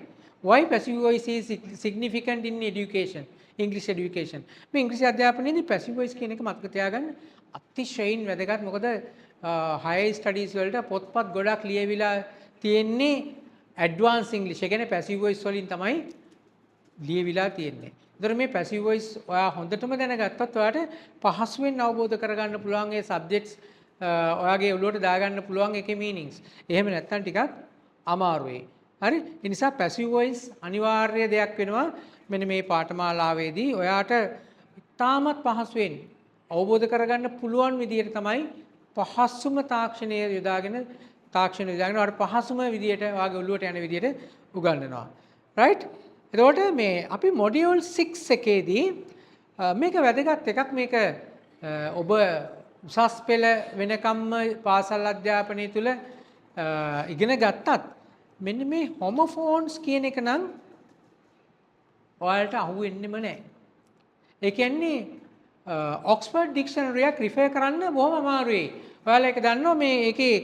Why passive voice is significant in education, English education? මේ ඉංග්‍රීසි අධ්‍යාපනයේදී passive voice කියන එක මතක තියාගන්න අතිශයින් වැදගත්. මොකද higher studies වලට පොත්පත් ගොඩක් ලියවිලා තියෙන්නේ advanced English. ඒ කියන්නේ passive voice වලින් තමයි ලියවිලා තියෙන්නේ. ඒතර මේ passive voice ඔයා හොඳටම දැනගත්තොත් ඔයාට පහසුවෙන් අවබෝධ කරගන්න පුළුවන් ඒ subjects ඔයාගේ ඔළුවට දාගන්න පුළුවන් ඒකේ meanings. එහෙම නැත්නම් ටිකක් අමාරුයි. හරි? ඒ නිසා passive voice අනිවාර්ය දෙයක් වෙනවා. මෙන්න මේ පාඨමාලාවේදී ඔයාට ඉතාමත් පහසුවෙන් අවබෝධ කරගන්න පුළුවන් විදිහට තමයි පහසුම තාක්ෂණය යොදාගෙන වල පහසුම විදියට වාගේ ඔළුවට යන විදියට උගන්වනවා. right? එතකොට මේ අපි මොඩියුල් 6 එකේදී මේක වැදගත් එකක්. මේක ඔබ උසස් පෙළ වෙනකම්ම පාසල් අධ්‍යාපනය තුළ ඉගෙන ගත්තත් මෙන්න මේ හොමෝෆෝන්ස් කියන එක නම් ඔයාලට අහු වෙන්නෙම නැහැ. ඒ කියන්නේ ඔක්ස්ෆර්ඩ් ඩික්ෂනරියක් රිෆර් කරන්න බොහොම අමාරුයි. ඔයාලා ඒක දන්නවා මේ ඒකේ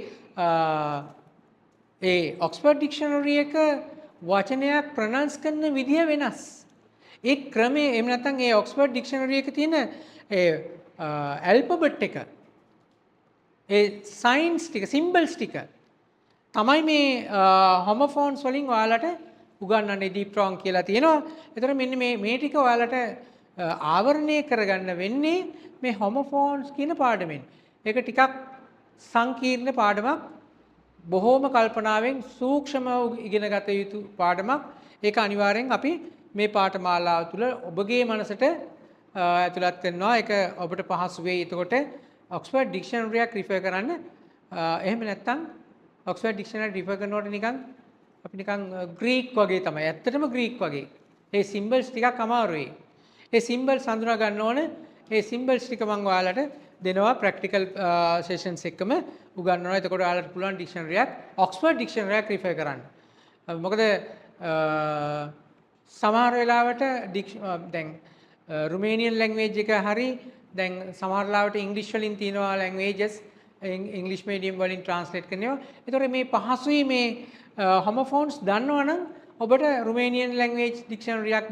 ඒ ඔක්ස්ෆර්ඩ් ඩික්ෂනරි එක වචනයක් ප්‍රොනවුන්ස් කරන විදිය වෙනස්. ඒ ක්‍රමයේ එහෙම නැත්නම් ඒ ඔක්ස්ෆර්ඩ් ඩික්ෂනරි එකේ තියෙන ඒ ඇල්ෆබෙට් එක ඒ සයින්ස් ටික සිම්බල්ස් ටික තමයි මේ හොමෝෆෝන්ස් වලින් ඔයාලට උගන්වන්නේ දීප්‍රෝන් කියලා තියෙනවා. ඒතර මෙන්න මේ ටික ඔයාලට ආවරණය කරගන්න වෙන්නේ මේ හොමෝෆෝන්ස් කියන පාඩමෙන්. ඒක ටිකක් සංකීර්ණ පාඩමක්. බොහෝම කල්පනාවෙන් සූක්ෂමව ඉගෙන ගත යුතු පාඩමක්. ඒක අනිවාර්යෙන් අපි මේ පාඨමාලාව තුළ ඔබගේ මනසට ඇතුළත් කරනවා. ඒක ඔබට පහසු වෙයි. එතකොට ඔක්ස්ෆර්ඩ් ඩික්ෂනරියක් රිෆර් කරන්න. එහෙම නැත්නම් ඔක්ස්ෆර්ඩ් ඩික්ෂනරි රිෆර් කරනකොට නිකන් අපි නිකන් ග්‍රීක් වගේ තමයි. ඇත්තටම ග්‍රීක් වගේ. ඒ සිම්බල්ස් ටිකක් අමාරුයි. ඒ සිම්බල්ස් හඳුනා ගන්න ඕන. ඒ සිම්බල්ස් ටික මම ඔයාලට දෙනවා ප්‍රැක්ටිකල් සෙෂන්ස් එකම උගන්වනවා. එතකොට ඔයාලට පුළුවන් ඩික්ෂනරියක් ඔක්ස්ෆර්ඩ් ඩික්ෂනරියක් රිෆර් කරන්න. මොකද සමහර වෙලාවට දැන් රුමේනියන් ලැන්ග්වේජ් එක හරි දැන් සමහර වෙලාවට ඉංග්‍රීසි වලින් තියෙනවා ලැන්ග්වේජස් ඉංග්‍රීසි මීඩියම් වලින් ට්‍රාන්ස්ලේට් කරනවා. ඒතකොට මේ පහසුයි මේ හොමෝෆෝන්ස් දන්නවනම් ඔබට රුමේනියන් ලැන්ග්වේජ් ඩික්ෂනරියක්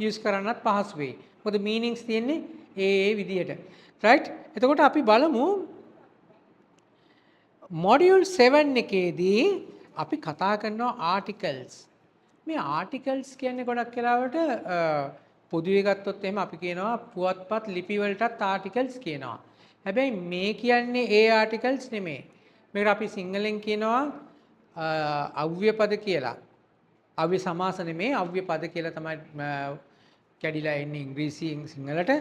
යූස් කරන්නත් පහසු වෙයි. මොකද මීනින්ග්ස් තියෙන්නේ ඒ විදිහට. right? එතකොට අපි බලමු මොඩියුල් 7 එකේදී අපි කතා කරනවා ආටිකල්ස්. මේ ආටිකල්ස් කියන්නේ ගොඩක් වෙලාවට පොදුවේ ගත්තොත් එහෙම අපි කියනවා පුවත්පත් ලිපි වලටත් ආටිකල්ස් කියනවා. හැබැයි මේ කියන්නේ ඒ ආටිකල්ස් නෙමෙයි. මේකට අපි සිංහලෙන් කියනවා අව්‍ය පද කියලා. අව්‍ය සමාස නෙමෙයි අව්‍ය පද කියලා තමයි කැඩිලා එන්නේ ඉංග්‍රීසියෙන් සිංහලට.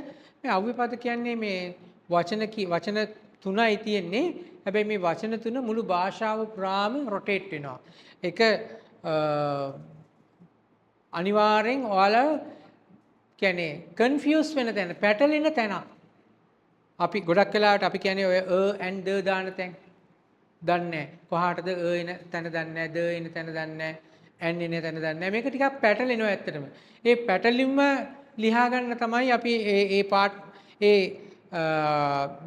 මේ අව්‍ය පද කියන්නේ මේ වචන තුනයි තියෙන්නේ. හැබැයි මේ වචන තුන මුළු භාෂාව පුරාම රොටේට් වෙනවා. ඒක අනිවාර්යෙන් ඔයාලා කියන්නේ කන්ෆියුස් වෙන තැන, පැටලෙන තැන. අපි ගොඩක් වෙලාවට අපි කියන්නේ ඔය and the දාන තැන් දන්නේ නැහැ. කොහාටද එන තැන දන්නේ නැහැ, the එන තැන දන්නේ නැහැ, and එන තැන දන්නේ නැහැ. මේක ටිකක් පැටලෙනවා ඇත්තටම. ඒ පැටලීම ලියා ගන්න තමයි අපි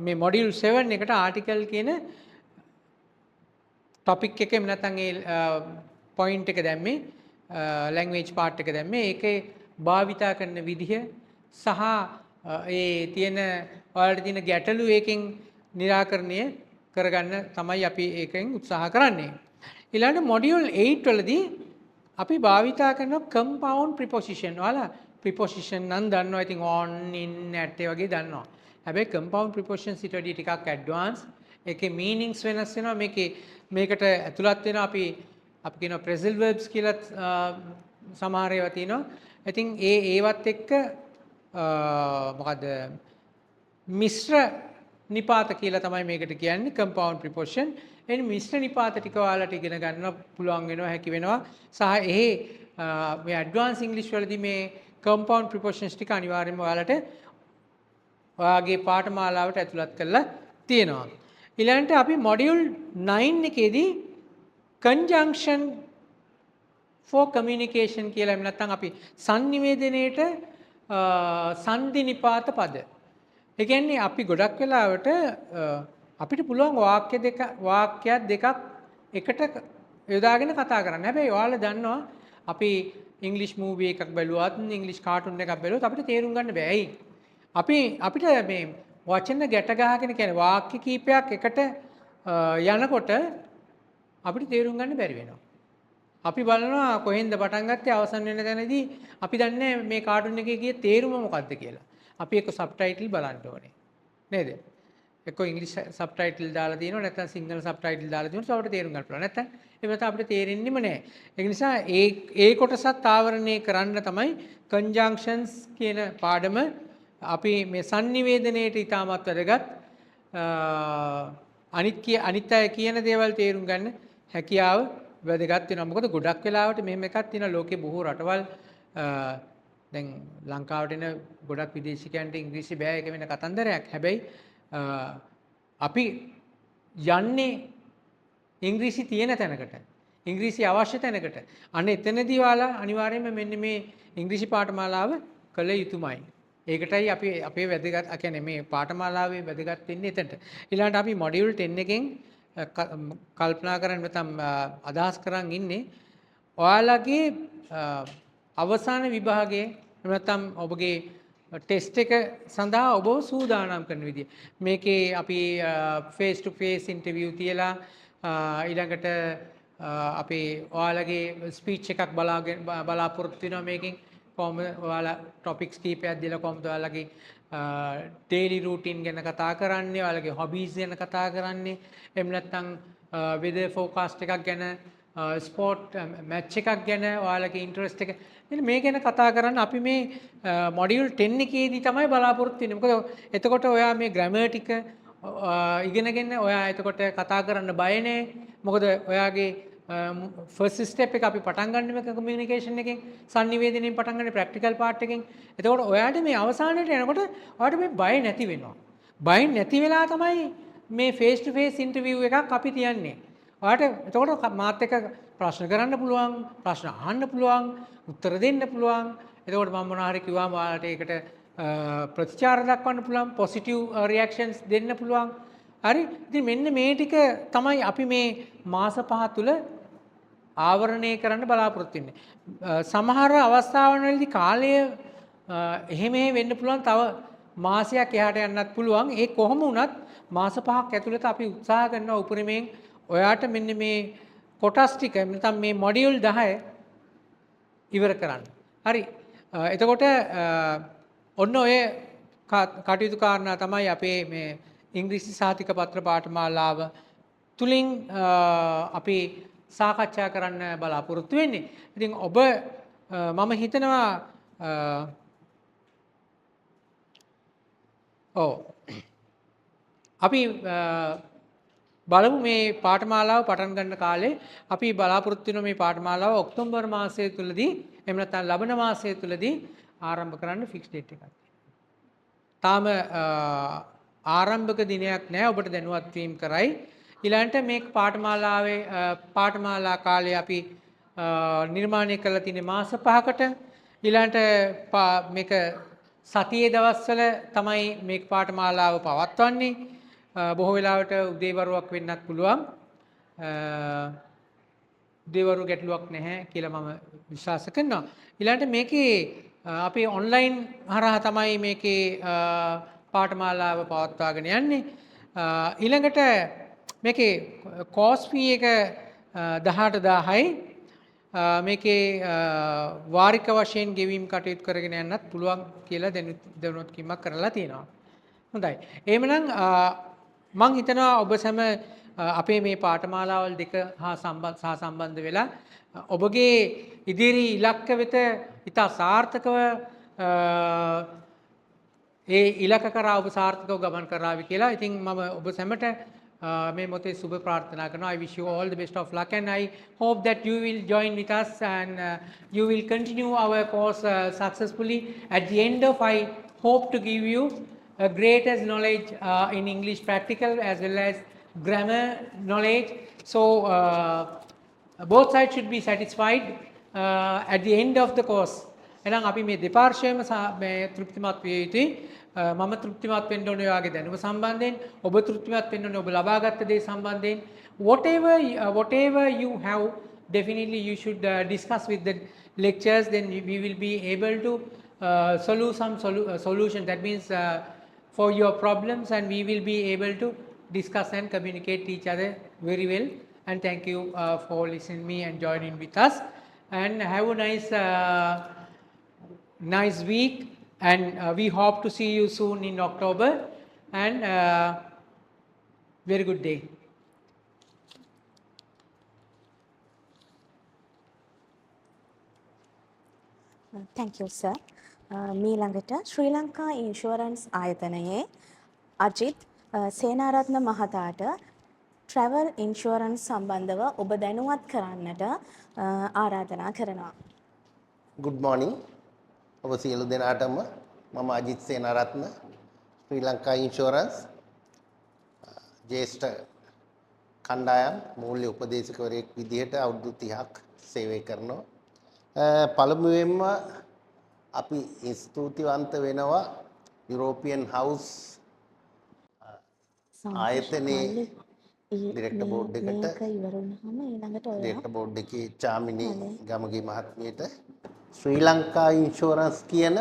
මේ මොඩියුල් 7 එකට ආටිකල් කියන ටොපික් එකේ නැත්නම් ඒ පොයින්ට් එක දැම්මේ ලැන්ග්වේජ් පාර්ට් එක දැම්මේ. ඒකේ භාවිතා කරන විදිහ සහ ඒ තියෙන ඔයාලට තියෙන ගැටලු ඒකෙන් निराකරණය කරගන්න තමයි අපි ඒකෙන් උත්සාහ කරන්නේ. ඊළඟ මොඩියුල් 8 වලදී අපි භාවිතා කරන කම්පවුන්ඩ් ප්‍රිපොසිෂන්. ඔයාලා ප්‍රිපොසිෂන් නම් දන්නවා. ඉතින් on in at වගේ දන්නවා. හැබැයි කම්පවුන්ඩ් ප්‍රිපොසිෂන්ස් ඊට වඩා ටිකක් ඇඩ්වාන්ස්. ඒකේ මීනින්ග්ස් වෙනස් වෙනවා. මේකට ඇතුළත් වෙනවා අපි කියනවා ප්‍රෙසල් verbs කියලා සමහර ඒවා තියෙනවා. ඉතින් ඒවත් එක්ක මොකද මිශ්‍ර නිපාත කියලා තමයි මේකට කියන්නේ කම්පවුන්ඩ් ප්‍රිපොසිෂන්. එනි මිශ්‍ර නිපාත ටික ඔයාලට ඉගෙන ගන්න පුළුවන් වෙනවා, හැකි වෙනවා. සහ මේ ඇඩ්වාන්ස් ඉංග්‍රීසි වලදී මේ කම්පවුන්ඩ් ප්‍රිපොසිෂන්ස් ටික අනිවාර්යයෙන්ම ඔයාලට ඔයාගේ පාඨමාලාවට ඇතුළත් කරලා තියෙනවා. ඊළඟට අපි මොඩියුල් 9 එකේදී conjunction for communication කියලා එහෙම නැත්නම් අපි sannivedanayට සංදි නිපාත පද. ඒ කියන්නේ අපි ගොඩක් වෙලාවට අපිට පුළුවන් වාක්‍යයක් දෙකක් එකට යොදාගෙන කතා කරන්න. හැබැයි ඔයාලා දන්නවා අපි ඉංග්‍රීසි මූවි එකක් බැලුවත් ඉංග්‍රීසි කාටුන් එකක් බැලුවත් අපිට තේරුම් ගන්න බෑ. ඇයි? අපිට මේ වචන ගැට ගහගෙන කියන්නේ වාක්‍ය කීපයක් එකට යනකොට අපිට තේරුම් ගන්න බැරි වෙනවා. අපි බලනවා කොහෙන්ද පටන් ගත්තේ අවසන් වෙන තැනදී අපි දන්නේ මේ කාටුන් එකේ ගියේ තේරුම මොකක්ද කියලා. අපි එක්ක සබ්ටයිටල් බලන්න ඕනේ. නේද? එක්ක ඉංග්‍රීසි සබ්ටයිටල් දාලා තියෙනවා නැත්නම් සිංහල සබ්ටයිටල් දාලා තියෙනවා. අපිට තේරුම් ගන්න පුළුවන්. නැත්නම් එහෙම නැත්නම් අපිට තේරෙන්නෙම නැහැ. ඒ නිසා ඒ කොටසත් ආවරණය කරන්න තමයි conjunctions කියන පාඩම අපි මේ sannivedanayට ඉතාමත් වැදගත්. අනිත් අය කියන දේවල් තේරුම් ගන්න හැකියාව වැදගත් වෙනවා. මොකද ගොඩක් වෙලාවට මෙහෙම එකක් තියෙනවා ලෝකේ බොහෝ රටවල් දැන් ලංකාවට එන ගොඩක් විදේශිකයන්ට ඉංග්‍රීසි බෑ ඒක වෙන කතන්දරයක්. හැබැයි අපි යන්නේ ඉංග්‍රීසි තියෙන තැනකට. ඉංග්‍රීසි අවශ්‍ය තැනකට. අන්න එතනදී ඔයාලා අනිවාර්යයෙන්ම මෙන්න මේ ඉංග්‍රීසි පාඨමාලාව කළ යුතුමයි. ඒකටයි අපි අපේ වැදගත් කියන්නේ මේ පාඨමාලාවේ වැදගත් වෙන්නේ එතනට. ඊළඟට අපි මොඩියුල් 10 එකෙන් කල්පනා කරන් නැත්නම් අදහස් කරන් ඉන්නේ ඔයාලගේ අවසාන විභාගයේ නැත්නම් ඔබගේ ටෙස්ට් එක සඳහා ඔබ සූදානම් කරන විදිය. මේකේ අපි ෆේස් ටු ෆේස් ඉන්ටර්විව් තියලා ඊළඟට අපි ඔයාලගේ ස්පීච් එකක් බලාපොරොත්තු වෙනවා මේකෙන්. කොහොමද ඔයාලා ටොපික්ස් කීපයක් දීලා කොහොමද ඔයාලගේ ඩේලි රූටින් ගැන කතා කරන්නේ, ඔයාලගේ හොබීස් ගැන කතා කරන්නේ, එහෙම නැත්නම් වෙදර් ෆෝකාස්ට් එකක් ගැන, ස්පෝර්ට් මැච් එකක් ගැන ඔයාලගේ ඉන්ටරෙස්ට් එක මේ ගැන කතා කරන්න අපි මේ මොඩියුල් 10 එකේදී තමයි බලාපොරොත්තු වෙන්නේ. මොකද එතකොට ඔයා මේ ග්‍රැමර් ටික ඉගෙනගෙන ඔයා එතකොට කතා කරන්න බය නැහැ. මොකද ඔයාගේ ෆර්ස්ට් ස්ටෙප් එක අපි පටන් ගන්න මේක කමියුනිකේෂන් එකෙන් sannivedanayen පටන් ගන්න ප්‍රැක්ටිකල් පාර්ට් එකෙන්. එතකොට ඔයාට මේ අවසානයේ එනකොට ඔයාට මේ බය නැති වෙනවා. බය නැති වෙලා තමයි මේ ෆේස් ටු ෆේස් ඉන්ටර්විව් එකක් අපි තියන්නේ. ඔයාට එතකොට මාත් එක්ක ප්‍රශ්න කරන්න පුළුවන්, ප්‍රශ්න අහන්න පුළුවන්, උත්තර දෙන්න පුළුවන්. එතකොට මම මොනවා හරි කිව්වම ඔයාලට ඒකට ප්‍රතිචාර දක්වන්න පුළුවන්, පොසිටිව් රියැක්ෂන්ස් දෙන්න පුළුවන්. හරි. ඉතින් මෙන්න මේ ටික තමයි අපි මේ මාස 5 තුල ආවරණය කරන්න බලාපොරොත්තු වෙන්නේ. සමහර අවස්ථාවන් වලදී කාලය එහෙම වෙන්න පුළුවන්, තව මාසයක් එහාට යන්නත් පුළුවන්. ඒ කොහොම වුණත් මාස 5ක් ඇතුළත අපි උත්සාහ කරනවා උපරිමයෙන් ඔයාට මෙන්න මේ කොටස් ටික නැත්නම් මේ මොඩියුල් 10 ඉවර කරන්න. හරි. එතකොට ඔන්න ඔය කටයුතු කාරණා තමයි අපේ මේ ඉංග්‍රීසි සාතික පත්‍ර පාඨමාලාව තුලින් අපි සාකච්ඡා කරන්න බලාපොරොත්තු වෙන්නේ. ඉතින් ඔබ මම හිතනවා අපි බලමු මේ පාඨමාලාව පටන් ගන්න කාලේ අපි බලාපොරොත්තු වෙන මේ පාඨමාලාව ඔක්තෝබර් මාසයේ තුලදී එහෙම නැත්නම් ලබන මාසයේ තුලදී ආරම්භ කරන්න ෆික්ස් ඩේට් එකක්. තාම ආරම්භක දිනයක් නැහැ, ඔබට දැනුවත් වීම කරයි. ඊළඟට මේ පාඨමාලා කාලේ අපි නිර්මාණය කරලා තියෙන මාස 5කට. ඊළඟට මේක සතියේ දවස්වල තමයි මේ පාඨමාලාව පවත්වන්නේ. බොහෝ වෙලාවට උදේවරුවක් වෙන්නත් පුළුවන්. උදේවරු ගැටලුවක් නැහැ කියලා මම විශ්වාස කරනවා. ඊළඟට මේකේ අපි ඔන්ලයින් හරහා තමයි මේකේ පාඨමාලාව පවත්වාගෙන යන්නේ. ඊළඟට මේකේ කෝස් ෆී එක 18000යි. මේකේ වාරික වශයෙන් ගෙවීම් කටයුතු කරගෙන යන්නත් පුළුවන් කියලා දැනුවත් කිරීමක් කරලා තියෙනවා. හොඳයි. එහෙමනම් මම හිතනවා ඔබ සැම අපේ මේ පාඨමාලාවල් දෙක හා සම්බන්ධ වෙලා ඔබගේ ඉදිරි ඉලක්ක වෙත ඉතා සාර්ථකව ඒ ඉලක්ක කරා ඔබ සාර්ථකව ගමන් කරાવી කියලා. ඉතින් මම ඔබ සැමට මේ මොතේ සුබ ප්‍රාර්ථනා කරනවා. I wish you all the best of luck and I hope that you will join with us and you will continue our course successfully. At the end of I hope to give you a greatest knowledge in English practical as well as grammar knowledge. So both sides should be satisfied at the end of the course. එහෙනම් අපි මේ දෙපාර්ශ්වයම මේ තෘප්තිමත් විය යුතුයි. මම තෘප්තිමත් වෙන්න ඕනේ ඔයාගේ දැනුම සම්බන්ධයෙන්, ඔබ තෘප්තිමත් වෙන්න ඕනේ ඔබ ලබාගත් දේ සම්බන්ධයෙන්. Whatever you have, definitely you should discuss with the lectures, then we will be able to solve some solution. That means for your problems, and we will be able to discuss and communicate each other very well. And thank you for listening me and joining with us. And have a nice week. And we hope to see you soon in October. And very good day. Thank you, sir. මීළඟට ශ්‍රී Lanka insurance ආයතනයේ අජිත් සේනාරත්න මහතාට travel insurance සම්බන්ධව ඔබ දැනුවත් කරන්නට ආරාධනා කරනවා. good morning ඔබ සියලු දෙනාටම මම අජිත් සේනාරත්න ශ්‍රී ලංකා ඉන්ෂුරන්ස් ජේෂ්ඨ කණ්ඩායම් මූල්‍ය උපදේශකවරයෙක් විදිහට අවුරුදු 30ක් සේවය කරනවා. පළමුවෙන්ම අපි ස්තුතිවන්ත වෙනවා යුරෝපියන් හවුස් ආයතනයේ ඩිරෙක්ටර් බෝඩ් එකට මේක ඉවර වුණාම ඊළඟට ඔයා ඩිරෙක්ටර් බෝඩ් එකේ චාමිනී ගමගේ මහත්මියට ශ්‍රී ලංකා ඉන්ෂුරන්ස් කියන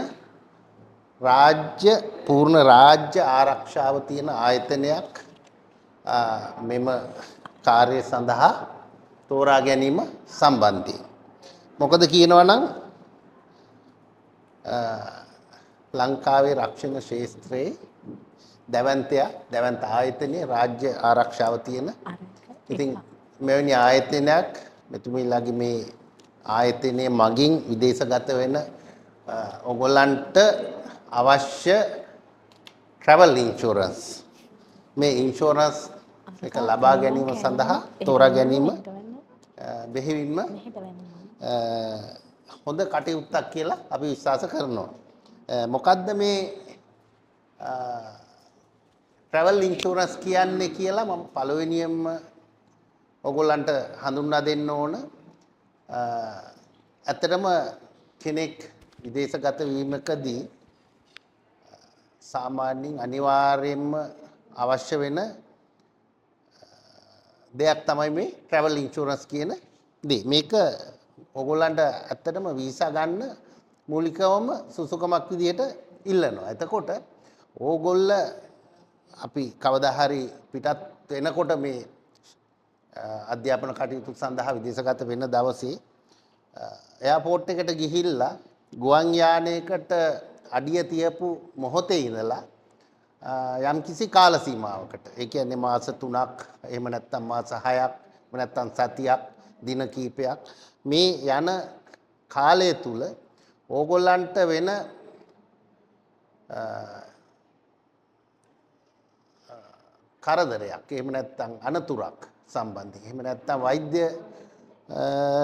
පූර්ණ රාජ්‍ය ආරක්ෂාව තියෙන ආයතනයක් මෙම කාර්යය සඳහා තෝරා ගැනීම සම්බන්ධයෙන්. මොකද කියනවා නම් ලංකාවේ රක්ෂණ ක්ෂේත්‍රයේ දැවැන්ත ආයතනයේ රාජ්‍ය ආරක්ෂාව තියෙන. ඉතින් මෙවැනි ආයතනයක් මෙතුමිලාගේ මේ ආයතනයේ මගින් විදේශගත වෙන ඔයගොල්ලන්ට අවශ්‍ය travel insurance මේ ඉන්ෂුරන්ස් එක ලබා ගැනීම සඳහා තෝරා ගැනීම බෙහෙවින්ම හොඳ කටයුත්තක් කියලා අපි විශ්වාස කරනවා. මොකද්ද මේ travel insurance කියන්නේ කියලා මම පළවෙනියෙන්ම ඔයගොල්ලන්ට හඳුන්වා දෙන්න ඕන. ඇත්තටම කෙනෙක් විදේශගත වීමකදී සාමාන්‍යයෙන් අනිවාර්යයෙන්ම අවශ්‍ය වෙන දෙයක් තමයි මේ travel insurance කියන දේ. මේක ඔයගොල්ලන්ට ඇත්තටම වීසා ගන්න මූලිකවම සුසුකමක් විදියට ඉල්ලනවා. එතකොට ඕගොල්ල අපි කවදා හරි පිටත් වෙනකොට මේ අධ්‍යාපන කටයුතු සඳහා විදේශගත වෙන දවසේ එයාපෝට් එකට ගිහිල්ලා ගුවන් යානයකට අඩිය තියපු මොහොතේ ඉඳලා යම් කිසි කාල සීමාවකට, ඒ කියන්නේ මාස 3ක් එහෙම නැත්නම් මාස 6ක් එහෙම නැත්නම් සතියක් දින කීපයක් මේ යන කාලය තුල ඕගොල්ලන්ට වෙන කරදරයක් එහෙම නැත්නම් අනතුරක් සම්බන්ධයෙන් එහෙම නැත්නම් වෛද්‍ය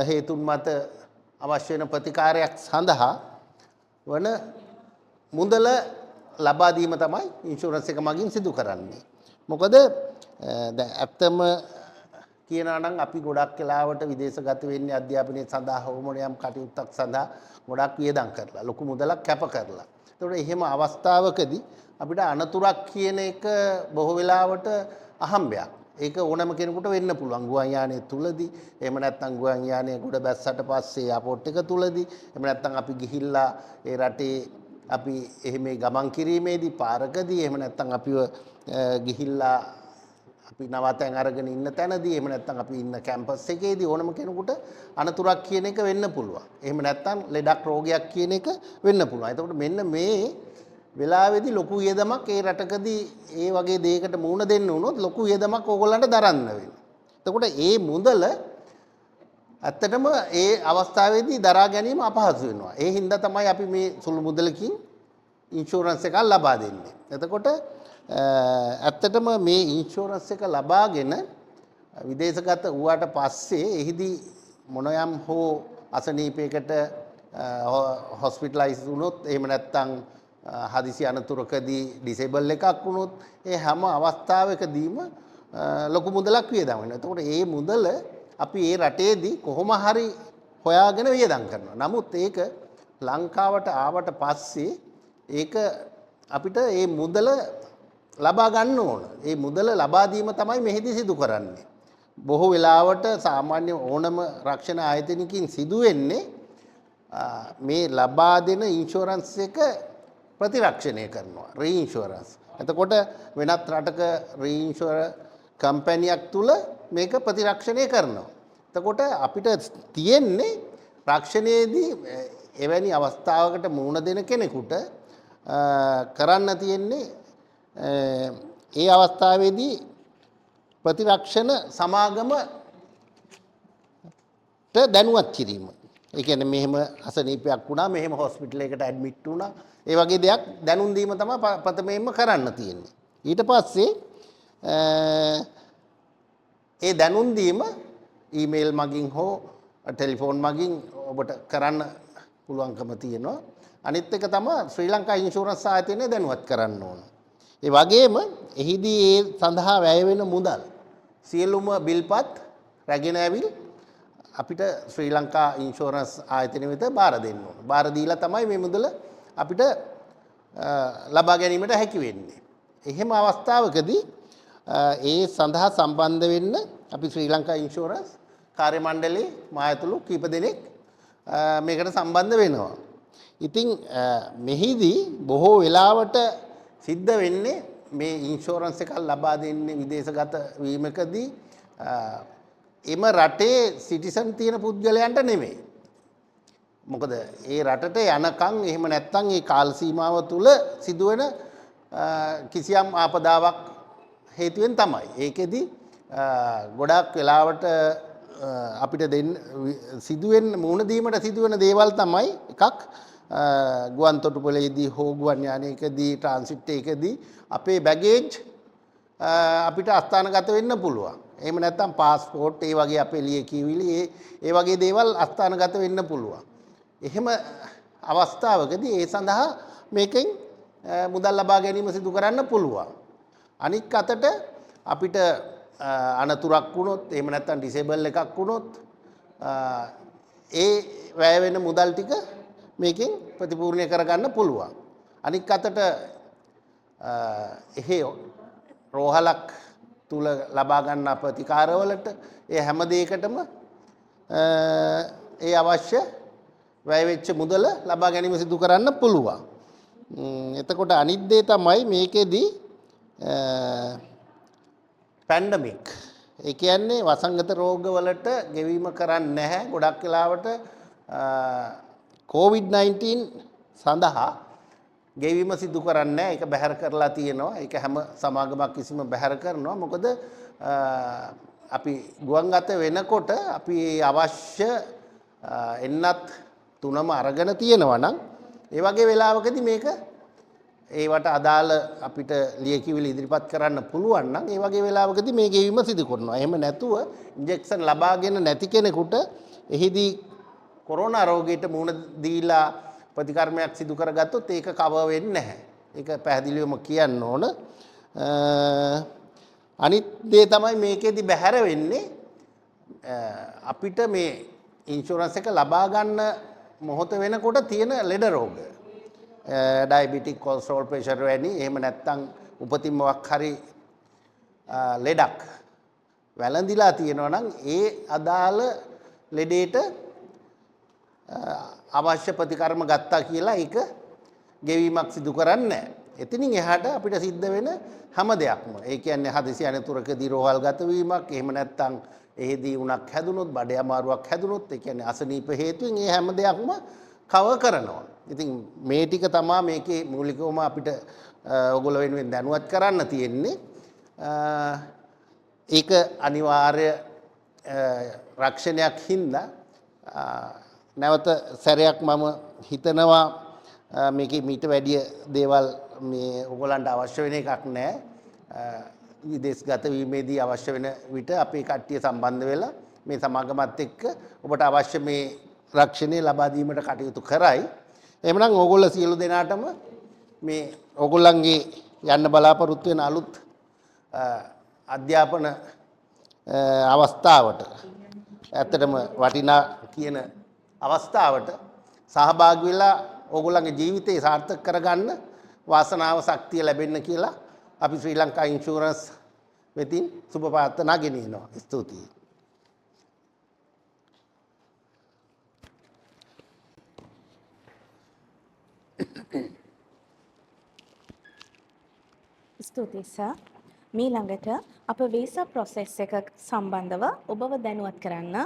හේතුන් මත අවශ්‍ය වෙන ප්‍රතිකාරයක් සඳහා වන මුදල ලබා දීම තමයි ඉන්ෂුරන්ස් එක මගින් සිදු කරන්නේ. මොකද දැන් ඇත්තම කියනවා නම් අපි ගොඩක් වෙලාවට විදේශගත වෙන්නේ අධ්‍යාපනය සඳහා හෝමෝනියම් කටයුත්තක් සඳහා ගොඩක් වියදම් කරලා ලොකු මුදලක් කැප කරලා. ඒතකොට එහෙම අවස්ථාවකදී අපිට අනතුරක් කියන එක බොහෝ වෙලාවට අහම්බයක්. ඒක ඕනම කෙනෙකුට වෙන්න පුළුවන්. ගුවන් යානයේ තුලදී එහෙම නැත්නම් ගුවන් යානයේ ගොඩ බැස්සට පස්සේ එයාපෝට් එක තුලදී එහෙම නැත්නම් අපි ගිහිල්ලා ඒ රටේ අපි එහෙම ගමන් කිරීමේදී පාරකදී එහෙම නැත්නම් අපිව ගිහිල්ලා අපි නවතෙන් අරගෙන ඉන්න තැනදී එහෙම නැත්නම් අපි ඉන්න කැම්පස් එකේදී ඕනම කෙනෙකුට අනතුරක් කියන එක වෙන්න පුළුවන්. එහෙම නැත්නම් ලෙඩක් රෝගයක් කියන එක වෙන්න පුළුවන්. එතකොට මෙන්න මේ වෙලාවේදී ලොකු වියදමක් ඒ රටකදී ඒ වගේ දෙයකට මුහුණ දෙන්න වුණොත් ලොකු වියදමක් ඕගොල්ලන්ට දරන්න වෙනවා. එතකොට ඒ මුදල ඇත්තටම ඒ අවස්ථාවේදී දරා ගැනීම අපහසු වෙනවා. ඒ හින්දා තමයි අපි මේ සුළු මුදලකින් ඉන්ෂුරන්ස් එකක් ලබා දෙන්නේ. එතකොට ඇත්තටම මේ ඉන්ෂුරන්ස් එක ලබාගෙන විදේශගත වුණාට පස්සේ එහිදී මොනයම් හෝ අසනීපයකට හොස්පිටලයිස් වුණොත් එහෙම නැත්නම් හදිසි අනතුරකදී ඩිසේබල් එකක් වුණොත් ඒ හැම අවස්ථාවකදීම ලොකු මුදලක් වියදම් වෙනවා. එතකොට ඒ මුදල අපි ඒ රටේදී කොහොම හරි හොයාගෙන වියදම් කරනවා. නමුත් ඒක ලංකාවට ආවට පස්සේ ඒක අපිට ඒ මුදල ලබා ගන්න ඕන. ඒ මුදල ලබා දීම තමයි මෙහිදී සිදු කරන්නේ. බොහෝ වෙලාවට සාමාන්‍ය ඕනම රක්ෂණ ආයතනකින් සිදු වෙන්නේ මේ ලබා දෙන ඉන්ෂුරන්ස් එක ප්‍රතිරක්ෂණය කරනවා. රීඉන්ෂුරන්ස්. එතකොට වෙනත් රටක රීඉන්ෂුරර් කම්පැනියක් තුල මේක ප්‍රතිරක්ෂණය කරනවා. එතකොට අපිට තියෙන්නේ රක්ෂණයේදී එවැනි අවස්ථාවකට මුහුණ දෙන කෙනෙකුට කරන්න තියෙන්නේ ඒ අවස්ථාවේදී ප්‍රතිරක්ෂණ සමාගමට දැනුවත් කිරීම. ඒ කියන්නේ මෙහෙම අසනීපයක් වුණා, මෙහෙම හොස්පිටල් එකකට ඇඩ්මිට් වුණා. ඒ වගේ දෙයක් දැනුම් දීම තමයි ප්‍රථමයෙන්ම කරන්න තියෙන්නේ. ඊට පස්සේ ඒ දැනුම් දීම ඊමේල් මගින් හෝ ටෙලිෆෝන් මගින් ඔබට කරන්න පුළුවන්කම තියෙනවා. අනිත් එක තමයි ශ්‍රී ලංකා ඉන්ෂුරන්ස් ආයතනය දැනුවත් කරන්න ඕන. ඒ වගේම එහිදී ඒ සඳහා වැය වෙන මුදල් සියලුම බිල්පත් රැගෙන ඇවිල් අපිට ශ්‍රී ලංකා ඉන්ෂුරන්ස් ආයතනය වෙත බාර දෙන්න ඕන. බාර දීලා තමයි මේ මුදල අපිට ලබා ගැනීමට හැකි වෙන්නේ. එහෙම අවස්ථාවකදී ඒ සඳහා සම්බන්ධ වෙන්න අපි ශ්‍රී ලංකා ඉන්ෂුරන්ස් කාර්ය මණ්ඩලයේ මා ඇතුළු කීප දෙනෙක් මේකට සම්බන්ධ වෙනවා. ඉතින් මෙහිදී බොහෝ වෙලාවට සිද්ධ වෙන්නේ මේ ඉන්ෂුරන්ස් එකක් ලබා දෙන්නේ විදේශගත වීමකදී එම රටේ සිටිසන් තියෙන පුද්ගලයන්ට නෙමෙයි. මොකද ඒ රටට යනකම් එහෙම නැත්නම් ඒ කාල සීමාව තුල සිදුවෙන කිසියම් ආපදාවක් හේතුවෙන් තමයි. ඒකෙදි ගොඩාක් වෙලාවට අපිට සිදුවෙන මුහුණ දීමට සිදුවෙන දේවල් තමයි එකක් ගුවන් තොටුපළේදී හෝ ගුවන් යානයකදී ට්‍රාන්සිට් එකකදී අපේ බැගේජ් අපිට අස්ථානගත වෙන්න පුළුවන්. එහෙම නැත්නම් පාස්පෝර්ට් ඒ වගේ අපේ ලියකියවිලි ඒ වගේ දේවල් අස්ථානගත වෙන්න පුළුවන්. එහෙම අවස්ථාවකදී ඒ සඳහා මේකෙන් මුදල් ලබා ගැනීම සිදු කරන්න පුළුවන්. අනික් අතට අපිට අනතුරක් වුණොත් එහෙම නැත්නම් ඩිසේබල් එකක් වුණොත් ඒ වැය වෙන මුදල් ටික මේකෙන් ප්‍රතිපූර්ණය කරගන්න පුළුවන්. අනික් අතට එහෙ රෝහලක් තුල ලබා ගන්න ප්‍රතිකාරවලට ඒ හැම දෙයකටම ඒ අවශ්‍ය වැය වෙච්ච මුදල ලබා ගැනීම සිදු කරන්න පුළුවන්. එතකොට අනිත් දේ තමයි මේකෙදී පැන්ඩමික්. ඒ කියන්නේ වසංගත රෝගවලට ගෙවීම කරන්නේ නැහැ. ගොඩක් වෙලාවට COVID-19 සඳහා ගෙවීම සිදු කරන්නේ නැහැ. ඒක බැහැර කරලා තියෙනවා. ඒක හැම සමාගමක් කිසිම බැහැර කරනවා. මොකද අපි ගුවන්ගත වෙනකොට අපි අවශ්‍ය එන්නත් තුනම අරගෙන තියෙනවා නම් ඒ වගේ වෙලාවකදී මේක ඒවට අදාළ අපිට ලියකියවිලි ඉදිරිපත් කරන්න පුළුවන් නම් ඒ වගේ වෙලාවකදී මේ ගෙවීම සිදු කරනවා. එහෙම නැතුව ඉන්ජෙක්ෂන් ලබාගෙන නැති කෙනෙකුට එහිදී කොරෝනා රෝගයට මුහුණ දීලා ප්‍රතිකර්මයක් සිදු කරගත්තොත් ඒක කවර් වෙන්නේ නැහැ. ඒක පැහැදිලිවම කියන්න ඕන. අනිත් දේ තමයි මේකෙදි බැහැර වෙන්නේ අපිට මේ ඉන්ෂුරන්ස් එක ලබා ගන්න මොහොත වෙනකොට තියෙන ලෙඩ රෝග. ඩයබටික් කොලෙස්ටරෝල් ප්‍රෙෂර් වැනි එහෙම නැත්නම් උපතින් මොකක් හරි ලෙඩක් වැළඳිලා තියෙනවා නම් ඒ අදාළ ලෙඩේට අවශ්‍ය ප්‍රතිකර්ම ගත්තා කියලා ඒක ගෙවීමක් සිදු කරන්නේ නැහැ. එතනින් එහාට අපිට සිද්ධ වෙන හැම දෙයක්ම ඒ කියන්නේ හදිසි අනතුරකදී රෝහල්ගත වීමක් එහෙම නැත්නම් එහෙදී උණක් හැදුනොත් බඩේ අමාරුවක් හැදුනොත් ඒ කියන්නේ අසනීප හේතුවෙන් ඒ හැම දෙයක්ම කවර් කරනවා. ඉතින් මේ ටික තමයි මේකේ මූලිකවම අපිට ඔයගොල්ලෝ වෙනුවෙන් දැනුවත් කරන්න තියෙන්නේ. ඒක අනිවාර්ය රක්ෂණයක් හින්දා නැවත සැරයක් මම හිතනවා මේකේ මීට වැඩිය දේවල් මේ ඔයගොල්ලන්ට අවශ්‍ය වෙන එකක් නැහැ. විදේශගත වීමේදී අවශ්‍ය වෙන විට අපේ කට්ටිය සම්බන්ධ වෙලා මේ සමාගමත් එක්ක ඔබට අවශ්‍ය මේ රක්ෂණය ලබා දීමට කටයුතු කරයි. එහෙමනම් ඕගොල්ලෝ සියලු දෙනාටම මේ ඕගොල්ලන්ගේ යන්න බලාපොරොත්තු වෙන අලුත් අධ්‍යාපන අවස්ථාවට ඇත්තටම වටිනා කියන අවස්ථාවට සහභාගී වෙලා ඕගොල්ලන්ගේ ජීවිතේ සාර්ථක කරගන්න වාසනාව ශක්තිය ලැබෙන්න කියලා අපි ශ්‍රී ලංකා ඉන්ෂුරන්ස් වෙතින් සුබ ප්‍රාර්ථනා ගෙනියනවා. ස්තුතියි. ස්තුතියි සර්. මීළඟට අප වීසා ප්‍රොසෙස් එක සම්බන්ධව ඔබව දැනුවත් කරන්න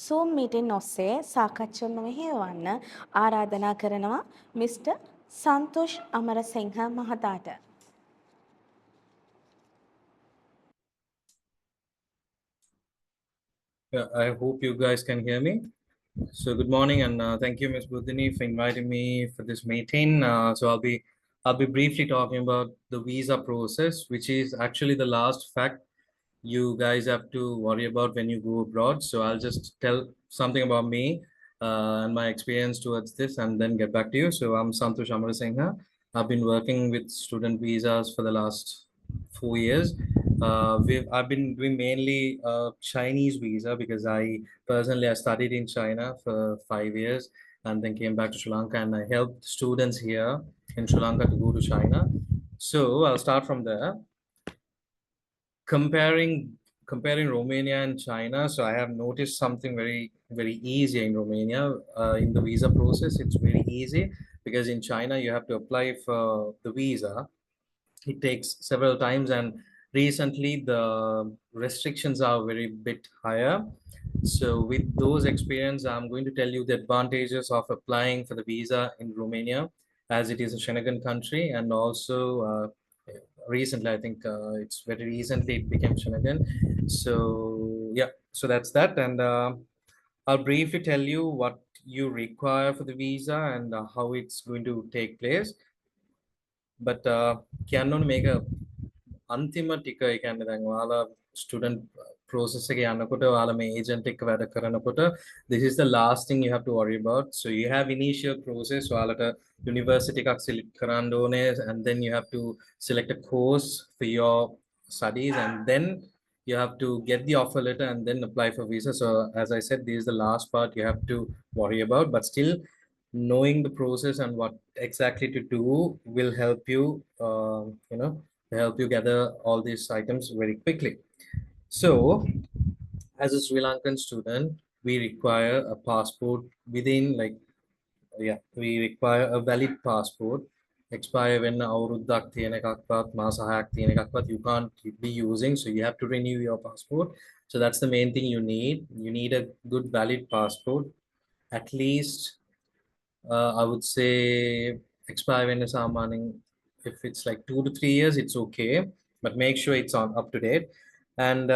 Zoom meeting ඔස්සේ සාකච්ඡා මෙහෙයවන්න ආරාධනා කරනවා මිස්ටර් සන්තෝෂ් අමරසිංහ මහතාට. Yeah, I hope you guys can hear me. So good morning and thank you, Ms. Budhini, for inviting me for this meeting. So I'll be briefly talking about the visa process, which is actually the last fact you guys have to worry about when you go abroad. So I'll just tell something about me and my experience towards this, and then get back to you. So I'm Santosh Amarasinghe. I've been working with student visas for the last 4 years. I've been doing mainly Chinese visa because I studied in China for 5 years and then came back to Sri Lanka, and I helped students here in Sri Lanka to go to China. So I'll start from there. Comparing Romania and China, so I have noticed something very easy in Romania. In the visa process, it's very easy because in China you have to apply for the visa. It takes several times, and recently the restrictions are very bit higher. So with those experience, I'm going to tell you the advantages of applying for the visa in Romania, as it is a Schengen country, and also recently, I think it's very recently it became Schengen. So yeah, so that's that, and I'll briefly tell you what you require for the visa and how it's going to take place. But කියන්න ඕනේ මේක අන්තිම ටික ඒ කියන්නේ දැන් ඔයාලා student process එක යනකොට ඔයාලා මේ agent එක්ක වැඩ කරනකොට this is the last thing you have to worry about. So you have initial process ඔයාලට university එකක් select කරන්න ඕනේ, and then you have to select a course for your studies, and then you have to get the offer letter and then apply for visa. So as I said, this is the last part you have to worry about, but still knowing the process and what exactly to do will help you help you gather all these items very quickly. So as a Sri Lankan student, we require a passport within we require a valid passport. Expire when අවුරුද්දක් තියෙන එකක්වත් මාස 6ක් තියෙන එකක්වත් you can't be using, so you have to renew your passport. So that's the main thing you need a good valid passport, at least I would say expire when is morning. If it's like 2 to 3 years, it's okay, but make sure it's on up to date. And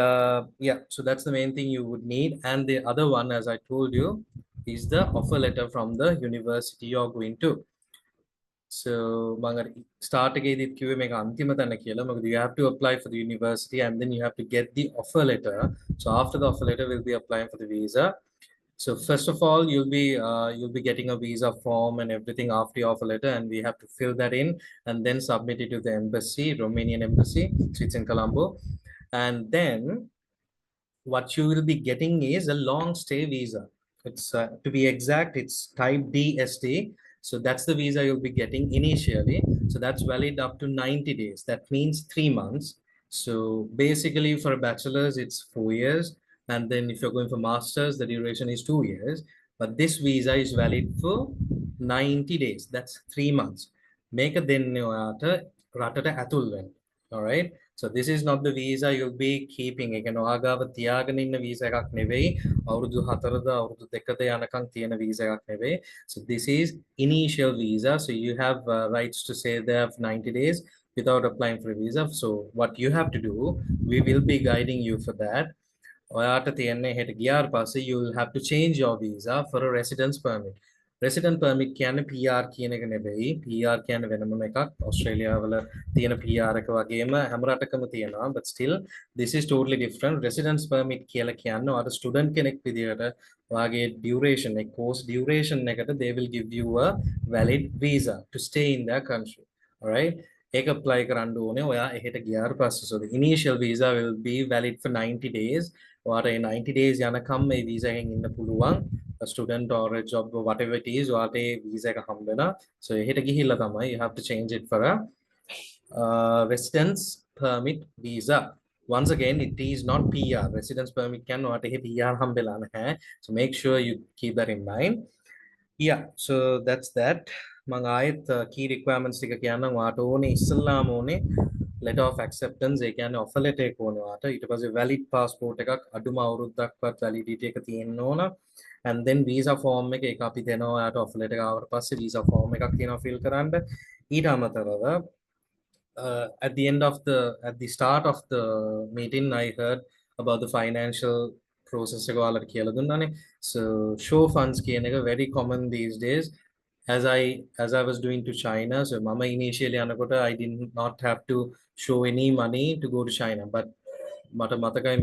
yeah, so that's the main thing you would need. And the other one, as I told you, is the offer letter from the university you're going to. So start again you have to apply for the university, and then you have to get the offer letter. So after the offer letter, we'll be applying for the visa. So first of all, you'll be getting a visa form and everything after your offer letter, and we have to fill that in and then submit it to the embassy, Romanian embassy, which is in Colombo. And then what you will be getting is a long stay visa. It's to be exact, it's type DST. So that's the visa you'll be getting initially. So that's valid up to 90 days. That means 3 months. So basically for a bachelor's, it's 4 years. And then if you're going for master's, the duration is 2 years. But this visa is valid for 90 days. That's 3 months. Make a then ratata atulwen. All right. So this is not the visa you'll be keeping. Again, ඔයාගාව තියාගෙන ඉන්න visa එකක් නෙවෙයි. අවුරුදු 4ද අවුරුදු 2ද යනකම් තියෙන visa එකක් නෙවෙයි. So this is initial visa. So you have rights to stay there for 90 days without applying for a visa. So what you have to do, we will be guiding you for that. ඔයාට තියෙන්නේ හෙට ගියාට පස්සේ you will have to change your visa for a residence permit. Resident permit කියන්නේ PR කියන එක නෙවෙයි. PR කියන්නේ වෙනම එකක්. ඔස්ට්‍රේලියා වල තියෙන PR එක වගේම හැම රටකම තියෙනවා. But still this is totally different. Residence permit කියලා කියන්නේ ඔයාට student කෙනෙක් විදියට ඔයාගේ duration එක course duration එකට they will give you a valid visa to stay in their country. All right. ඒක apply කරන්න ඕනේ ඔයා එහෙට ගියාට පස්සේ. So the initial visa will be valid for 90 days. ඔයාට 90 days යනකම් මේ visa එකෙන් ඉන්න පුළුවන්. A student or a job or whatever it is, ඔයාට visa එක හම්බ වෙනවා. So එහෙට ගිහිල්ලා තමයි you have to change it for a residence permit visa. Once again, it is not PR. Residence permit කියන්නේ ඔයාට එහෙ PR හම්බෙලා නැහැ. So make sure you keep that in mind. Yeah, so that's that. මම ආයෙත් key requirements ටික කියන්නම්. ඔයාට ඕනේ ඉස්සල්ලාම ඕනේ letter of acceptance, ඒ කියන්නේ offer letter එක ඕනේ ඔයාට. ඊට පස්සේ valid passport එකක් අඩුම අවුරුද්දක්වත් validity එක තියෙන්න ඕන. And then visa form එක ඒක අපි දෙනවා ඔයාට offer letter එක ආවට පස්සේ visa form එකක් තියෙනවා fill කරන්න. ඊට අමතරව at the start of the meeting, I heard about the financial process එක ඔයාලට කියලා දුන්නානේ. So show funds කියන එක very common these days. As I was doing to China, so mama initially anakota I did not have to show any money to go to China, but මට මතකයි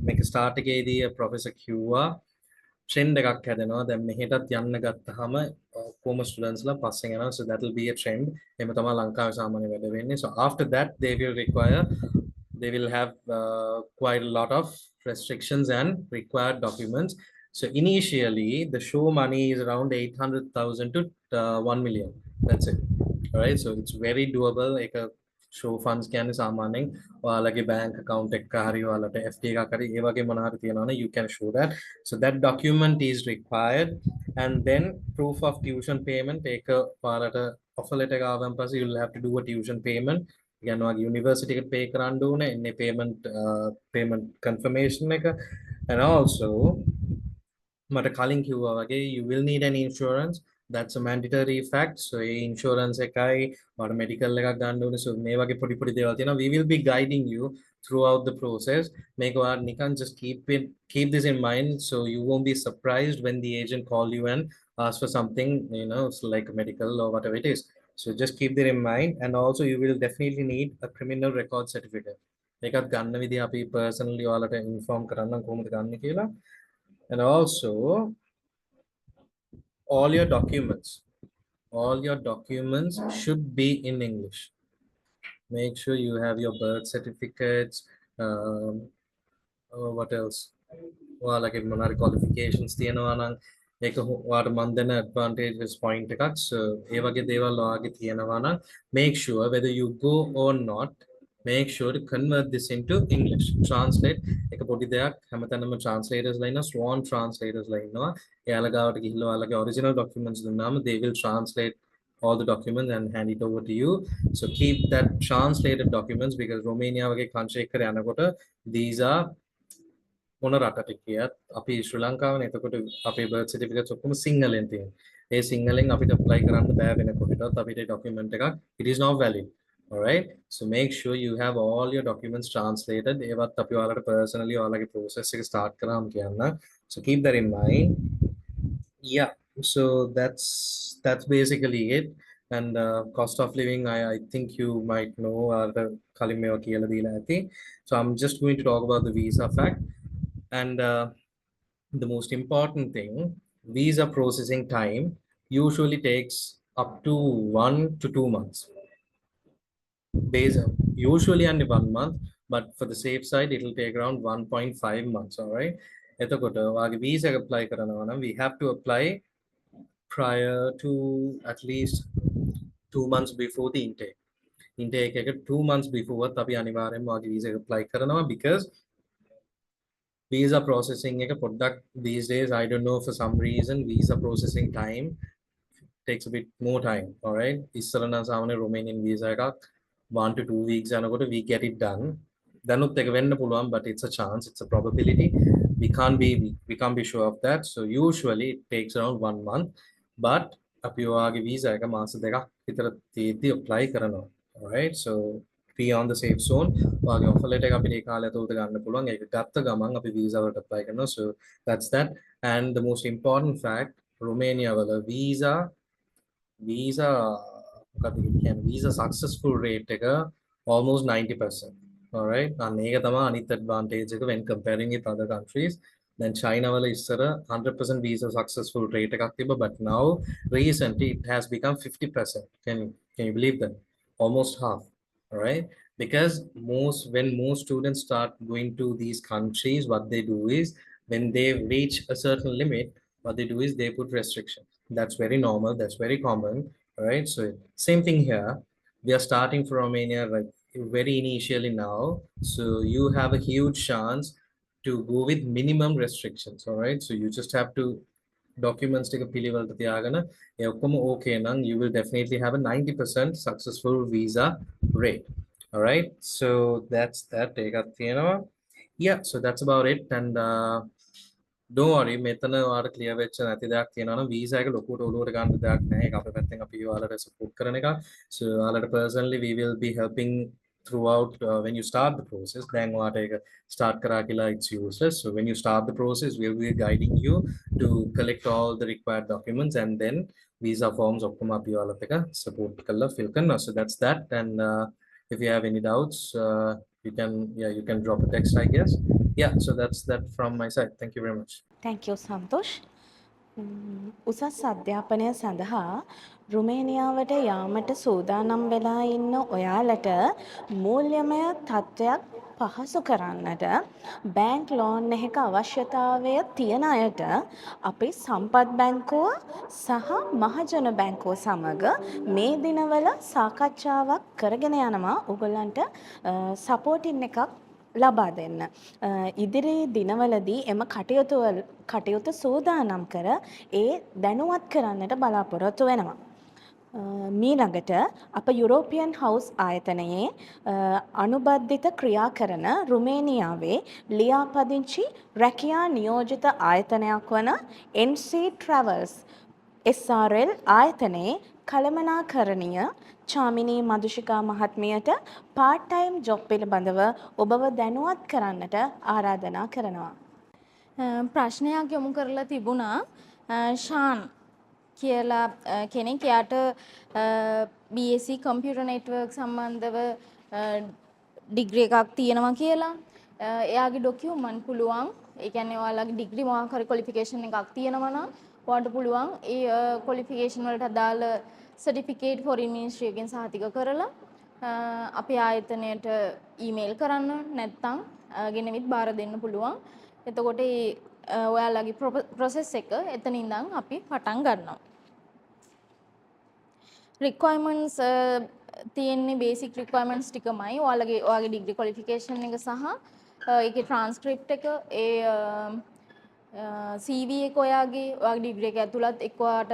මේක start එකේදී professor කිව්වා trend එකක් හැදෙනවා. දැන් මෙහෙටත් යන්න ගත්තාම ඔක්කොම ස්ටුඩන්ට්ස්ලා පස්සෙන් යනවා. So that will be a trend. එහෙම තමයි ලංකාවේ සාමාන්‍ය වැඩ වෙන්නේ. So after that they will have quite a lot of restrictions and required documents. So initially the show money is around 800,000 to 1 million. That's it. All right. So it's very doable. Like a show funds කියන්නේ සාමාන්‍යයෙන් ඔයාලගේ bank account එකක හරි ඔයාලට FD එකක් හරි ඒ වගේ මොනවා හරි තියෙනවනේ you can show that. So that document is required, and then proof of tuition payment ඒක ඔයාලට offer letter එක ආවන් පස්සේ you will have to do a tuition payment. කියන්නේ ඔයාගේ university එකට pay කරන්න ඕනේ එන්නේ payment confirmation එක. And also මට කලින් කිව්වා වගේ you will need an insurance. That's a mandatory fact. So insurance එකයි or medical එකක් ගන්න ඕනේ. So මේ වගේ පොඩි පොඩි දේවල් තියෙනවා. We will be guiding you throughout the process. මේක ඔයාලා නිකන් just keep this in mind, so you won't be surprised when the agent call you and ask for something, you know, it's like medical or whatever it is. So just keep that in mind. And also you will definitely need a criminal record certificate. ඒකත් ගන්න විදිහ අපි personally ඔයාලට inform කරන්න කොහොමද ගන්න කියලා. And also all your documents should be in English. Make sure you have your birth certificates. What else? Well, like monarch qualifications තියෙනවා නම් ඒක ඔයාලට මන් දෙන advantages point එකක්. So ඒ වගේ දේවල් ඔයාගේ තියෙනවා නම් make sure whether you go or not, make sure to convert this into English. Translate එක පොඩි දෙයක් හැමතැනම translators ලා ඉන්නවා, sworn translators ලා ඉන්නවා. එයාලා ගාවට ගිහිල්ලා ඔයාලගේ original documents දුන්නාම they will translate all the documents and hand it over to you. So keep that translated documents, because Romania වගේ country එකකට යනකොට these are මොන රටට කියත් අපි ශ්‍රී ලංකාවනේ, එතකොට අපේ birth certificates ඔක්කොම සිංහලෙන් තියෙනවා. ඒ සිංහලෙන් අපිට apply කරන්න බෑ වෙන කොහෙටවත් අපිට document එකක්. It is not valid. All right. So make sure you have all your documents translated. ඒවත් අපි ඔයාලට personally ඔයාලගේ process එක start කරාම කියන්න. So keep that in mind. Yeah. So that's basically it. And cost of living, I think you might know කලින් මේවා කියලා දීලා ඇති. So I'm just going to talk about the visa fact. And the most important thing, visa processing time usually takes up to 1 to 2 months. Usually only 1 month, but for the safe side it will take around 1.5 months. All right. එතකොට ඔයාගේ visa එක apply කරනවා නම් we have to apply prior to at least 2 months before the intake. Intake එක 2 months before අපි අනිවාර්යෙන්ම ඔයාගේ visa එක apply කරනවා, because visa processing එක පොඩ්ඩක් these days, I don't know, for some reason visa processing time takes a bit more time. All right. ඉස්සර නම් සාමාන්‍ය Romanian visa එකක් 1 to 2 weeks යනකොට we get it done. දැනුත් එක වෙන්න පුළුවන්, but it's a chance, it's a probability. We can't be sure of that. So usually it takes around 1 month, but අපි ඔයාගේ visa එක මාස දෙකක් විතර තියෙද්දි apply කරනවා. All right. So be on the safe zone. ඔයාගේ offer letter එක අපිට ඒ කාලය ඇතුළත ගන්න පුළුවන්. ඒක ගත්ත ගමන් අපි visa වලට apply කරනවා. So that's that. And the most important fact, Romania වල visa successful rate එක almost 90%. All right. And ඒක තමයි අනිත් advantage එක when comparing with other countries. Then China wala issara 100% visa successful rate එකක් තිබ්බා, but now recently it has become 50%. Can you believe that? Almost half. All right. Because when most students start going to these countries, what they do is when they reach a certain limit, what they do is they put restrictions. That's very normal. That's very common. All right. So same thing here. We are starting from Romania like very initially now. So you have a huge chance to go with minimum restrictions. All right. So you just have to documents take a පිළිවෙලට තියාගෙන ඒ ඔක්කොම okay නම් you will definitely have a 90% successful visa rate. All right. So that's that. ඒකත් තියෙනවා. Yeah. So that's about it. And don't worry, මෙතන ඔයාලට clear වෙච්ච නැති දෙයක් තියෙනවා නම් visa එක ලොකුට ඔලුවට ගන්න දෙයක් නැහැ. ඒක අපේ පැත්තෙන් අපි ඔයාලට support කරන එක. So ඔයාලට personally we will be helping throughout when you start the process. Then ඔයාලට ඒක start කරා කියලා it's useless. So when you start the process, we will be guiding you to collect all the required documents, and then visa forms ඔක්කොම අපි ඔයාලට එක support කරලා fill කරනවා. So that's that. And if you have any doubts, you can drop a text, I guess. Yeah, so that's that from my side. Thank you very much. thank you සන්තෝෂ්. උසස් අධ්‍යාපනය සඳහා රුමේනියාවට යාමට සූදානම් වෙලා ඉන්න ඔයාලට මූල්‍යමය තත්ත්වයක් පහසු කරන්නට බැංක් ලෝන් එකක අවශ්‍යතාවය තියෙන අයට අපි සම්පත් බැංකුව සහ මහජන බැංකුව සමග මේ දිනවල සාකච්ඡාවක් කරගෙන යනවා ඔයගොල්ලන්ට සපෝටින් එකක් ලබා දෙන්න. ඉදිරි දිනවලදී එම කටයුතු සූදානම් කර ඒ දැනුවත් කරන්නට බලාපොරොත්තු වෙනවා. මීළඟට අප යුරෝපියන් හවුස් ආයතනයේ අනුබද්ධිත ක්‍රියා කරන රුමේනියාවේ ලියාපදිංචි රැකියා නියෝජිත ආයතනයක් වන NC Travels SRL ආයතනයේ කළමනාකරණීය චාමිනී මදුෂිකා මහත්මියට පාර්ට් ටයිම් ජොබ් පිළිබඳව ඔබව දැනුවත් කරන්නට ආරාධනා කරනවා. ප්‍රශ්නයක් යොමු කරලා තිබුණා ෂාන් කියලා කෙනෙක් යාට BSc කම්පියුටර් නෙට්වර්ක් සම්බන්ධව ඩිග්‍රී එකක් තියෙනවා කියලා. එයාගේ ඩොකියුමන්ට් පුළුවන්. ඒ කියන්නේ ඔයාලගේ ඩිග්‍රී මොකක් හරි ක්වොලිෆිකේෂන් එකක් තියෙනවා නම් ඔයාලට පුළුවන් ඒ ක්වොලිෆිකේෂන් වලට අදාළ සර්ටිෆිකේට් ෆොරින් මිනිස්ට්‍රි එකෙන් සහතික කරලා අපේ ආයතනයට ඊමේල් කරන්න නැත්නම් ගෙනවිත් බාර දෙන්න පුළුවන්. එතකොට ඔයාලගේ ප්‍රොසෙස් එක එතන ඉඳන් අපි පටන් ගන්නවා. රික්වයර්මන්ට්ස් තියෙන්නේ බේසික් රික්වයර්මන්ට්ස් ටිකමයි. ඔයාගේ ඩිග්‍රී ක්වොලිෆිකේෂන් එක සහ ඒකේ ට්‍රාන්ස්ක්‍රිප්ට් එක CV එක ඔයාගේ ඩිග්‍රී එක ඇතුළත් එක්ක ඔයාට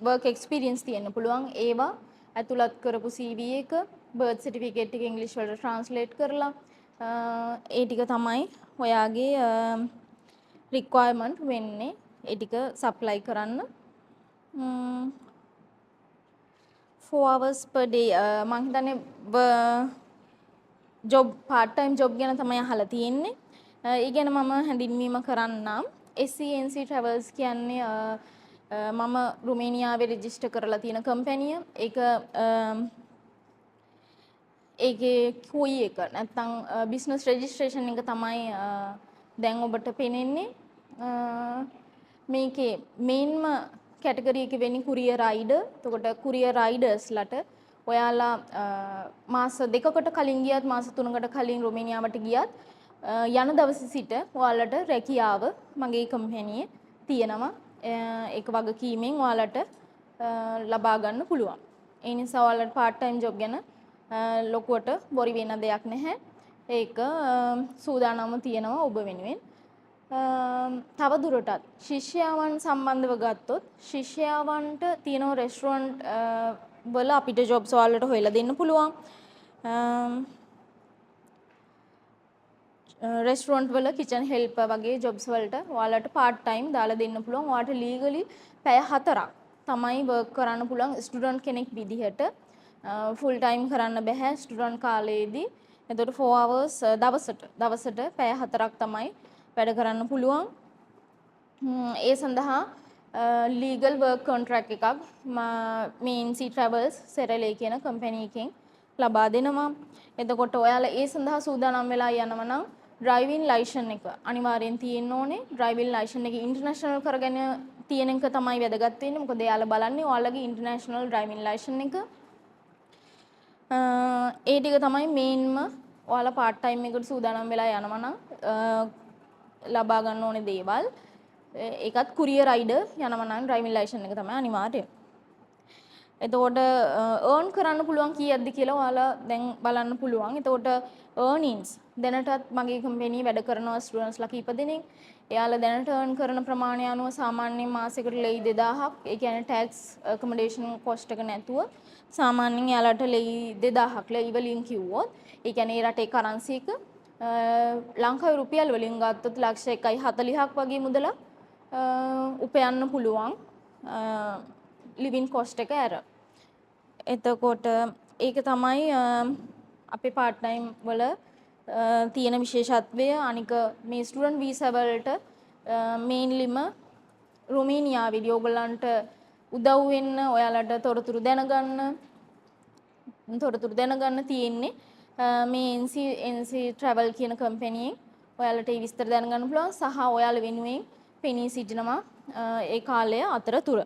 work experience තියෙන්න පුළුවන්. ඒවා ඇතුළත් කරපු CV එක birth certificate එක ඉංග්‍රීසි වලට translate කරලා ඒ ටික තමයි ඔයාගේ requirement වෙන්නේ. ඒ ටික supply කරන්න 4 hours per day මම හිතන්නේ job part time job ගැන තමයි අහලා තියෙන්නේ. ඒ ගැන මම හැඳින්වීම කරන්නම්. SCNC Travels කියන්නේ මම රුමේනියාවේ රෙජිස්ටර් කරලා තියෙන කම්පැනිය. ඒකේ QE එක නැත්නම් බිස්නස් රෙජිස්ට්‍රේෂන් එක තමයි දැන් ඔබට පේන්නේ. මේකේ මේන්ම කැටගරි එක වෙන්නේ courier rider. එතකොට courier riders-ලට ඔයාලා මාස 2කට කලින් ගියත් මාස 3කට කලින් රුමේනියාවට ගියත් යන දවසේ සිට ඔයාලට රැකියාව මගේ කම්පැනියේ තියෙනවා. ඒක වගකීමෙන් ඔයාලට ලබා ගන්න පුළුවන්. ඒ නිසා ඔයාලට part time job ගැන ලොකුවට බොරි වෙන දෙයක් නැහැ. ඒක සූදානම්ව තියෙනවා ඔබ වෙනුවෙන්. තව දුරටත් ශිෂ්‍යයන් සම්බන්ධව ගත්තොත් ශිෂ්‍යයන්ට තියෙන රෙස්ටුරන්ට් වල අපිට ජොබ්ස් ඔයාලට හොයලා දෙන්න පුළුවන්. රෙස්ටුරන්ට් වල කිචන් හෙල්පර් වගේ ජොබ්ස් වලට ඔයාලට part time දාලා දෙන්න පුළුවන්. ඔයාලට ලීගලි පැය 4ක් තමයි work කරන්න පුළුවන් ස්ටුඩන්ට් කෙනෙක් විදිහට. full time කරන්න බෑ ස්ටුඩන්ට් කාලේදී. එතකොට 4 hours දවසට පැය 4ක් තමයි වැඩ කරන්න පුළුවන්. ඒ සඳහා legal work contract එකක් මේ NC Travels සෙරලේ කියන කම්පැනි එකෙන් ලබා දෙනවා. එතකොට ඔයාලා ඒ සඳහා සූදානම් වෙලා යනවා නම් driving license එක අනිවාර්යෙන් තියෙන්න ඕනේ. driving license එක international කරගෙන තියෙන එක තමයි වැදගත් වෙන්නේ. මොකද එයාලා බලන්නේ ඔයාලගේ international driving license එක. ඒ ටික තමයි මේන්ම ඔයාලා part time එකට සූදානම් වෙලා යනවා නම් ලබා ගන්න ඕනේ දේවල්. ඒකත් courier rider යනවා නම් driving license එක තමයි අනිවාර්යය. එතකොට earn කරන්න පුළුවන් කීයක්ද කියලා ඔයාලා දැන් බලන්න පුළුවන්. එතකොට earnings දැනටත් මගේ කම්පැනි වැඩ කරනවා ස්ටුඩන්ට්ස්ලා කීප දෙනෙක්. එයාලා දැනට earn කරන ප්‍රමාණය අනුව සාමාන්‍යයෙන් මාසෙකට ලෙයි 2000ක්. ඒ කියන්නේ tax accommodation cost එක නැතුව සාමාන්‍යයෙන් එයාලට ලෙයි 2000ක් ලෙයි වලින් කිව්වොත් ඒ කියන්නේ ඒ රටේ කරන්සි එක ලංකාවේ රුපියල් වලින් ගත්තොත් ලක්ෂ 1.40ක් වගේ මුදලක් උපයන්න පුළුවන් living cost එක ඇර. එතකොට ඒක තමයි අපේ part time වල තියෙන විශේෂත්වය. අනික මේ student visa වලට mainlyම රුමේනියාවේදී ඔයගලන්ට උදව් වෙන්න ඔයාලට තොරතුරු දැනගන්න තියෙන්නේ මේ NC Travel කියන කම්පැනියෙන් ඔයාලට ඒ විස්තර දැනගන්න පුළුවන් සහ ඔයාලා වෙනුවෙන් පෙනී සිටිනවා ඒ කාලය අතරතුර.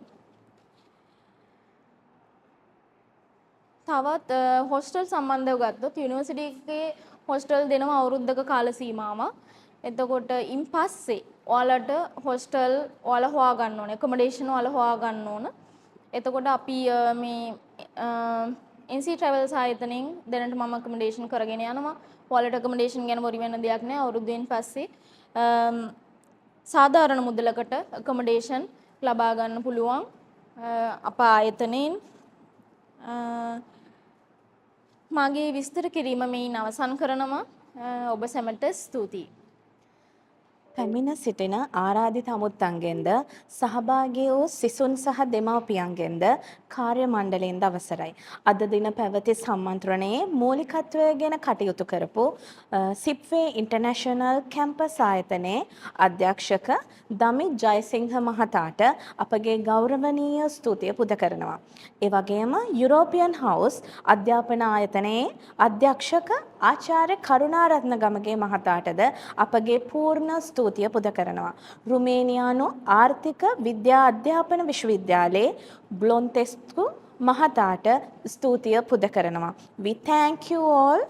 තවත් හොස්ටල් සම්බන්ධව ගත්තොත් යුනිවර්සිටි එකේ හොස්ටල් දෙනවා අවුරුද්දක කාල සීමාවක්. එතකොට ඉන් පස්සේ ඔයාලට හොස්ටල් ඔයාලා හොයා ගන්න ඕනේ. ඇකොමඩේෂන් ඔයාලා හොයා ගන්න ඕන. එතකොට අපි මේ NC Travels ආයතනයෙන් දැනට මම ඇකොමඩේෂන් කරගෙන යනවා. ඔයාලට ඇකොමඩේෂන් ගැන වරි වෙන දෙයක් නැහැ. අවුරුද්දෙන් පස්සේ සාධාරණ මුදලකට ඇකොමඩේෂන් ලබා ගන්න පුළුවන් අප ආයතනයෙන්. මගේ විස්තර කිරීම මේන් අවසන් කරනවා. ඔබ සැමට ස්තුතියි. පැමිණ සිටින ආරාධිත අමුත්තන්ගෙන්ද සහභාගී වූ සිසුන් සහ දෙමාපියන්ගෙන්ද කාර්ය මණ්ඩලයෙන්ද අවසරයි. අද දින පැවති සම්මන්ත්‍රණයේ මූලිකත්වයගෙන කටයුතු කරපු සිප්වේ ඉන්ටර්නැෂනල් කැම්පස් ආයතනයේ අධ්‍යක්ෂක දමිත් ජයසිංහ මහතාට අපගේ ගෞරවනීය ස්තුතිය පුද කරනවා. ඒ වගේම යුරෝපියන් හවුස් අධ්‍යාපන ආයතනයේ අධ්‍යක්ෂක ආචාර්ය කරුණාරත්න ගමගේ මහතාටද අපගේ පූර්ණ ස්තුතිය පුද කරනවා. රුමේනියානු ආර්ථික විද්‍යා අධ්‍යාපන විශ්වවිද්‍යාලයේ ග්ලොන්තෙස්කු මහතාට ස්තුතිය පුද කරනවා. We thank you all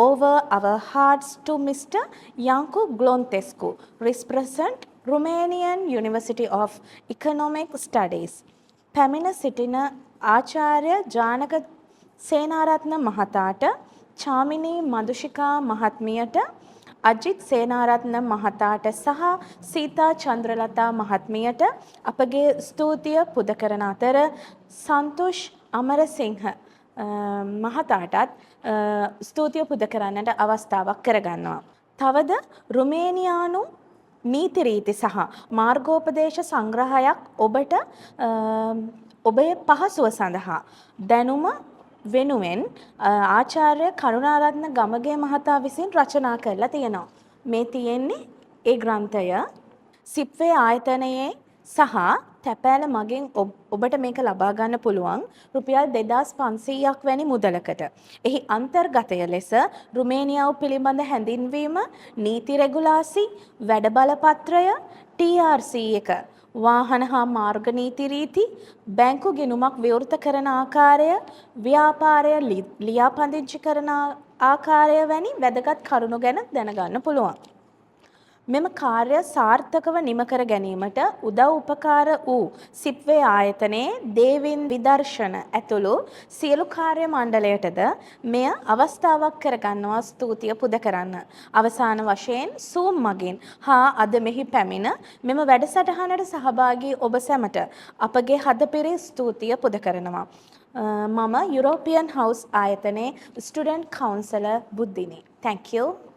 over our hearts to Mr. Janko Glontescu, represent Romanian University of Economic Studies. පැමිණ සිටින ආචාර්ය ජානක සේනාරත්න මහතාට, චාමිනී මදුෂිකා මහත්මියට, අජිත් සේනාරත්න මහතාට සහ සීතා චන්ද්‍රලතා මහත්මියට අපගේ ස්තුතිය පුද කරන අතර සන්තෝෂ් අමරසිංහ මහතාටත් ස්තුතිය පුද කරන්නට අවස්ථාවක් කරගන්නවා. තවද රුමේනියානු නීති රීති සහ මාර්ගෝපදේශ සංග්‍රහයක් ඔබට ඔබේ පහසුව සඳහා දැනුම වෙනුවෙන් ආචාර්ය කරුණාරත්න ගමගේ මහතා විසින් රචනා කරලා තියෙනවා. මේ තියෙන්නේ ඒ ග්‍රන්ථය සිප්වේ ආයතනයේ සහ තැපෑල මගින් ඔබට මේක ලබා ගන්න පුළුවන් රුපියල් 2500ක් වැනි මුදලකට. එහි අන්තර්ගතය ලෙස රුමේනියාව පිළිබඳ හැඳින්වීම, නීති රෙගුලාසි, වැඩ බලපත්‍රය, TRC එක, වාහන හා මාර්ග නීති රීති, බැංකු ගිණුමක් විවෘත කරන ආකාරය, ව්‍යාපාරය ලියාපදිංචි කරන ආකාරය වැනි වැදගත් කරුණු ගැන දැනගන්න පුළුවන්. මෙම කාර්ය සාර්ථකව නිම කර ගැනීමට උදව් උපකාර වූ සිප්වේ ආයතනයේ දේවින් විදර්ශන ඇතුළු සියලු කාර්ය මණ්ඩලයටද මෙය අවස්ථාවක් කරගන්නවා ස්තුතිය පුද කරන්න. අවසාන වශයෙන් Zoom මගින් හා අද මෙහි පැමිණ මෙම වැඩසටහනට සහභාගී ඔබ සැමට අපගේ හදපිරි ස්තුතිය පුද කරනවා. මම යුරෝපියන් හවුස් ආයතනයේ ස්ටුඩන්ට් කවුන්සලර් බුද්ධිනි. Thank you.